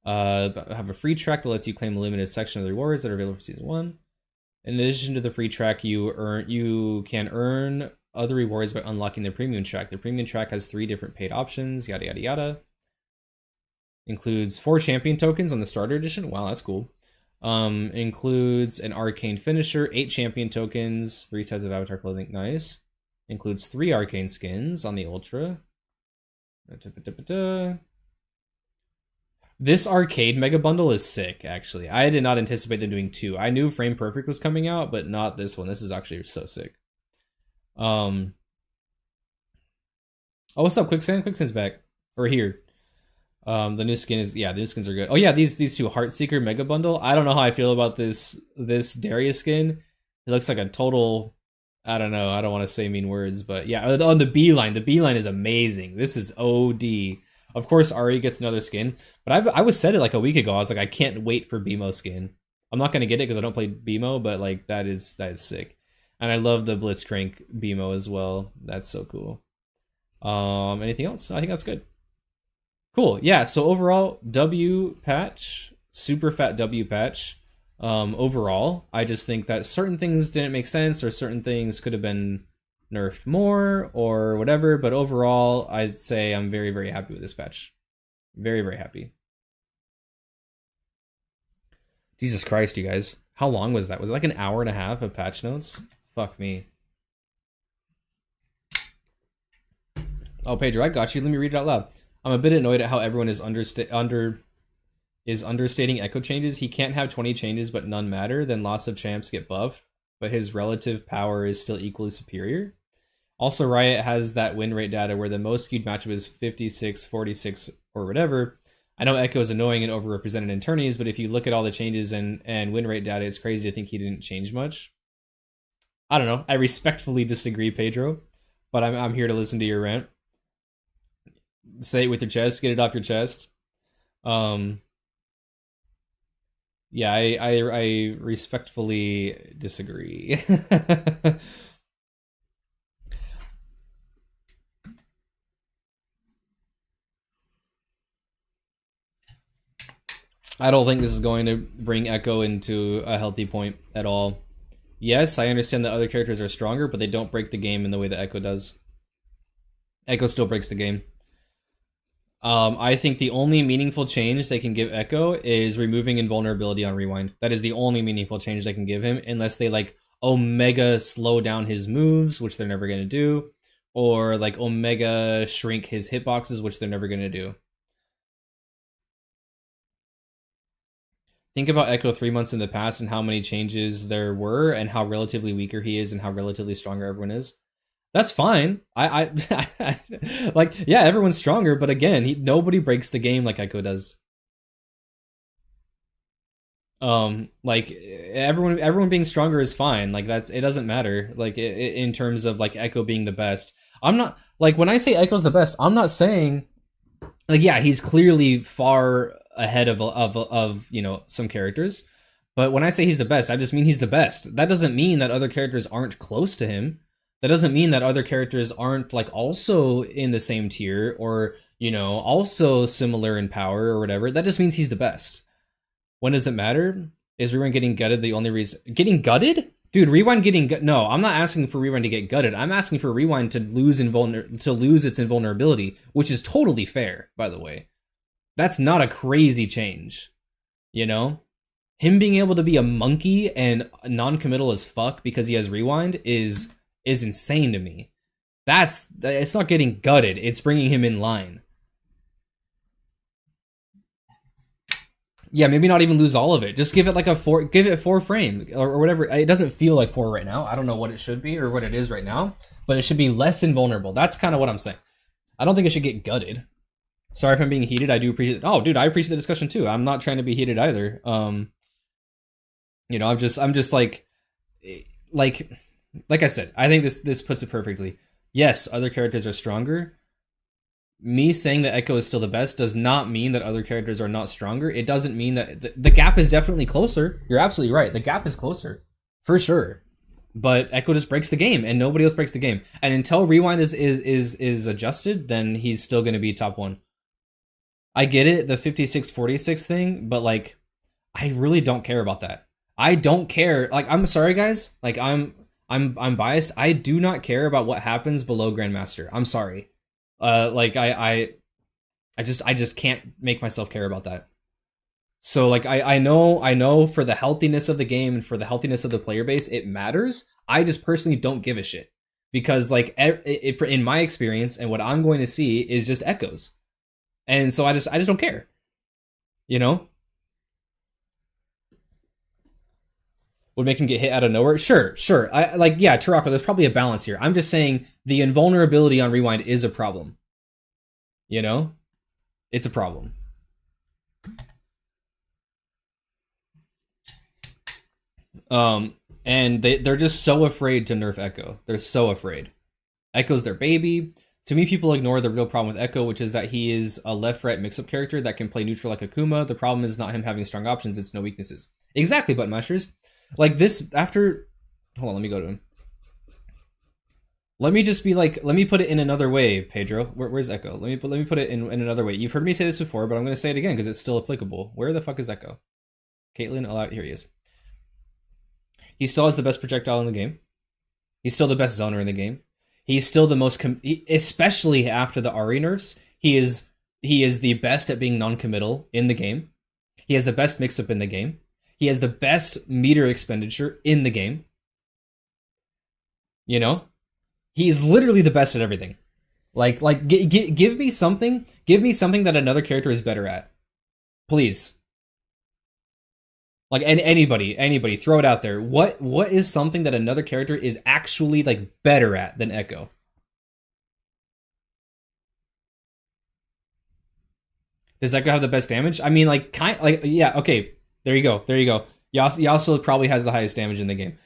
Have a free track that lets you claim a limited section of the rewards that are available for Season 1. In addition to the free track, you can earn other rewards by unlocking the premium track. The premium track has 3 different paid options, yada yada yada. Includes 4 champion tokens on the starter edition. Wow, that's cool. Includes an arcane finisher, 8 champion tokens, 3 sets of avatar clothing, nice. Includes 3 arcane skins on the ultra. This arcade mega bundle is sick, actually. I did not anticipate them doing 2. I knew Frame Perfect was coming out, but not this one. This is actually so sick. Oh, what's up, Quicksand? Quicksand's back. Or here. The new skin is, yeah, the new skins are good. Oh yeah, these 2 Heartseeker mega bundle. I don't know how I feel about this Darius skin. It looks like a total, I don't know, I don't want to say mean words, but yeah, on the beeline is amazing. This is OD. Of course, Ari gets another skin, but I was said it like a week ago. I was like, I can't wait for BMO skin. I'm not gonna get it because I don't play BMO, but like that is sick, and I love the Blitzcrank BMO as well. That's so cool. Anything else? I think that's good. Cool. Yeah. So overall, W patch, super fat W patch. Overall, I just think that certain things didn't make sense, or certain things could have been nerfed more, or whatever. But overall, I'd say I'm very, very happy with this patch. Very, very happy. Jesus Christ, you guys. How long was that? Was it like an hour and a half of patch notes? Fuck me. Oh, Pedro, I got you. Let me read it out loud. I'm a bit annoyed at how everyone is understating echo changes. He can't have 20 changes, but none matter. Then lots of champs get buffed, but his relative power is still equally superior. Also, Riot has that win rate data where the most skewed matchup is 56, 46, or whatever. I know Echo is annoying and overrepresented in tourneys, but if you look at all the changes and win rate data, it's crazy to think he didn't change much. I don't know. I respectfully disagree, Pedro, but I'm here to listen to your rant. Say it with your chest. Get it off your chest. Yeah, I respectfully disagree. I don't think this is going to bring Echo into a healthy point at all. Yes, I understand that other characters are stronger, but they don't break the game in the way that Echo does. Echo still breaks the game. I think the only meaningful change they can give Echo is removing invulnerability on Rewind. That is the only meaningful change they can give him, unless they like Omega slow down his moves, which they're never going to do, or like Omega shrink his hitboxes, which they're never going to do. Think about Echo 3 months in the past and how many changes there were and how relatively weaker he is and how relatively stronger everyone is. That's fine. I like, yeah, everyone's stronger, but again, nobody breaks the game like Echo does. Like everyone being stronger is fine. Like it doesn't matter. Like in terms of like Echo being the best. I'm not like when I say Echo's the best, I'm not saying like yeah, he's clearly far ahead of you know some characters, but when I say he's the best, I just mean he's the best. That doesn't mean that other characters aren't close to him. That doesn't mean that other characters aren't like also in the same tier or you know also similar in power or whatever. That just means he's the best. When does it matter? Is Rewind getting gutted the only reason? Getting gutted? Dude, Rewind getting no, I'm not asking for Rewind to get gutted. I'm asking for Rewind to lose its invulnerability, which is totally fair, by the way. That's not a crazy change, you know? Him being able to be a monkey and non-committal as fuck because he has Rewind is insane to me. It's not getting gutted, it's bringing him in line. Yeah, maybe not even lose all of it. Just give it like give it 4 frame or whatever. It doesn't feel like 4 right now. I don't know what it should be or what it is right now, but it should be less invulnerable. That's kind of what I'm saying. I don't think it should get gutted. Sorry if I'm being heated. I do appreciate it. Oh, dude, I appreciate the discussion too. I'm not trying to be heated either. You know, I'm just like I said, I think this puts it perfectly. Yes, other characters are stronger. Me saying that Echo is still the best does not mean that other characters are not stronger. It doesn't mean that the gap is definitely closer. You're absolutely right. The gap is closer for sure. But Echo just breaks the game, and nobody else breaks the game. And until Rewind is adjusted, then he's still going to be top 1. I get it, the 56-46 thing, but like, I really don't care about that. I don't care. Like, I'm sorry, guys. Like, I'm biased. I do not care about what happens below Grandmaster. I'm sorry. Like I just can't make myself care about that. So like I know for the healthiness of the game and for the healthiness of the player base, it matters. I just personally don't give a shit because like if in my experience and what I'm going to see is just echoes, and so I just don't care, you know. Would make him get hit out of nowhere? Sure. I like, yeah, Tarako, there's probably a balance here. I'm just saying the invulnerability on Rewind is a problem. You know? It's a problem. And they're just so afraid to nerf Echo. They're so afraid. Echo's their baby. To me, people ignore the real problem with Echo, which is that he is a left-right mix-up character that can play neutral like Akuma. The problem is not him having strong options, it's no weaknesses. Exactly, Button Mashers. Like this, after... Hold on, let me go to him. Let me just be like, let me put it in another way, Pedro. Where's Echo? Let me put it in another way. You've heard me say this before, but I'm going to say it again because it's still applicable. Where the fuck is Echo? Caitlyn, here he is. He still has the best projectile in the game. He's still the best zoner in the game. He's still the most, especially after the Ari nerfs, he is the best at being non-committal in the game. He has the best mix-up in the game. He has the best meter expenditure in the game. You know? He is literally the best at everything. Give me something that another character is better at. Please. Like, anybody, throw it out there. What is something that another character is actually, like, better at than Echo? Does Echo have the best damage? I mean, like, yeah, okay. There you go. Yasuo probably has the highest damage in the game.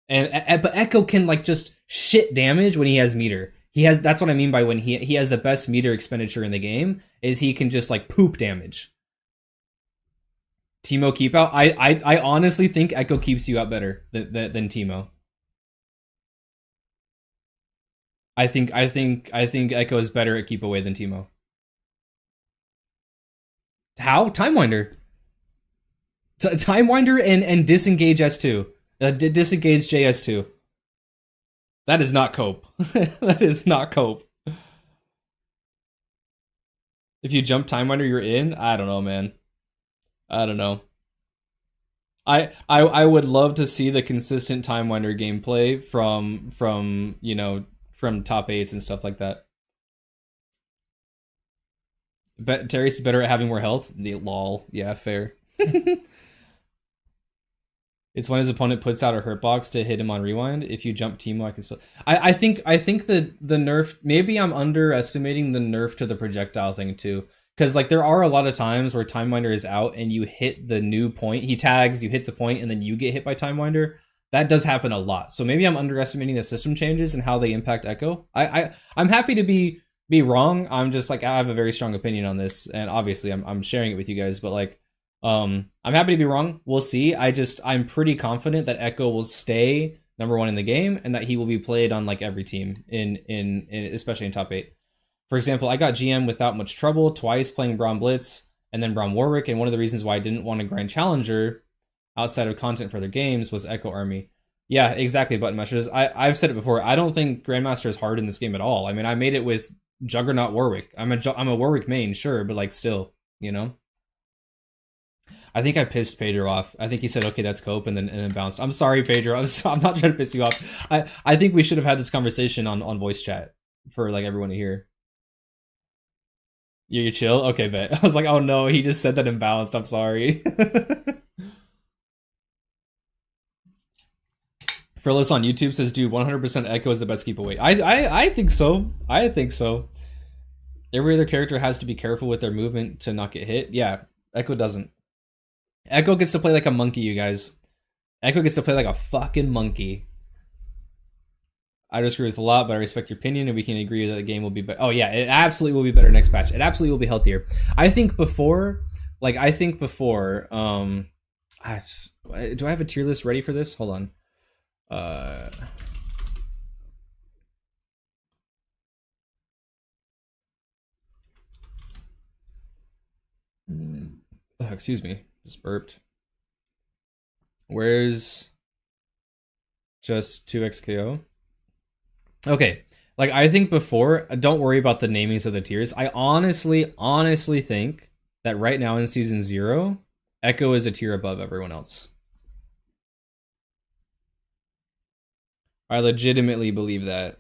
But Echo can, like, just shit damage when he has meter. That's what I mean by when he has the best meter expenditure in the game, is he can just, like, poop damage. Teemo keep out. I honestly think Echo keeps you out better than Teemo. I think Echo is better at keep away than Teemo. How? Timewinder. Timewinder and disengage S2. Disengage JS2. That is not cope. That is not cope. If you jump Timewinder, you're in. I don't know, man. I don't know. I would love to see the consistent Timewinder gameplay from you know, from top 8s and stuff like that. But Darius is better at having more health. The lol. Yeah, fair. It's when his opponent puts out a hurt box to hit him on rewind. If you jump Teemo, I can still... I think the nerf... Maybe I'm underestimating the nerf to the projectile thing too. Because, like, there are a lot of times where Timewinder is out and you hit the new point. He tags, you hit the point, and then you get hit by Timewinder. That does happen a lot. So maybe I'm underestimating the system changes and how they impact Echo. I'm happy to be wrong. I'm just, like, I have a very strong opinion on this. And obviously, I'm sharing it with you guys. But, like, I'm happy to be wrong. We'll see. I'm pretty confident that Echo will stay #1 in the game and that he will be played on, like, every team, in especially in top 8. For example, I got GM without much trouble, twice playing Braum Blitz and then Braum Warwick, and one of the reasons why I didn't want to grind Challenger outside of content for other games was Echo Army. Yeah, exactly, Button Mashers. I've said it before, I don't think Grandmaster is hard in this game at all. I mean, I made it with Juggernaut Warwick. I'm a Warwick main, sure, but, like, still, you know? I think I pissed Pedro off. I think he said, okay, that's cope, and then bounced. I'm sorry, Pedro. I'm not trying to piss you off. I think we should have had this conversation on voice chat for, like, everyone to hear. You chill? Okay, bet. I was like, oh no, he just said that imbalanced. I'm sorry. Frillis on YouTube says, dude, 100% Echo is the best keep away. I think so. I think so. Every other character has to be careful with their movement to not get hit. Yeah, Echo doesn't. Echo gets to play like a monkey, you guys. Echo gets to play like a fucking monkey. I disagree with a lot, but I respect your opinion, and we can agree that the game will be better. Oh yeah, it absolutely will be better next patch. It absolutely will be healthier. I think before, do I have a tier list ready for this? Hold on. Oh, excuse me, just burped. Where's just 2xKO? Okay, like, I think before, don't worry about the namings of the tiers. I honestly think that right now in Season 0, Echo is a tier above everyone else. I legitimately believe that.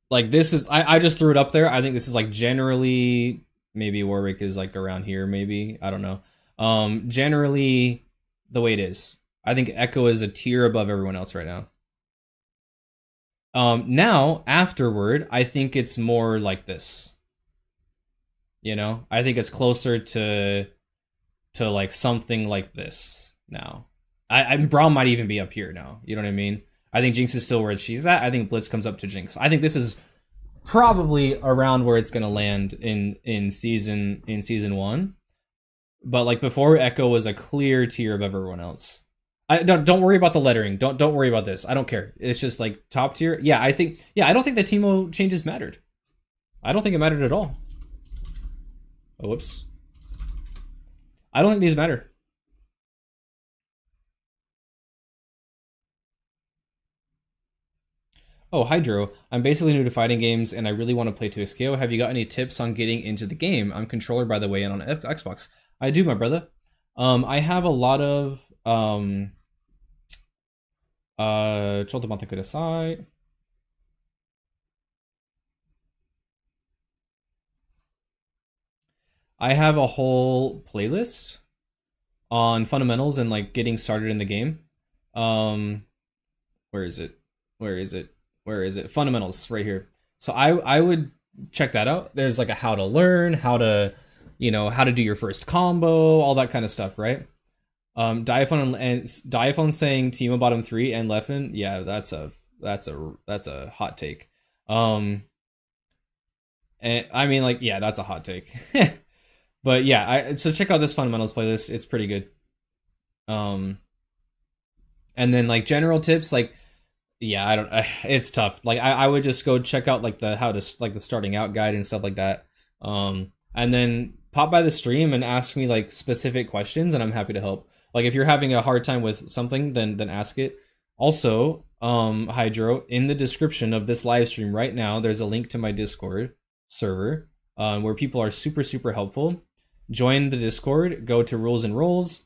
Like, this is... I just threw it up there. I think this is, like, generally... Maybe Warwick is, like, around here, maybe. I don't know. Generally... the way it is. I think Echo is a tier above everyone else right now. Now, afterward, I think it's more like this. You know? I think it's closer to like something like this now. Braum might even be up here now. You know what I mean? I think Jinx is still where she's at. I think Blitz comes up to Jinx. I think this is probably around where it's gonna land in season 1. But like before, Echo was a clear tier above everyone else. I don't worry about the lettering. Don't worry about this. I don't care. It's just like top tier. Yeah, I don't think the Teemo changes mattered. I don't think it mattered at all. Oh, whoops. I don't think these matter. Oh, Hydro. I'm basically new to fighting games and I really want to play 2XKO. Have you got any tips on getting into the game? I'm controller, by the way, and on Xbox. I do, my brother. I have a lot ofちょっと待ってください. I have a whole playlist on fundamentals and like getting started in the game. Where is it? Fundamentals right here. So I would check that out. There's like a how to learn, how to do your first combo, all that kind of stuff, right? Diaphone saying Teemo bottom 3 and Leffen. Yeah, that's a hot take. And I mean, like, yeah, that's a hot take. But yeah, so check out this fundamentals playlist. It's pretty good. And then like general tips, like, yeah, it's tough. Like I would just go check out like the starting out guide and stuff like that. And then pop by the stream and ask me like specific questions and I'm happy to help. Like if you're having a hard time with something, then ask it. Also, Hydro, in the description of this live stream right now, there's a link to my Discord server where people are super, super helpful. Join the Discord, go to rules and roles,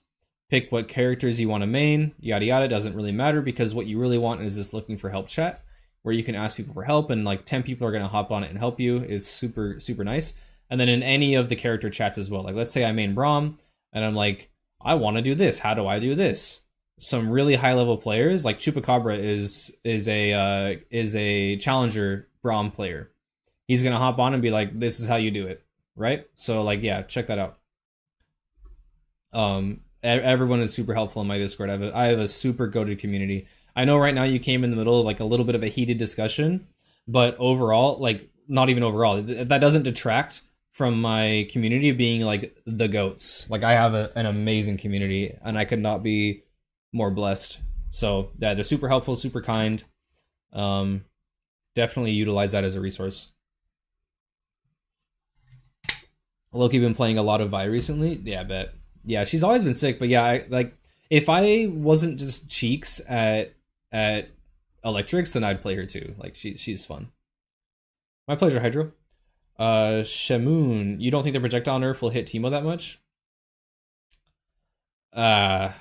pick what characters you want to main, yada yada. Doesn't really matter because what you really want is this looking for help chat where you can ask people for help and like 10 people are going to hop on it and help you. Is super, super nice. And then in any of the character chats as well. Like let's say I main Braum and I'm like, I want to do this. How do I do this? Some really high level players like Chupacabra is a challenger Braum player. He's going to hop on and be like, this is how you do it. Right? So like, yeah, check that out. Everyone is super helpful in my Discord. I have a super goated community. I know right now you came in the middle of like a little bit of a heated discussion, but overall, like not even overall, that doesn't detract from my community being like the goats. Like I have an amazing community and I could not be more blessed. So yeah, they're super helpful, super kind. Definitely utilize that as a resource. Loki been playing a lot of Vi recently. Yeah, I bet. Yeah, she's always been sick, but yeah, like if I wasn't just cheeks at Electrics, then I'd play her too. Like she's fun. My pleasure, Hydro. Shamoon, you don't think the projectile nerf will hit Teemo that much? I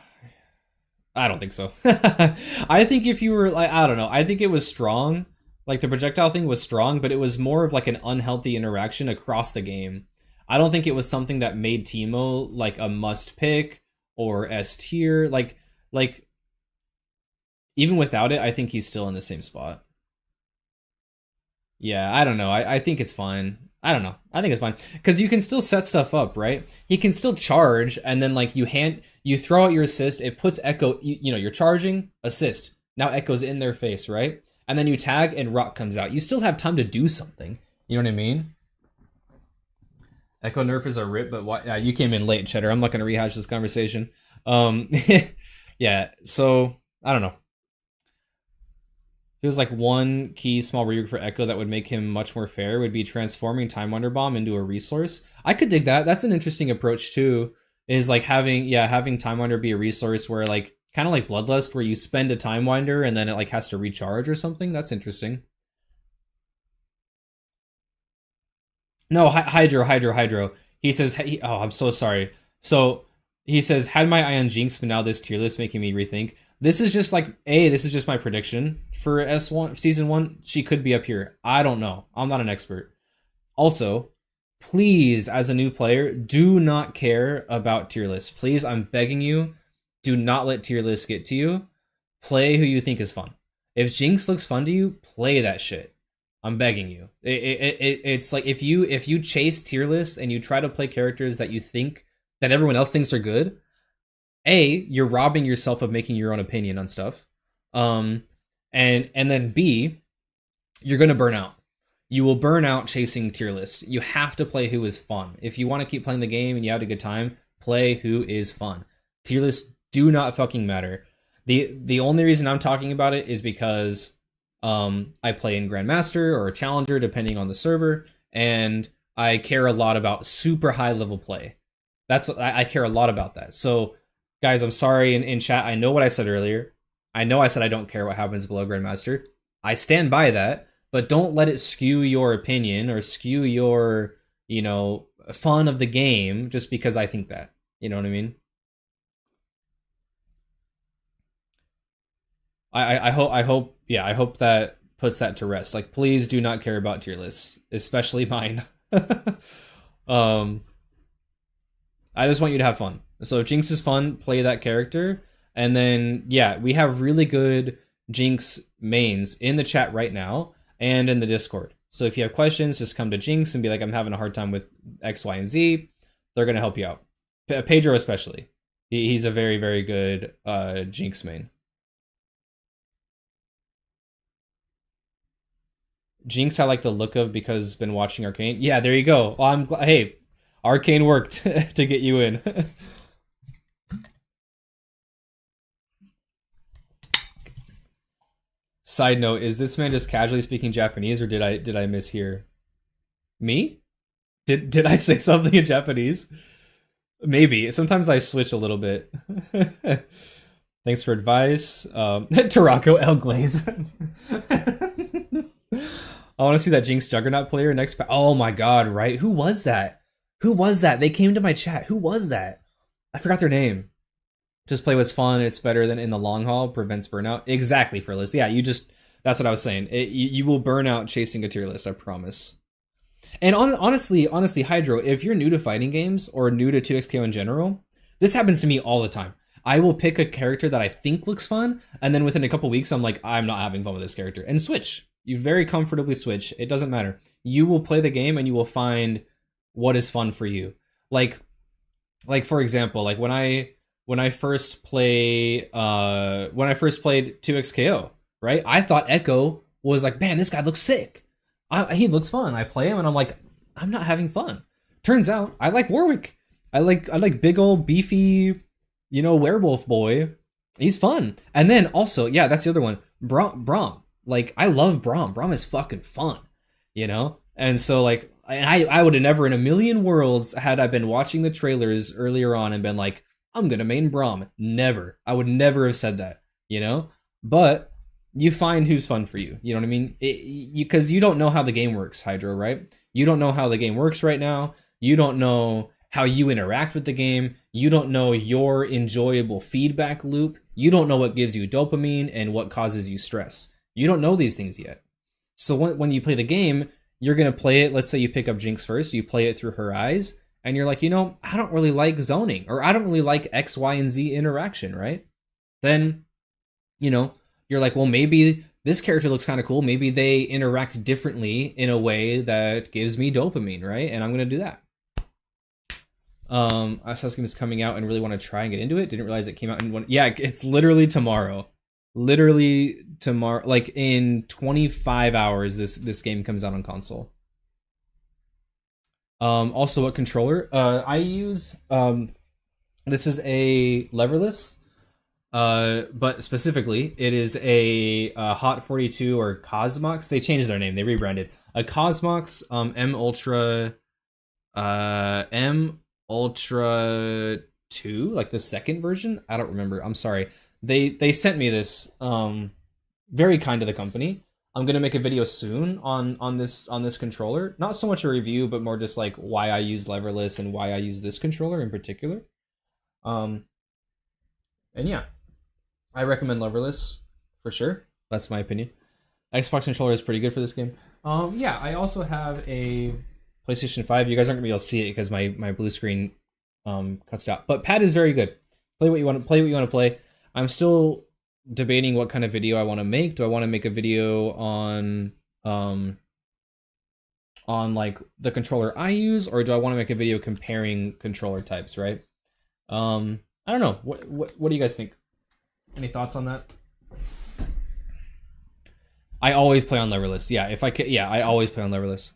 don't think so. I think if you were like, I don't know. I think it was strong. Like the projectile thing was strong, but it was more of like an unhealthy interaction across the game. I don't think it was something that made Teemo like a must pick or S tier. Like even without it, I think he's still in the same spot. Yeah, I don't know. I think it's fine. I don't know. I think it's fine because you can still set stuff up, right? He can still charge, and then like you throw out your assist. It puts Echo. You're charging, assist. Now Echo's in their face, right? And then you tag, and Rock comes out. You still have time to do something. You know what I mean? Echo Nerf is a rip, but why? You came in late, Cheddar. I'm not going to rehash this conversation. Yeah. So I don't know. Feels like one key small rework for Echo that would make him much more fair would be transforming Time Wonder Bomb into a resource. I could dig that. That's an interesting approach too. Is like having Time Winder be a resource where like kind of like Bloodlust, where you spend a Time Winder and then it like has to recharge or something. That's interesting. No, Hydro. He says, oh, I'm so sorry. So he says, had my eye on Jinx, but now this tier list making me rethink. This is just like, this is just my prediction for S1 season 1. She could be up here. I don't know. I'm not an expert. Also, please, as a new player, do not care about tier lists. Please, I'm begging you, do not let tier lists get to you. Play who you think is fun. If Jinx looks fun to you, play that shit. I'm begging you. It's like if you chase tier lists and you try to play characters that you think that everyone else thinks are good, you're robbing yourself of making your own opinion on stuff. And then B, you're gonna burn out. You will burn out chasing tier lists. You have to play who is fun. If you want to keep playing the game and you have a good time, play who is fun. Tier lists do not fucking matter. The only reason I'm talking about it is because I play in Grandmaster or Challenger, depending on the server, and I care a lot about super high level play. That's what I care a lot about that. So, guys, I'm sorry in chat. I know what I said earlier. I know I said I don't care what happens below Grandmaster. I stand by that, but don't let it skew your opinion or skew your, fun of the game just because I think that. You know what I mean? I hope that puts that to rest. Like, please do not care about tier lists, especially mine. I just want you to have fun. So if Jinx is fun, play that character. And then, yeah, we have really good Jinx mains in the chat right now and in the Discord. So if you have questions, just come to Jinx and be like, I'm having a hard time with X, Y, and Z. They're going to help you out. Pedro especially. He's a very, very good Jinx main. Jinx I like the look of because been watching Arcane. Yeah, there you go. Well, I'm glad. Hey, Arcane worked to get you in. Side note, is this man just casually speaking Japanese or did I mishear? Me? Did I say something in Japanese? Maybe. Sometimes I switch a little bit. Thanks for advice. Tarako El Glaze. I want to see that Jinx Juggernaut player next. Oh my god, right? Who was that? Who was that? They came to my chat. Who was that? I forgot their name. Just play what's fun. It's better than in the long haul. Prevents burnout. Exactly, Fearless. Yeah, that's what I was saying. You will burn out chasing a tier list, I promise. And honestly, Hydro, if you're new to fighting games or new to 2XKO in general, this happens to me all the time. I will pick a character that I think looks fun, and then within a couple weeks, I'm like, I'm not having fun with this character, and switch. You very comfortably switch. It doesn't matter. You will play the game and you will find what is fun for you. Like for example, like when I first played 2XKO, right? I thought Echo was like, man, this guy looks sick. He looks fun. I play him and I'm like, I'm not having fun. Turns out I like Warwick. I like big old beefy, werewolf boy. He's fun. And then also, yeah, that's the other one. Braum. Like, I love Braum. Braum is fucking fun, And so, like, I would have never in a million worlds had I been watching the trailers earlier on and been like, I'm gonna main Braum. Never. I would never have said that, But you find who's fun for you. You know what I mean? Because you don't know how the game works, Hydro, right? You don't know how the game works right now. You don't know how you interact with the game. You don't know your enjoyable feedback loop. You don't know what gives you dopamine and what causes you stress. You don't know these things yet. So when you play the game, you're going to play it. Let's say you pick up Jinx first. You play it through her eyes. And you're like, I don't really like zoning. Or I don't really like X, Y, and Z interaction, right? Then, you're like, well, maybe this character looks kind of cool. Maybe they interact differently in a way that gives me dopamine, right? And I'm going to do that. Assassin's Creed is coming out and really want to try and get into it. Didn't realize it came out in one. Yeah, it's literally tomorrow. Literally tomorrow, like in 25 hours, this game comes out on console. Also, what controller? I use this is a leverless, but specifically, it is a Hot 42 or Cosmox. They changed their name. They rebranded a Cosmox M Ultra 2, like the second version. I don't remember. I'm sorry. They sent me this. Very kind of the company. I'm gonna make a video soon on this controller. Not so much a review, but more just like why I use leverless and why I use this controller in particular. And yeah, I recommend leverless for sure. That's my opinion. Xbox controller is pretty good for this game. Yeah, I also have a PlayStation 5. You guys aren't gonna be able to see it because my blue screen cuts it out. But pad is very good. Play what you want to play. I'm still debating what kind of video I want to make. Do I want to make a video on like the controller I use, or do I want to make a video comparing controller types, right? I don't know. What do you guys think? Any thoughts on that? I always play on leverless. Yeah, if I could, yeah, I always play on leverless.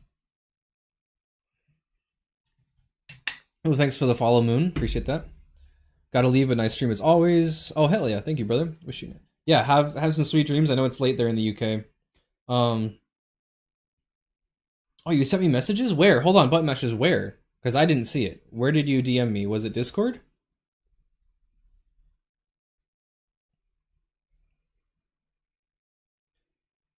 Oh, thanks for the follow, Moon. Appreciate that. Gotta leave a nice stream as always. Oh, hell yeah. Thank you, brother. Wish you... Yeah, have some sweet dreams. I know it's late there in the UK. Oh, you sent me messages? Where? Hold on, button matches where? Because I didn't see it. Where did you DM me? Was it Discord?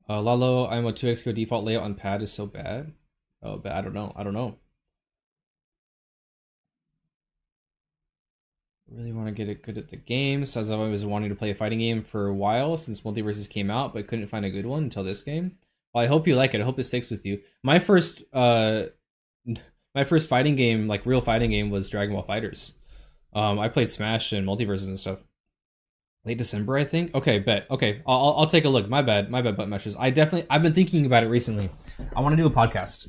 Lalo, I'm a 2xQ default layout on pad is so bad. Oh, but I don't know. I don't know. Really want to get it good at the game. Says I was wanting to play a fighting game for a while since Multiverses came out, but couldn't find a good one until this game. Well, I hope you like it. I hope it sticks with you. My first fighting game, like real fighting game, was Dragon Ball FighterZ. I played Smash and Multiverses and stuff. Late December, I think. Okay, bet. Okay, I'll take a look. My bad, butt meshes. I've been thinking about it recently. I want to do a podcast.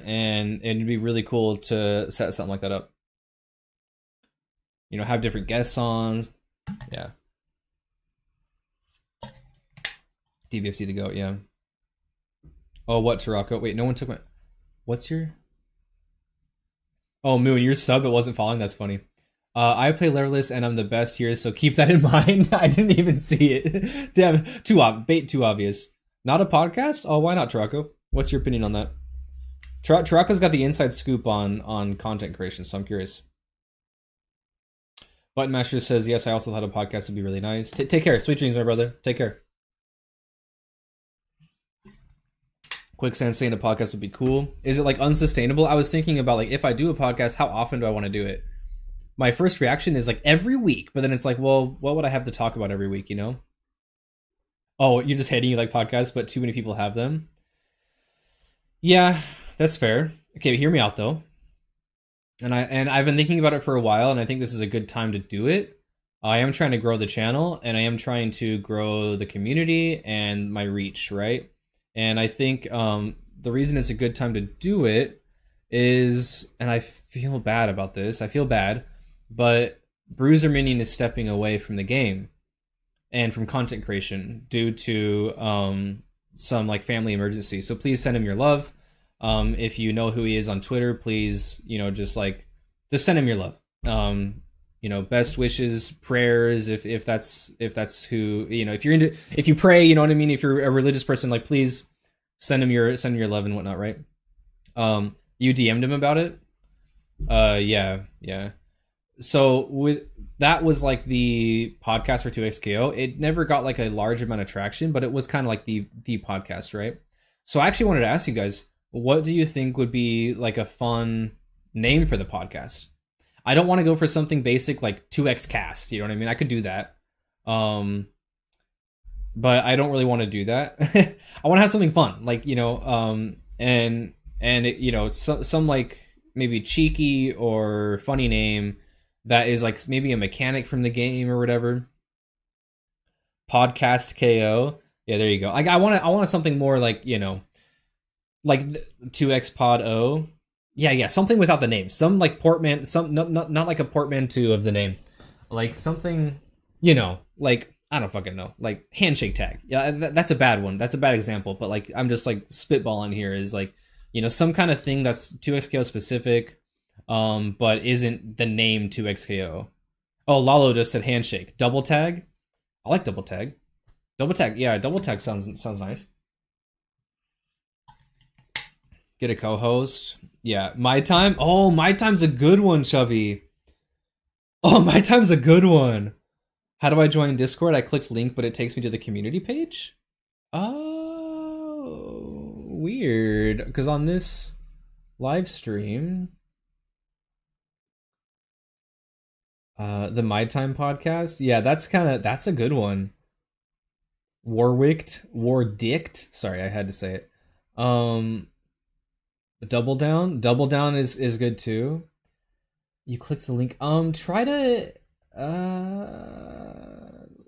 And it'd be really cool to set something like that up. You know, have different guests on. Yeah. DVFC to go, yeah. Oh, what, Tarako? Wait, no one took my... What's your... Oh, Moon, your sub, it wasn't following? That's funny. I play leverless and I'm the best here, so keep that in mind. I didn't even see it. Damn, too obvious. Not a podcast? Oh, why not, Tarako? What's your opinion on that? Tarako's got the inside scoop on content creation, so I'm curious. Button Master says, yes, I also thought a podcast would be really nice. Take care. Sweet dreams, my brother. Take care. Quicksand saying a podcast would be cool. Is it like unsustainable? I was thinking about like, if I do a podcast, how often do I want to do it? My first reaction is like every week, but then it's like, well, what would I have to talk about every week, you know? Oh, you're just hating you like podcasts, but too many people have them. Yeah, that's fair. Okay, hear me out though. And I've been thinking about it for a while, and I think this is a good time to do it. I am trying to grow the channel, and I am trying to grow the community and my reach, right? And I think the reason it's a good time to do it is, and I feel bad about this, but Bruiser Minion is stepping away from the game and from content creation due to some like family emergency. So please send him your love. If you know who he is on Twitter, please, you know, just send him your love. You know, best wishes, prayers, if that's who, you know, if you pray, you know what I mean? If you're a religious person, like, please send him your love and whatnot, right? You DM'd him about it? Yeah. So that was like the podcast for 2XKO. It never got like a large amount of traction, but it was kind of like the podcast, right? So I actually wanted to ask you guys, what do you think would be like a fun name for the podcast? I don't want to go for something basic like 2X Cast, you know what I mean? I could do that. But I don't really want to do that. I want to have something fun, like, you know, and it, you know, some like maybe cheeky or funny name that is like maybe a mechanic from the game or whatever. Podcast KO. Yeah, there you go. Like I want something more like, you know, like 2X Pod O. Yeah, something without the name. Some like not like a portmanteau of the name. Like something, you know, like I don't fucking know. Like handshake tag. Yeah, that's a bad one. That's a bad example, but like I'm just like spitballing here is like, you know, some kind of thing that's 2XKO specific, but isn't the name 2XKO. Oh, Lalo just said handshake. Double tag? I like double tag. Double tag, yeah, double tag sounds nice. Get a co-host. Yeah, My Time. Oh, My Time's a good one, Chubby. Oh, My Time's a good one. How do I join Discord? I clicked link, but it takes me to the community page. Oh, weird. Because on this live stream, the My Time podcast. Yeah, that's a good one. Wardicked. Sorry, I had to say it. Double Down is good too. You click the link. Try to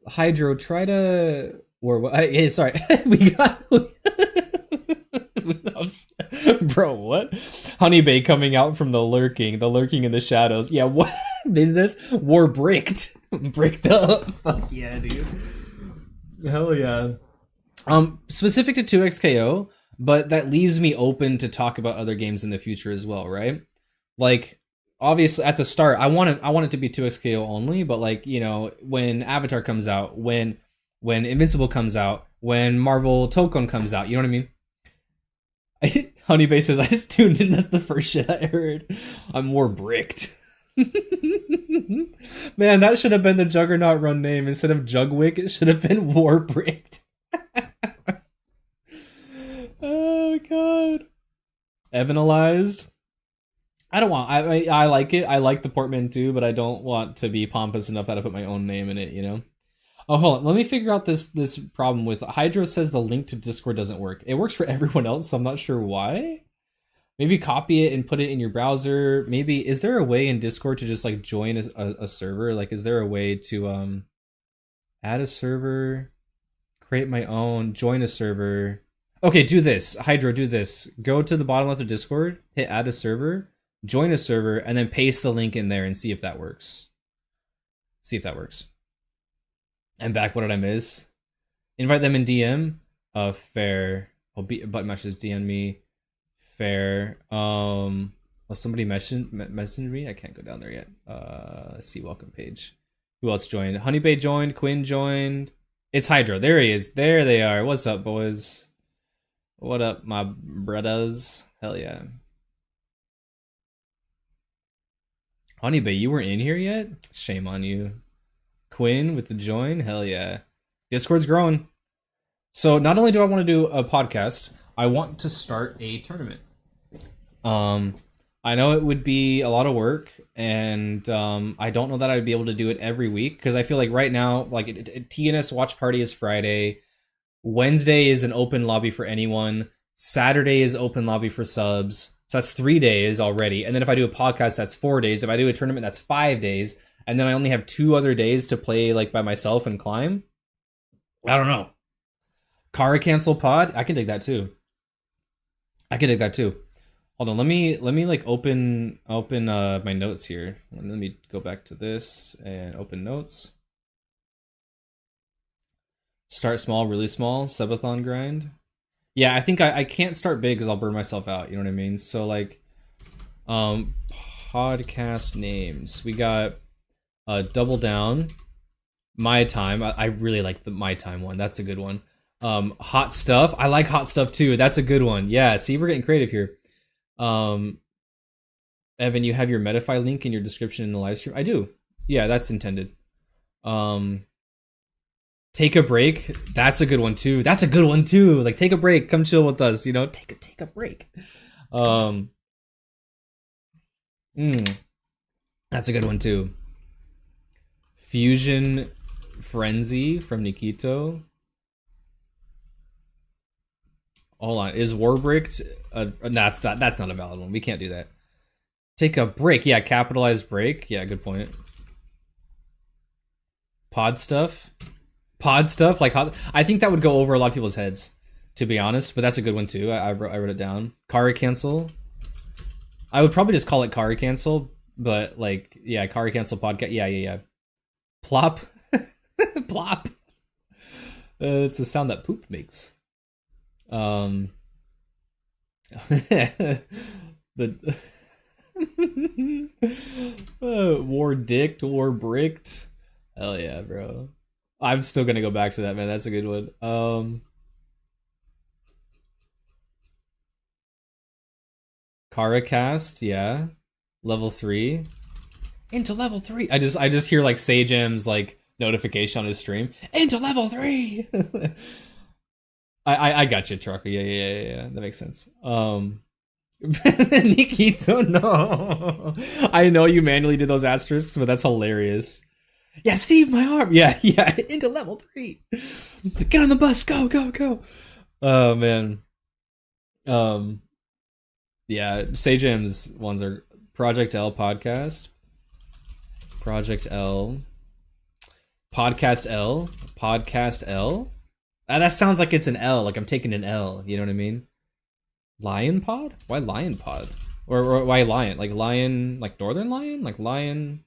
Hydro. Try to or what? Hey, sorry, we got. Bro, what? Honeybay coming out from the lurking in the shadows. Yeah, what? Business war bricked. Bricked up. Fuck yeah, dude. Hell yeah. Specific to 2XKO, but that leaves me open to talk about other games in the future as well, right? Like, obviously at the start, I want it to be 2XKO only, but like, you know, when Avatar comes out, when Invincible comes out, when Marvel Tokon comes out, you know what I mean? Honeybay says, I just tuned in, that's the first shit I heard. I'm more bricked. Man, that should have been the Juggernaut run name. Instead of Jugwick, it should have been War Bricked. Oh god. Evanalized. I don't want. I like it. I like the portmanteau, but I don't want to be pompous enough that I put my own name in it. You know. Oh, hold on. Let me figure out this problem with Hydro. Says the link to Discord doesn't work. It works for everyone else, so I'm not sure why. Maybe copy it and put it in your browser. Maybe is there a way in Discord to just like join a server? Like, is there a way to add a server, create my own, join a server? Okay, do this. Hydro, do this. Go to the bottom left of Discord, hit add a server, join a server, and then paste the link in there and see if that works. See if that works. I'm back. What did I miss? Invite them in DM. Fair. Oh, button matches DM me. Fair. Well, somebody messaged me. I can't go down there yet. Let's see. Welcome page. Who else joined? Honeybay joined. Quinn joined. It's Hydro. There he is. There they are. What's up, boys? What up, my brothers? Hell yeah. Honeybay, you weren't in here yet? Shame on you. Quinn with the join? Hell yeah. Discord's growing. So not only do I want to do a podcast, I want to start a tournament. I know it would be a lot of work, and I don't know that I'd be able to do it every week, because I feel like right now, like TNS Watch Party is Friday, Wednesday is an open lobby for anyone, Saturday is open lobby for subs, so that's 3 days already, and then if I do a podcast, that's 4 days, if I do a tournament, that's 5 days, and then I only have 2 other days to play like by myself and climb. I don't know. Kara cancel pod? I can dig that too. Hold on, let me like open my notes here. Let me go back to this and open notes. Start small, really small, subathon grind. Yeah, I think I can't start big because I'll burn myself out, you know what I mean? So like podcast names. We got Double Down, My Time. I really like the My Time one. That's a good one. Hot Stuff. I like Hot Stuff too. That's a good one. Yeah, see, we're getting creative here. Evan, you have your Metafy link in your description in the live stream. I do. Yeah, that's intended. Take a break. That's a good one too. Like, take a break. Come chill with us. You know, take a break. That's a good one too. Fusion Frenzy from Nikito. Hold on, is Warbricked? That's not a valid one. We can't do that. Take a break. Yeah, capitalized break. Yeah, good point. Pod stuff. Like I think that would go over a lot of people's heads, to be honest. But that's a good one too. I wrote it down. Kari cancel. I would probably just call it Kari cancel, but like, yeah, Kari cancel podcast. Yeah. Plop. Plop. It's a sound that poop makes. The war dicked, war bricked. Hell yeah, bro. I'm still gonna go back to that, man. That's a good one. Karacast, yeah. Level 3. Into level 3. I just hear like Sage M's like notification on his stream. Into level 3. I got you, Trucker. Yeah. That makes sense. Nikito, no. I know you manually did those asterisks, but that's hilarious. Yeah, Steve, my arm. Yeah. Into level 3. Get on the bus. Go. Oh man. Yeah, Sage M's ones are Project L podcast. Project L. Podcast L. Podcast L. That sounds like it's an L, like I'm taking an L, you know what I mean? Lion Pod? Why Lion Pod? Or why Lion? Like Lion, like Northern Lion? Like Lion...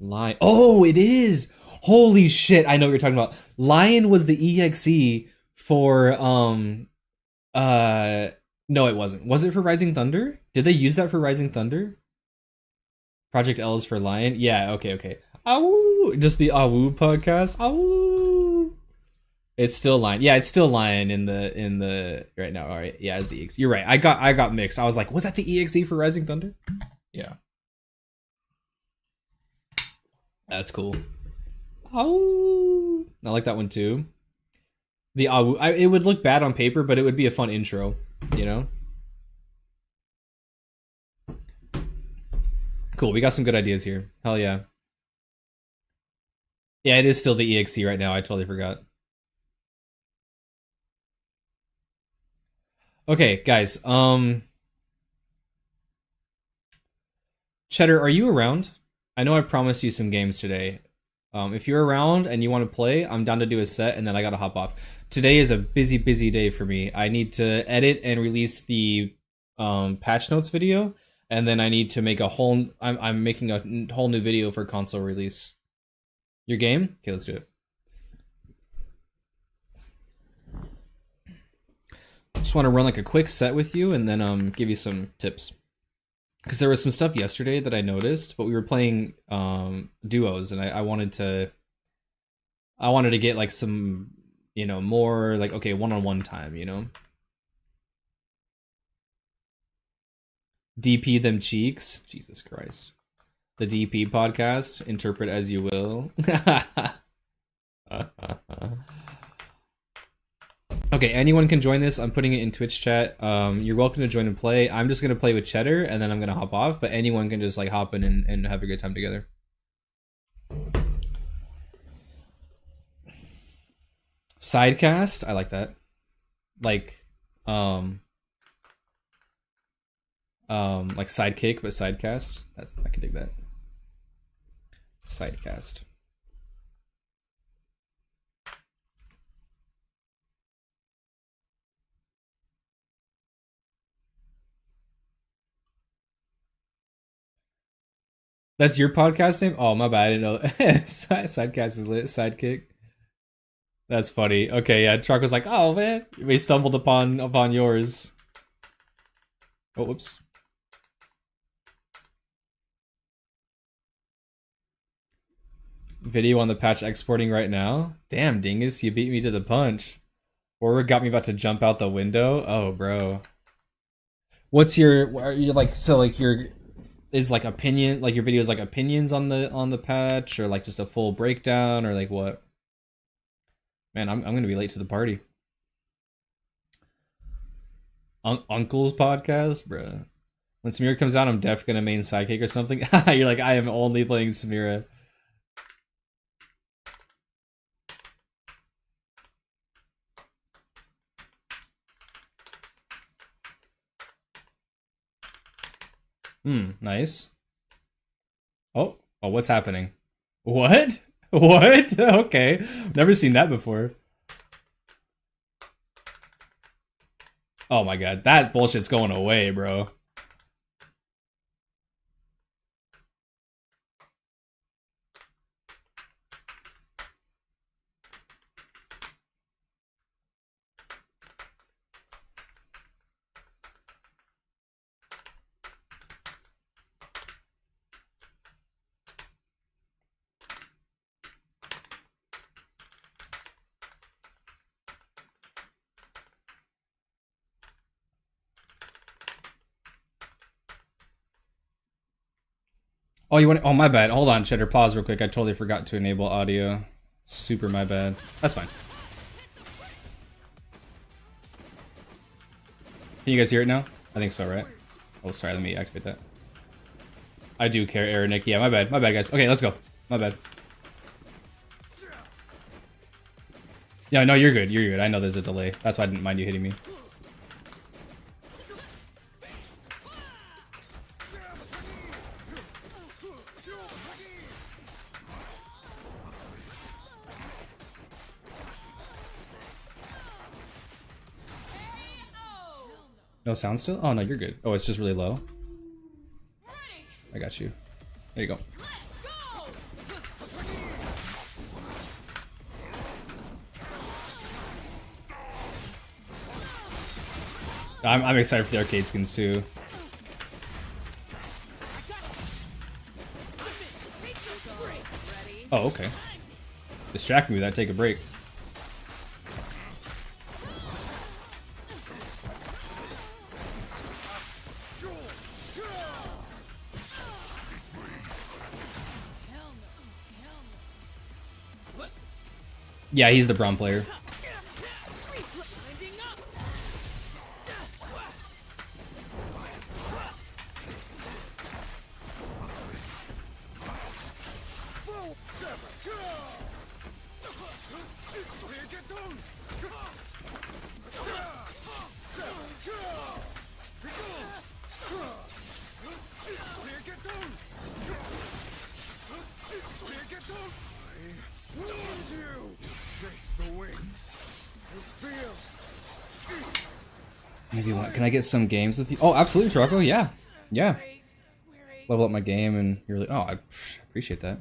Lion. Oh, it is. Holy shit! I know what you're talking about. Lion was the EXE for No, it wasn't. Was it for Rising Thunder? Did they use that for Rising Thunder? Project L is for Lion. Yeah. Okay. Ow! Just the Awoo podcast. Awoo! It's still Lion. Yeah, it's still Lion in the right now. All right. Yeah, it's the EXE. You're right. I got mixed. I was like, was that the EXE for Rising Thunder? Yeah. That's cool. Oh, I like that one too. The it would look bad on paper, but it would be a fun intro, you know? Cool, we got some good ideas here. Hell yeah. Yeah, it is still the EXE right now. I totally forgot. Okay, guys. Cheddar, are you around? I know I promised you some games today. If you're around and you want to play, I'm down to do a set, and then I gotta hop off. Today is a busy day for me. I need to edit and release the patch notes video, and then I need to make a whole. I'm making a whole new video for console release. Your game? Okay, let's do it. Just want to run like a quick set with you, and then give you some tips. Because there was some stuff yesterday that I noticed, but we were playing duos, and I wanted to get like some, you know, more like, okay, one-on-one time, you know. DP them cheeks, Jesus Christ. The DP podcast, interpret as you will. Okay, anyone can join this. I'm putting it in Twitch chat. You're welcome to join and play. I'm just gonna play with Cheddar, and then I'm gonna hop off, but anyone can just like hop in and have a good time together. Sidecast, I like that. Like sidekick, but sidecast. I can dig that. Sidecast. That's your podcast name? Oh, my bad. I didn't know. Sidecast is lit. Sidekick. That's funny. Okay, yeah. Truck was like, "Oh man, we stumbled upon yours." Oh, whoops. Video on the patch exporting right now. Damn, Dingus, you beat me to the punch. Or got me about to jump out the window. Oh, bro. What's your? Are you like so like your? Is like opinion, like your videos like opinions on the patch, or like just a full breakdown, or like what? Man, I'm gonna be late to the party. Uncle's podcast, bruh. When Samira comes out, I'm def gonna main sidekick or something. You're like, I am only playing Samira. Nice. Oh, what's happening? What? What? Okay. Never seen that before. Oh my god, that bullshit's going away, bro. Oh, you want? Oh, my bad. Hold on, Cheddar. Pause real quick. I totally forgot to enable audio. Super my bad. That's fine. Can you guys hear it now? I think so, right? Oh, sorry. Let me activate that. I do care, Nick. Yeah, my bad. My bad, guys. Okay, let's go. My bad. Yeah, no, you're good. You're good. I know there's a delay. That's why I didn't mind you hitting me. No sound still? Oh, no, you're good. Oh, it's just really low. I got you. There you go. I'm excited for the arcade skins too. Oh, okay. Distract me with that, take a break. Yeah, he's the Braum player. Maybe what? Can I get some games with you? Oh, absolutely, Trucko. Yeah, yeah. Level up my game, and you're like, oh, I appreciate that.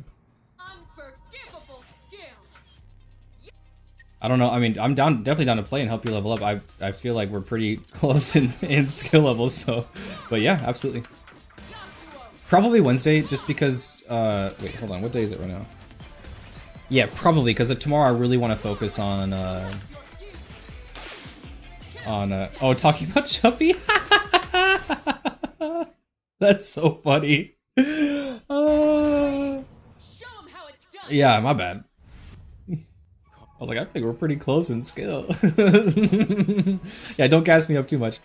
I don't know. I mean, I'm down, definitely down to play and help you level up. I feel like we're pretty close in skill levels. So, but yeah, absolutely. Probably Wednesday, just because. Wait, hold on. What day is it right now? Yeah, probably because tomorrow I really want to focus on. Oh, talking about Chubby. That's so funny. Yeah, my bad. I was like, I think we're pretty close in skill. Yeah, don't gas me up too much.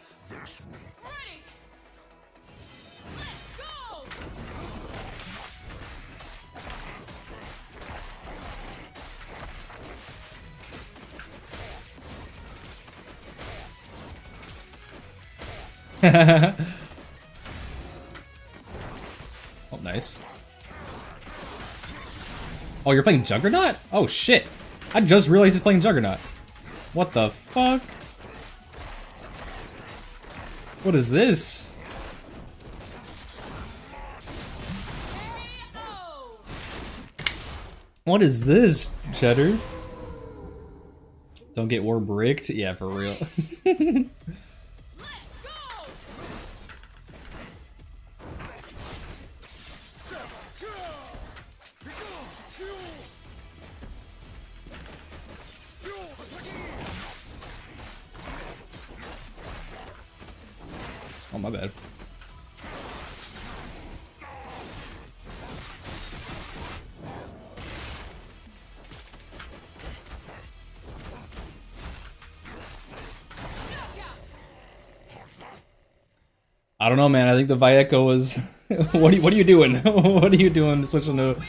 Oh, nice. Oh, you're playing Juggernaut? Oh, shit. I just realized he's playing Juggernaut. What the fuck? What is this? What is this, Cheddar? Don't get war bricked? Yeah, for real. Oh, my bad. I don't know, man. I think the Vieco was. What are you doing? What are you doing? Switching to.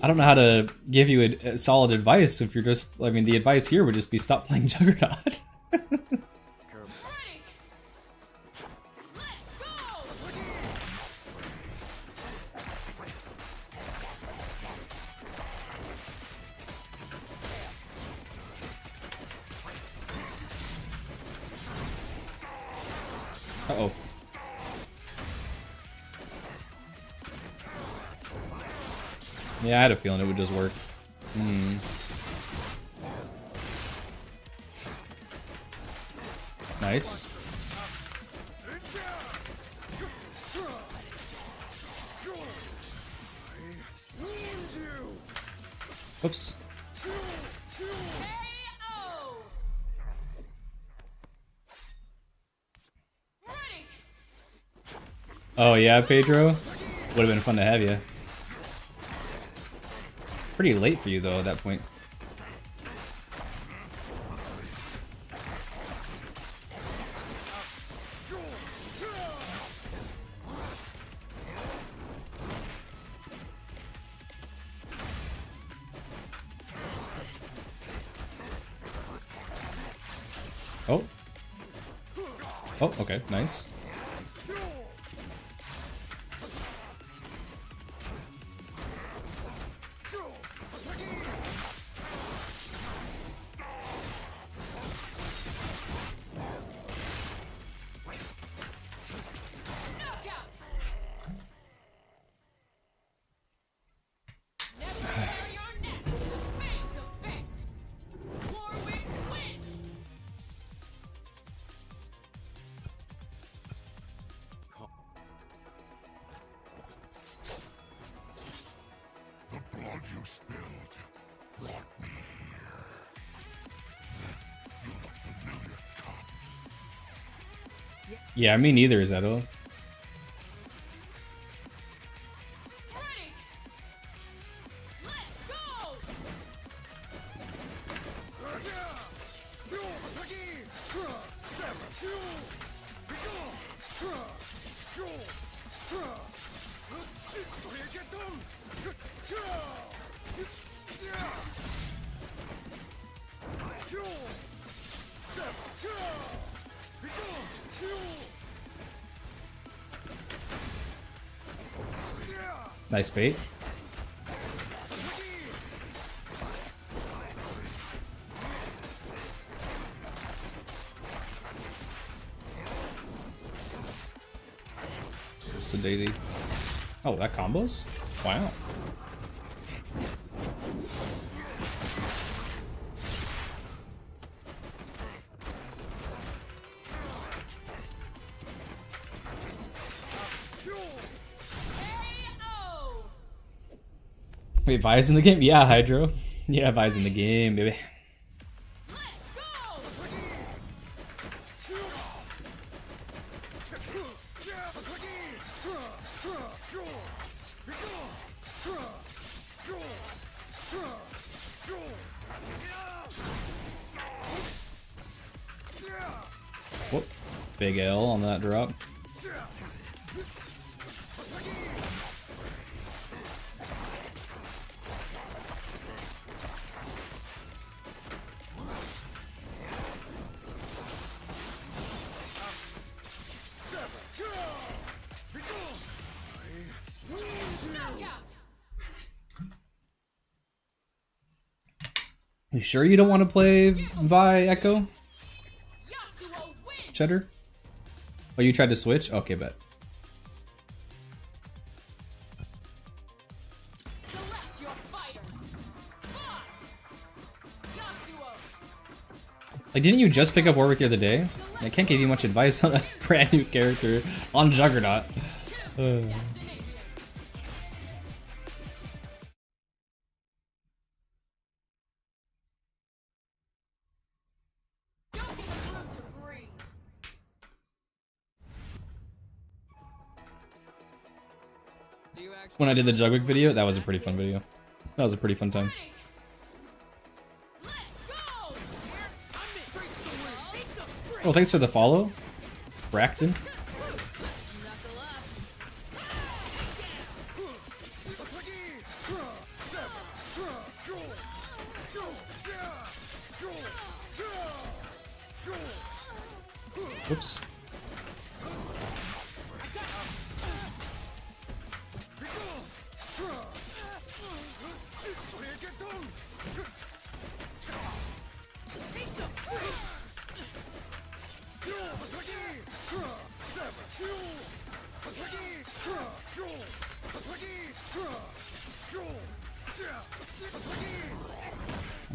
I don't know how to give you a solid advice if you're just. I mean, the advice here would just be stop playing Juggernaut. Uh-oh. Yeah, I had a feeling it would just work. Nice. Oops. Oh yeah, Pedro? Would have been fun to have you. Pretty late for you though at that point. Oh. Oh, okay, nice. blood you spilled brought me here. You're not familiar, cub. Yeah, me neither, Zeto. Nice bait. Sedated. Oh, that combos? Wow. Wait, Vi's in the game? Yeah, Hydro. Yeah, Vi's in the game, baby. Whoop. Big L on that drop. You sure you don't want to play Vi Echo? Cheddar? Oh, you tried to switch? Okay, bet. Like, didn't you just pick up Warwick the other day? I can't give you much advice on a brand new character on Juggernaut. When I did the Jugwick video, that was a pretty fun video. That was a pretty fun time. Oh, thanks for the follow, Braxton. Whoops.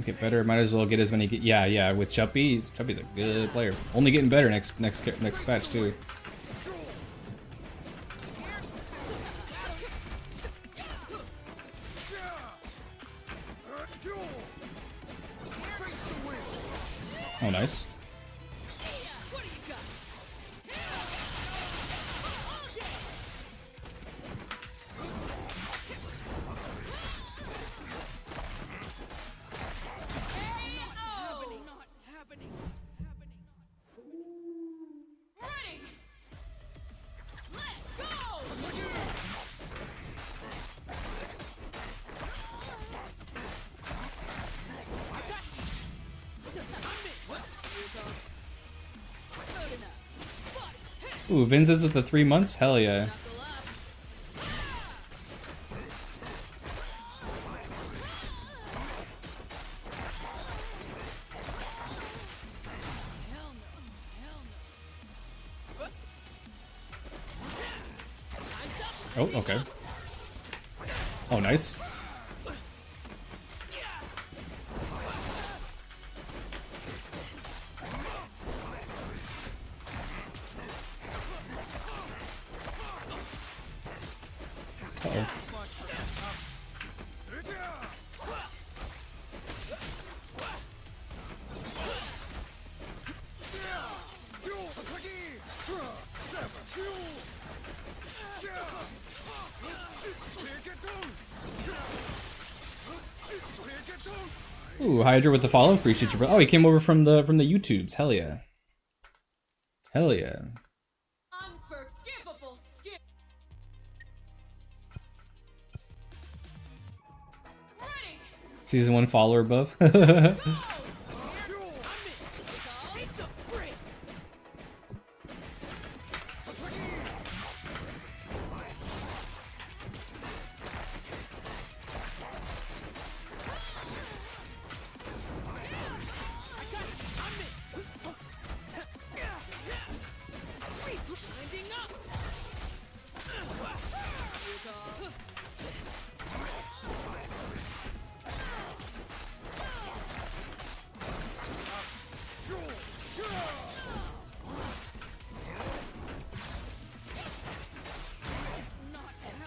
Get better. Might as well get as many. Yeah. With Chuppy's a good player. Only getting better next patch too. Oh, nice. Ooh, Vince's with the 3 months? Hell yeah. Oh, okay. Oh, nice. Ooh, Hydra with the follow. Appreciate you, bro. Oh, he came over from the YouTubes. Hell yeah. Hell yeah. Unforgivable skill. Ready. Season 1 follower above.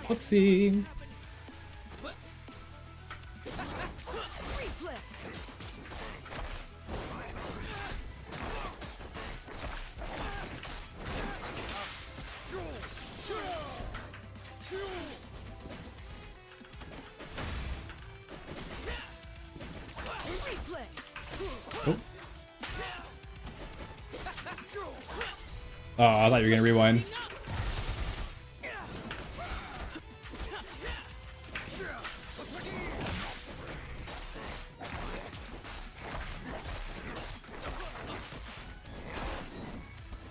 Whoopsie. Oh. Oh, I thought you were gonna rewind.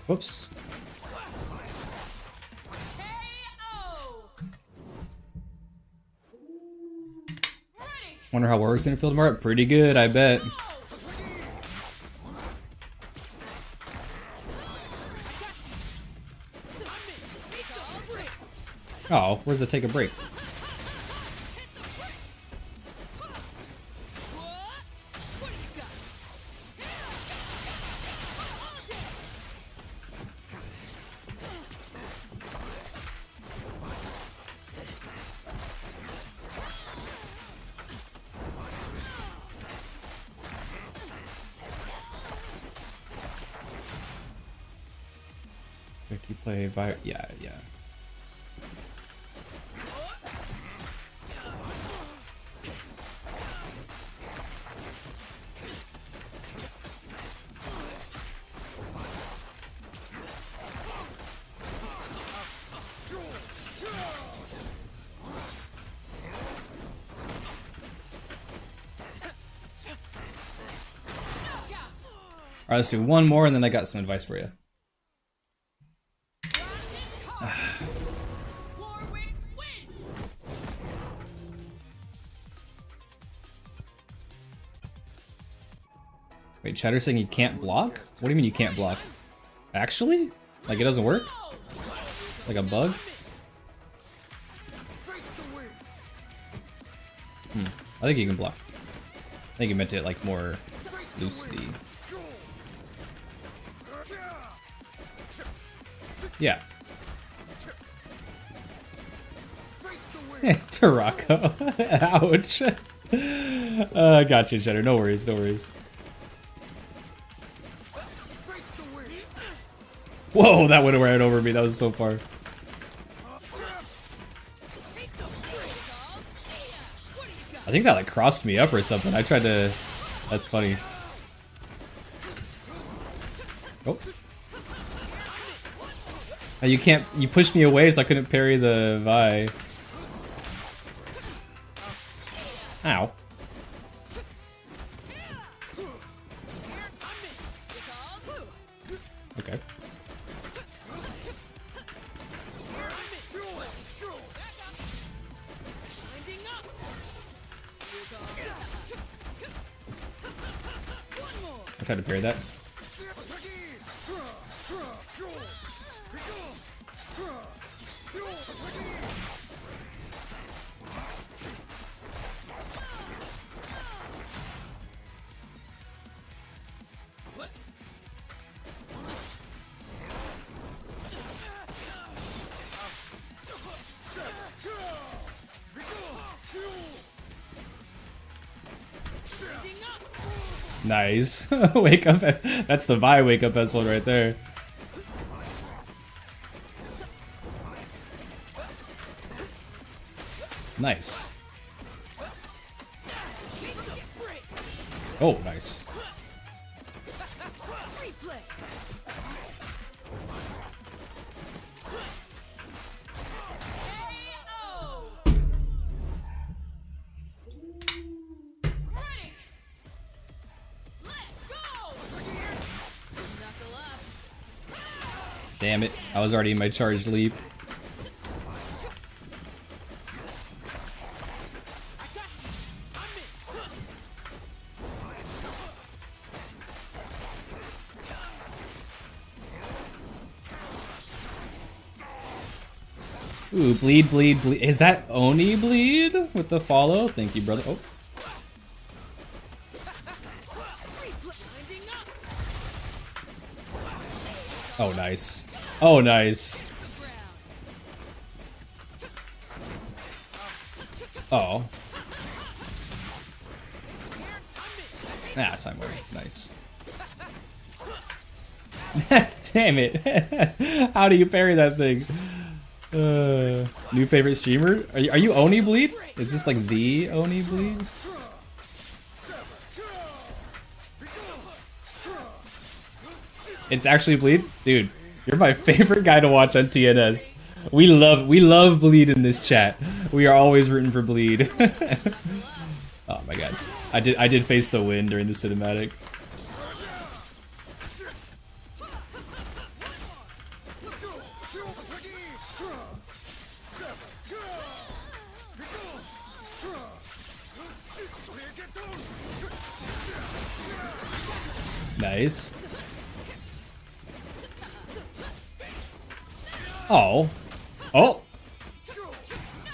Whoops. Wonder how Warwick's gonna feel tomorrow. Pretty good, I bet. Oh, where's the take a break? If you play by, yeah. All right, let's do one more, and then I got some advice for you. Wait, Chatter's saying you can't block? What do you mean you can't block? Actually? Like it doesn't work? Like a bug? I think you can block. I think you meant it like more loosely. Yeah. Tarako. Ouch. Gotcha, Cheddar. No worries, no worries. Whoa, that went right over me. That was so far. I think that like crossed me up or something. I tried to... That's funny. Oh. Oh, you can't... You pushed me away so I couldn't parry the Vi. Ow. Okay. I tried to parry that. Nice. Wake up. That's the Vi wake up S1 right there. Nice. Oh, nice. Damn it, I was already in my charged leap. Ooh, bleed, bleed, bleed. Is that Oni bleed with the follow? Thank you, brother. Oh. Oh, nice. Oh, nice. Oh. Ah, time warning. Nice. Damn it. How do you parry that thing? New favorite streamer? Are you Oni Bleed? Is this like the Oni Bleed? It's actually Bleed? Dude, you're my favorite guy to watch on TNS. We love Bleed in this chat. We are always rooting for Bleed. Oh my god. I did face the wind during the cinematic. Nice. Oh. Oh.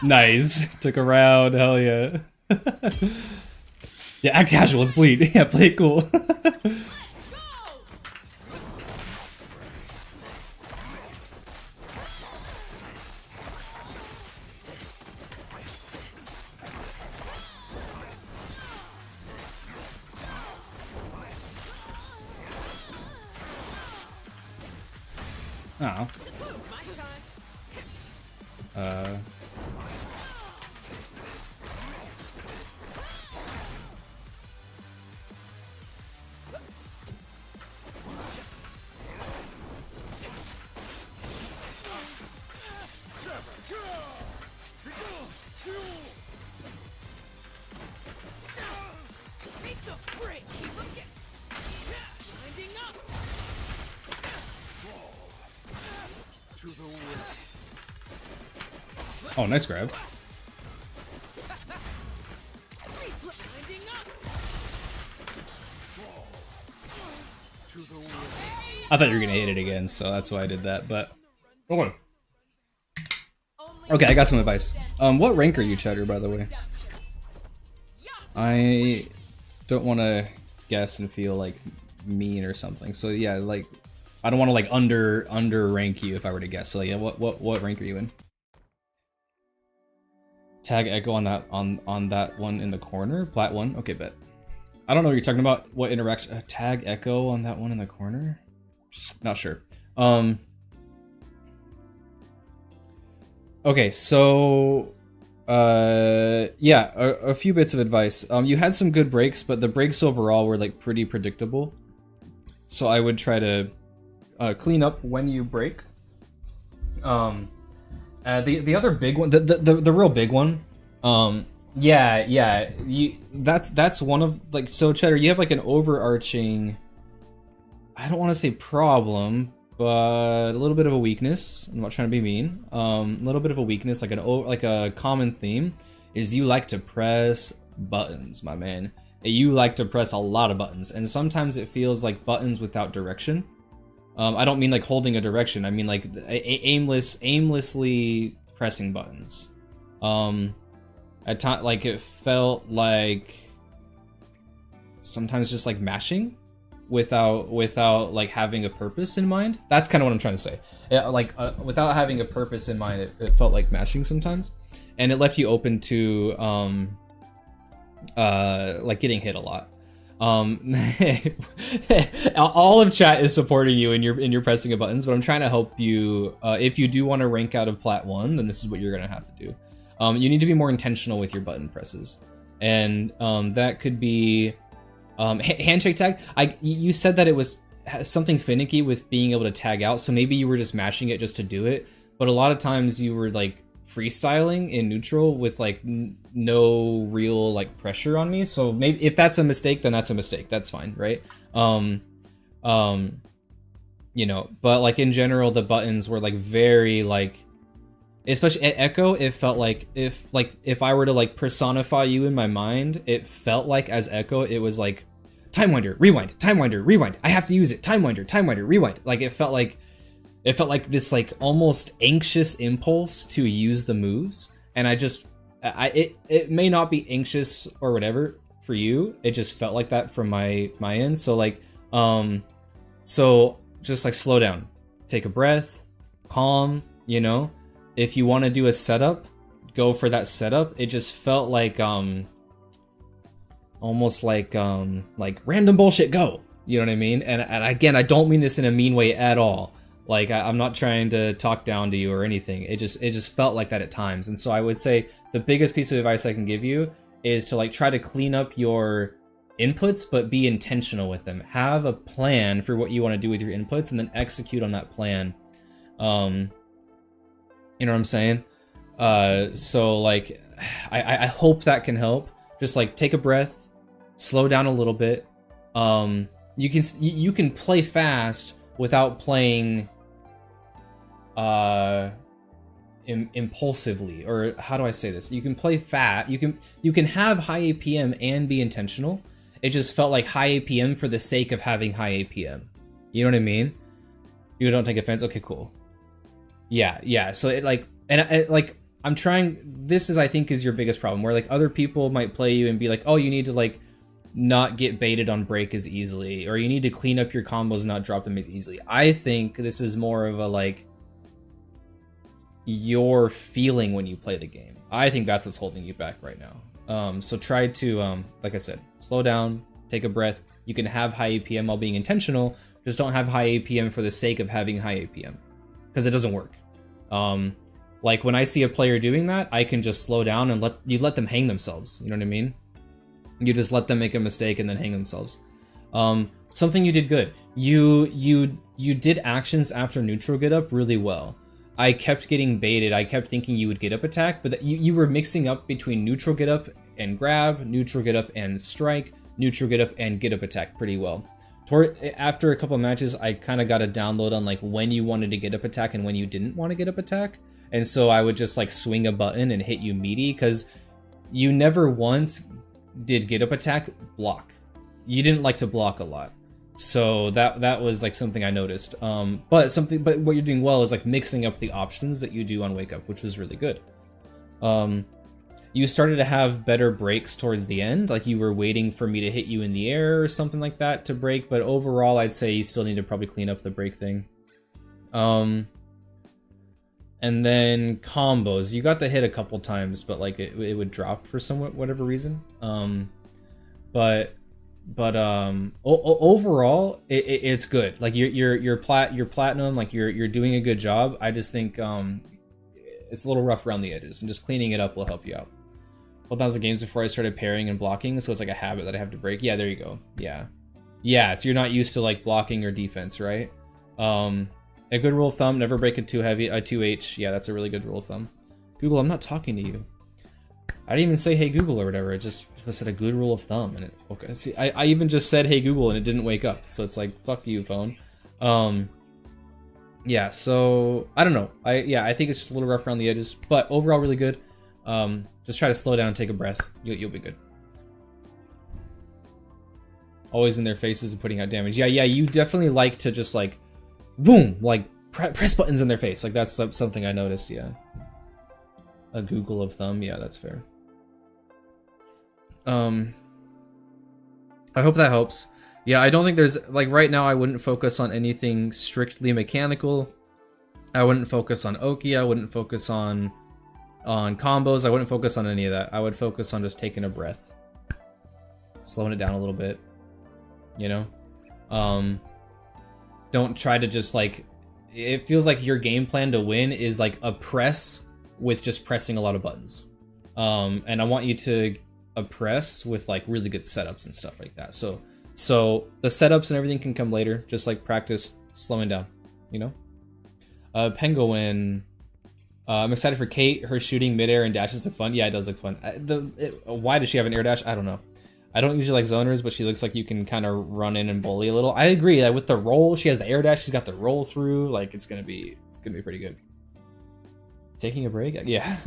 Nice. Took a round. Hell yeah. Yeah, act casual. Let's bleed. Yeah, play it cool. Oh. Oh, nice grab. I thought you were gonna hit it again, so that's why I did that, but okay. Okay, I got some advice. What rank are you, Cheddar, by the way? I don't want to guess and feel like mean or something. So yeah, like I don't want to like under rank you if I were to guess. So yeah, what rank are you in? Tag Echo on that one in the corner. Plat 1. Okay, bet. I don't know what you're talking about. What interaction? Tag Echo on that one in the corner. Not sure. Okay, so yeah, a few bits of advice. You had some good breaks, but the breaks overall were like pretty predictable. So I would try to clean up when you break. The other big one, the real big one, yeah, that's one of like, so Cheddar, you have like an overarching, I don't want to say problem, but a little bit of a weakness. I'm not trying to be mean. A little bit of a weakness, like a common theme, is you like to press buttons, my man. You like to press a lot of buttons, and sometimes it feels like buttons without direction. I don't mean like holding a direction. I mean like aimlessly pressing buttons. At times, like it felt like sometimes just like mashing without like having a purpose in mind. That's kind of what I'm trying to say. Yeah, like without having a purpose in mind, it felt like mashing sometimes, and it left you open to like getting hit a lot. All of chat is supporting you in your pressing of buttons, but I'm trying to help you. If you do want to rank out of Plat 1, then this is what you're gonna have to do. You need to be more intentional with your button presses, and that could be handshake tag. You said that it was something finicky with being able to tag out, so maybe you were just mashing it just to do it, but a lot of times you were like freestyling in neutral with like no real like pressure on me. So maybe if that's a mistake, then that's a mistake. That's fine, right? You know, but like in general, the buttons were like very like, especially at Echo, it felt like if I were to like personify you in my mind, it felt like as Echo, it was like time winder, rewind, time winder, rewind. I have to use it. Time winder, rewind. Like it felt like this like almost anxious impulse to use the moves, and it may not be anxious or whatever for you. It just felt like that from my end. So like so just like slow down, take a breath, calm. You know, if you want to do a setup, go for that setup. It just felt like almost like random bullshit, go. You know what I mean? And again, I don't mean this in a mean way at all. Like I'm not trying to talk down to you or anything. It just felt like that at times. And so I would say the biggest piece of advice I can give you is to like try to clean up your inputs, but be intentional with them. Have a plan for what you want to do with your inputs, and then execute on that plan. You know what I'm saying? So like I hope that can help. Just like take a breath, slow down a little bit. You can play fast without playing impulsively, or how do I say this? You can play fat. You can have high APM and be intentional. It just felt like high APM for the sake of having high APM. You know what I mean? You don't take offense. Okay, cool. Yeah. So it like, and like I'm trying. This is, I think, is your biggest problem, where like other people might play you and be like, oh, you need to like not get baited on break as easily, or you need to clean up your combos and not drop them as easily. I think this is more of a like your feeling when you play the game. I think that's what's holding you back right now. So try to like I said, slow down, take a breath. You can have high APM while being intentional, just don't have high APM for the sake of having high APM, because it doesn't work. Like when I see a player doing that, I can just slow down and let them hang themselves. You know what I mean? You just let them make a mistake and then hang themselves. Something you did good. You did actions after neutral get up really well. I kept getting baited. I kept thinking you would get up attack, but you were mixing up between neutral get up and grab, neutral get up and strike, neutral get up and get up attack pretty well. After a couple of matches, I kind of got a download on like when you wanted to get up attack and when you didn't want to get up attack. And so I would just like swing a button and hit you meaty, because you never once did get up attack block. You didn't like to block a lot. So that was like something I noticed. But what you're doing well is like mixing up the options that you do on wake up, which was really good. You started to have better breaks towards the end, like you were waiting for me to hit you in the air or something like that to break, but overall I'd say you still need to probably clean up the break thing. And then combos, you got the hit a couple times, but like it would drop for whatever reason. But overall it's good. Like you're platinum, like you're doing a good job. I just think it's a little rough around the edges, and just cleaning it up will help you out. 12,000 games before I started parrying and blocking, so it's like a habit that I have to break. Yeah, there you go. Yeah, so you're not used to like blocking or defense, right? A good rule of thumb: never break a 2H. Yeah, that's a really good rule of thumb. Google, I'm not talking to you. I didn't even say hey Google or whatever. It just said a good rule of thumb, and it's okay. See, I even just said hey Google and it didn't wake up, so it's like fuck you, phone. Yeah, so I don't know. I think it's just a little rough around the edges, but overall really good. Just try to slow down and take a breath. You'll be good. Always in their faces and putting out damage. Yeah, you definitely like to just like boom, like press buttons in their face. Like that's something I noticed. Yeah. A Google of thumb. Yeah, that's fair. I hope that helps. Yeah, I don't think there's like right now I wouldn't focus on anything strictly mechanical. I wouldn't focus on Oki. I wouldn't focus on combos. I wouldn't focus on any of that. I would focus on just taking a breath, slowing it down a little bit, you know? Don't try to just like, it feels like your game plan to win is like oppress with just pressing a lot of buttons. And I want you to press with like really good setups and stuff like that. So the setups and everything can come later. Just like practice slowing down, you know? Penguin. I'm excited for Kate. Her shooting midair and dashes look fun. Yeah, it does look fun. Why does she have an air dash? I don't know. I don't usually like zoners, but she looks like you can kind of run in and bully a little. I agree. Like with the roll, she has the air dash. She's got the roll through. Like it's gonna be pretty good. Taking a break? Yeah.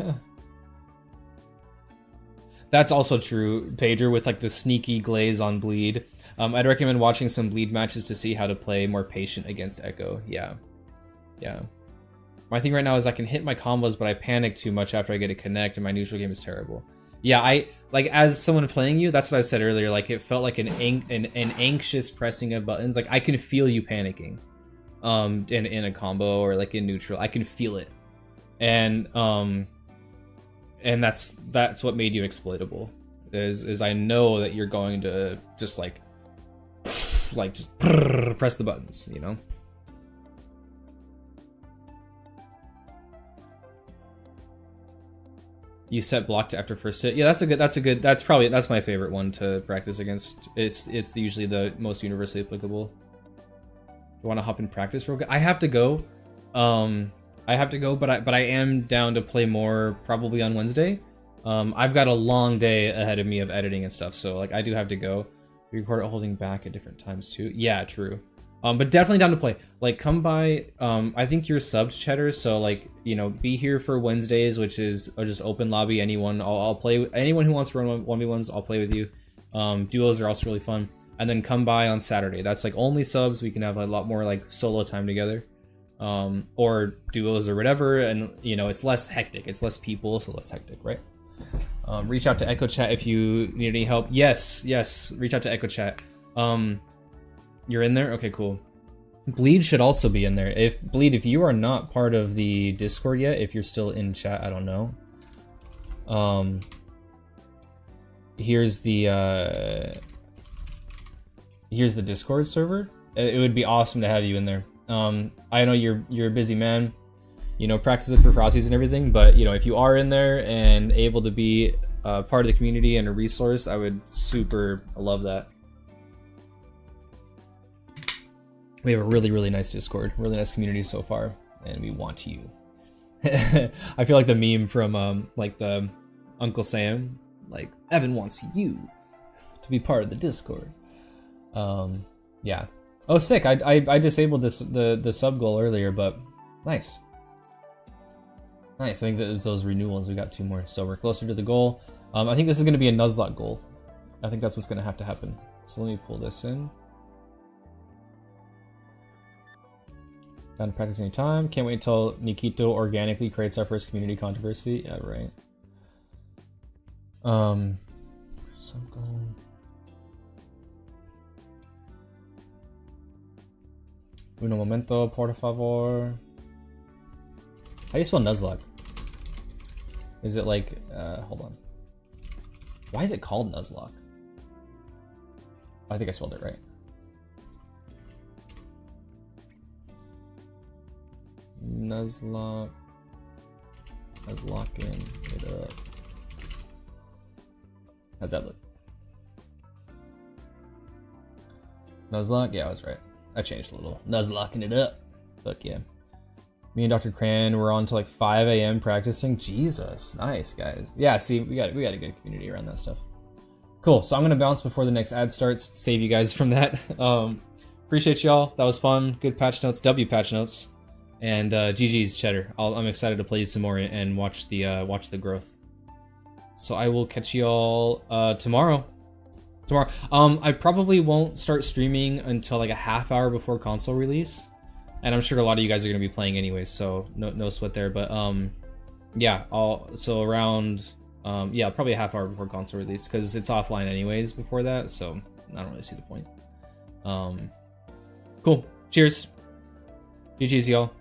That's also true, Pager, with like the sneaky glaze on bleed. I'd recommend watching some bleed matches to see how to play more patient against Echo. Yeah. My thing right now is I can hit my combos, but I panic too much after I get a connect, and my neutral game is terrible. Yeah, I like as someone playing you. That's what I said earlier. Like it felt like an anxious pressing of buttons. Like I can feel you panicking, in a combo or like in neutral. I can feel it, and that's what made you exploitable. Is I know that you're going to just like just press the buttons, you know. You set block to after first hit. Yeah, that's my favorite one to practice against. It's usually the most universally applicable. You want to hop in practice real good? I have to go. But I am down to play more probably on Wednesday. I've got a long day ahead of me of editing and stuff, so like I do have to go. We record it holding back at different times too. Yeah, true. But definitely down to play. Like, come by. I think you're subbed, Cheddar. So like, you know, be here for Wednesdays, which is just open lobby. Anyone, I'll play with anyone who wants to run 1v1s. I'll play with you. Duos are also really fun. And then come by on Saturday. That's like only subs. We can have a lot more like solo time together, or duos or whatever. And you know, it's less hectic. It's less people, so less hectic, right? Reach out to Echo Chat if you need any help. Yes. Reach out to Echo Chat. You're in there? Okay, cool. Bleed should also be in there. If you are not part of the Discord yet, if you're still in chat, I don't know. Here's the Discord server. It would be awesome to have you in there. I know you're a busy man, you know, practices for Frosties and everything, but you know, if you are in there and able to be part of the community and a resource, I would super love that. We have a really nice Discord, really nice community so far, and we want you. I feel like the meme from like the Uncle Sam, like Evan wants you to be part of the Discord. Yeah. Oh, sick! I disabled the sub goal earlier, but nice. I think that it's those renewals. We got 2 more, so we're closer to the goal. I think this is going to be a Nuzlocke goal. I think that's what's going to have to happen. So let me pull this in. Down to practice anytime. Can't wait until Nikito organically creates our first community controversy. Yeah, right. Sub goal. Uno momento, por favor. How do you spell Nuzlocke? Is it like, hold on. Why is it called Nuzlocke? I think I spelled it right. Nuzlocke. Nuzlocking it up. How's that look? Nuzlocke? Yeah, I was right. I changed a little. Nuzlocking it up. Fuck yeah. Me and Dr. Cran were on to like 5 a.m. practicing. Jesus, nice guys. Yeah, see, we got a good community around that stuff. Cool. So I'm gonna bounce before the next ad starts. Save you guys from that. Appreciate y'all. That was fun. Good patch notes. W patch notes. And GG's Cheddar. I'm excited to play some more and watch the growth. So I will catch y'all tomorrow. I probably won't start streaming until like a half hour before console release. And I'm sure a lot of you guys are going to be playing anyways, so no sweat there. But yeah, around probably a half hour before console release, because it's offline anyways before that, so I don't really see the point. Cool. Cheers. GG's, y'all.